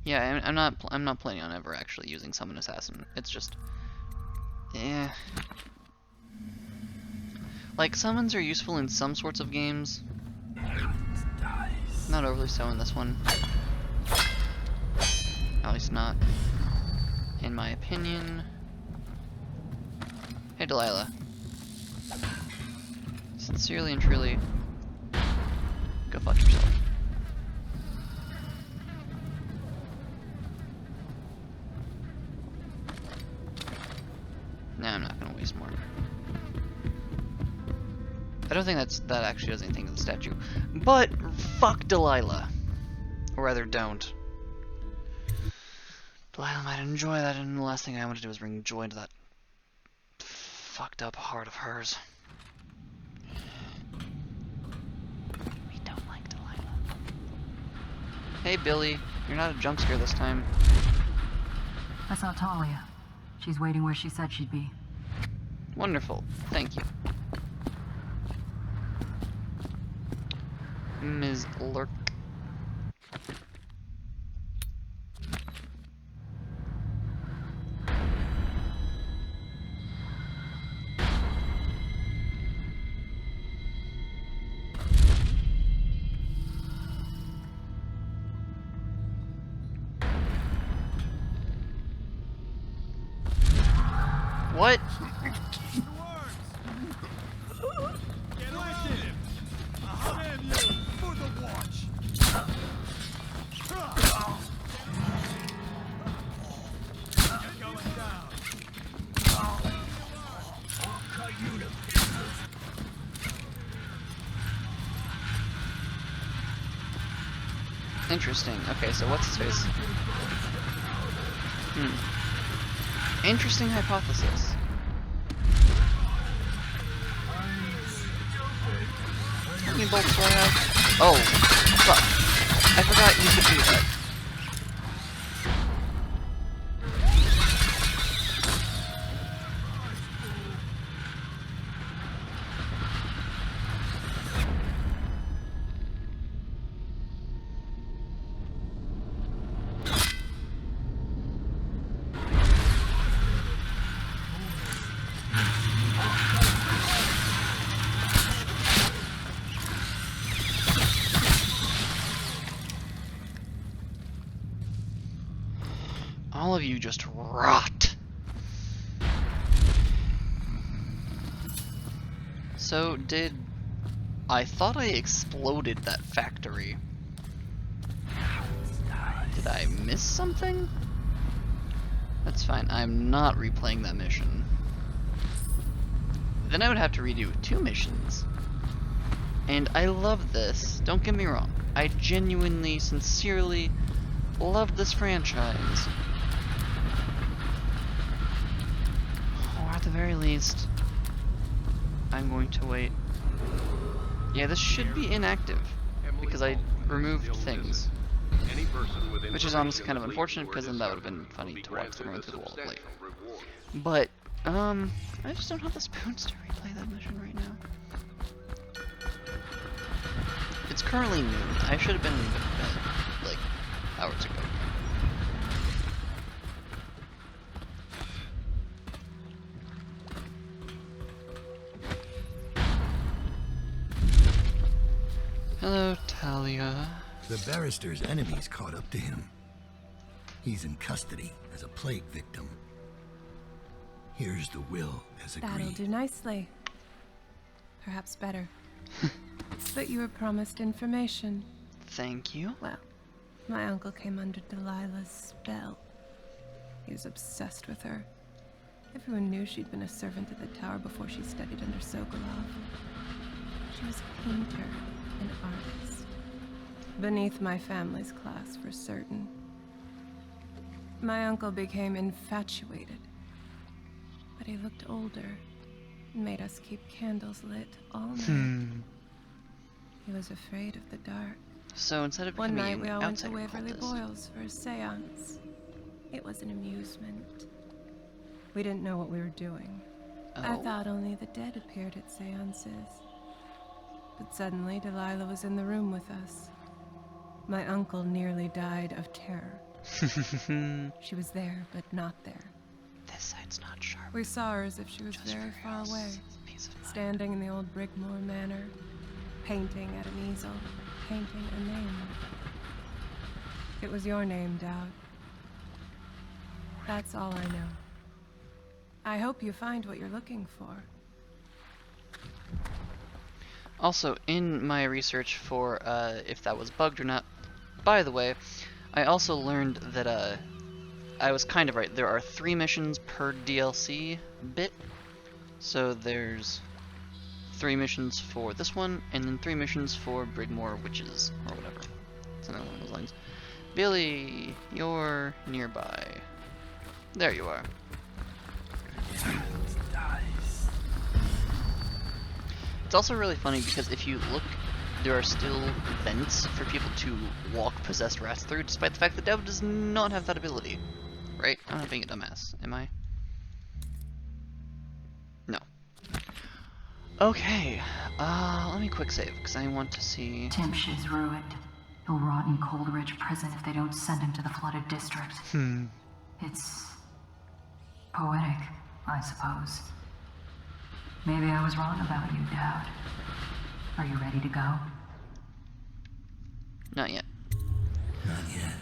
Yeah, I'm not planning on ever actually using Summon Assassin. It's just, like, summons are useful in some sorts of games. Not overly so in this one. At least not in my opinion. Hey, Delilah. Sincerely and truly, go fuck yourself. No, I'm not gonna waste more. I don't think that actually does anything to the statue. But fuck Delilah. Or rather, don't. Delilah might enjoy that, and the last thing I want to do is bring joy to that fucked up heart of hers. We don't like Delilah. Hey, Billy. You're not a jump scare this time. I saw Talia. She's waiting where she said she'd be. Wonderful. Thank you. Ms. Lurk. What? Get active! I'll have you for the watch! Get going down! Interesting. Okay, so what's his face? Interesting hypothesis. How many bolts do I have? Oh, fuck. I forgot you could do that. you just rot. So, I thought I exploded that factory. Did I miss something? That's fine, I'm not replaying that mission. Then I would have to redo 2 missions. And I love this, don't get me wrong. I genuinely, sincerely love this franchise. Or at the very least, I'm going to wait. Yeah, this should be inactive, because I removed things. Which is honestly kind of unfortunate, because then that would have been funny to watch them run through the wall of light. But, I just don't have the spoons to replay that mission right now. It's currently noon. I should have been in bed, like, hours ago. Hello, Talia. The barrister's enemies caught up to him. He's in custody as a plague victim. Here's the will as agreed. That'll do nicely. Perhaps better. But you were promised information. Thank you. Well, my uncle came under Delilah's spell. He was obsessed with her. Everyone knew she'd been a servant at the tower before she studied under Sokolov. She was a painter, an artist. Beneath my family's class, for certain. My uncle became infatuated. But he looked older and made us keep candles lit all night. He was afraid of the dark. So instead of one becoming night we all an went to outsider Waverly cultist. Boyles for a seance. It was an amusement. We didn't know what we were doing. I thought only the dead appeared at seances. But suddenly Delilah was in the room with us. My uncle nearly died of terror. She was there, but not there. This side's not sharp. We saw her as if she was very far away, standing in the old Brigmore Manor, painting at an easel, painting a name. It was your name, Dowd. That's all I know. I hope you find what you're looking for. Also, in my research for if that was bugged or not, by the way, I also learned that I was kind of right. There are 3 missions per DLC bit. So there's 3 missions for this one, and then 3 missions for Brigmore Witches, or whatever. Something along those lines. Billy, you're nearby. There you are. It's also really funny because if you look, there are still vents for people to walk possessed rats through, despite the fact that Dev does not have that ability. Right? I'm not being a dumbass, am I? No. Okay, let me quick save, because I want to see... Timsh is ruined. He'll rot in Coldridge prison if they don't send him to the flooded district. It's... poetic, I suppose. Maybe I was wrong about you, Dowd. Are you ready to go? Not yet. Not yet.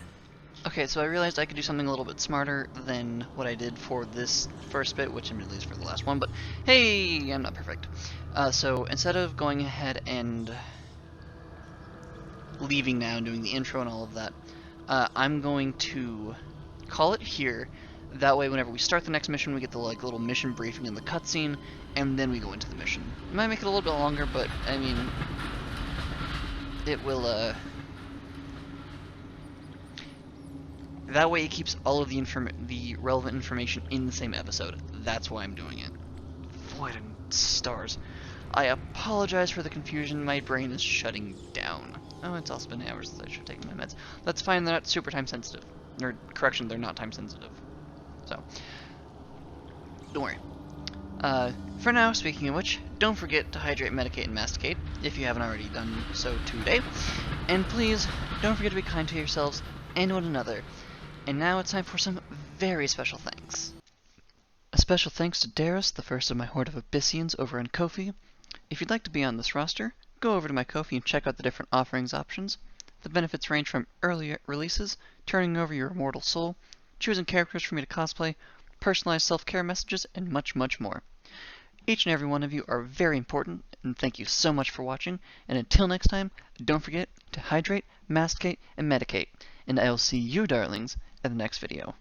Okay, so I realized I could do something a little bit smarter than what I did for this first bit, which admittedly is for the last one, but hey, I'm not perfect. So instead of going ahead and leaving now and doing the intro and all of that, I'm going to call it here. That way, whenever we start the next mission, we get the little mission briefing and the cutscene, and then we go into the mission. It might make it a little bit longer, but I mean, it will. That way, it keeps all of the relevant information in the same episode. That's why I'm doing it. Void and stars. I apologize for the confusion. My brain is shutting down. Oh, it's also been hours since I should have taken my meds. That's fine. They're not super time sensitive. Or correction, they're not time sensitive. So, don't worry. For now, speaking of which, don't forget to hydrate, medicate, and masticate if you haven't already done so today. And please, don't forget to be kind to yourselves and one another. And now it's time for some very special thanks. A special thanks to Darius, the first of my horde of Abyssians over on Ko-fi. If you'd like to be on this roster, go over to my Ko-fi and check out the different offerings options. The benefits range from early releases, turning over your immortal soul, choosing characters for me to cosplay, personalized self-care messages, and much, much more. Each and every one of you are very important, and thank you so much for watching, and until next time, don't forget to hydrate, masticate, and medicate, and I'll see you darlings in the next video.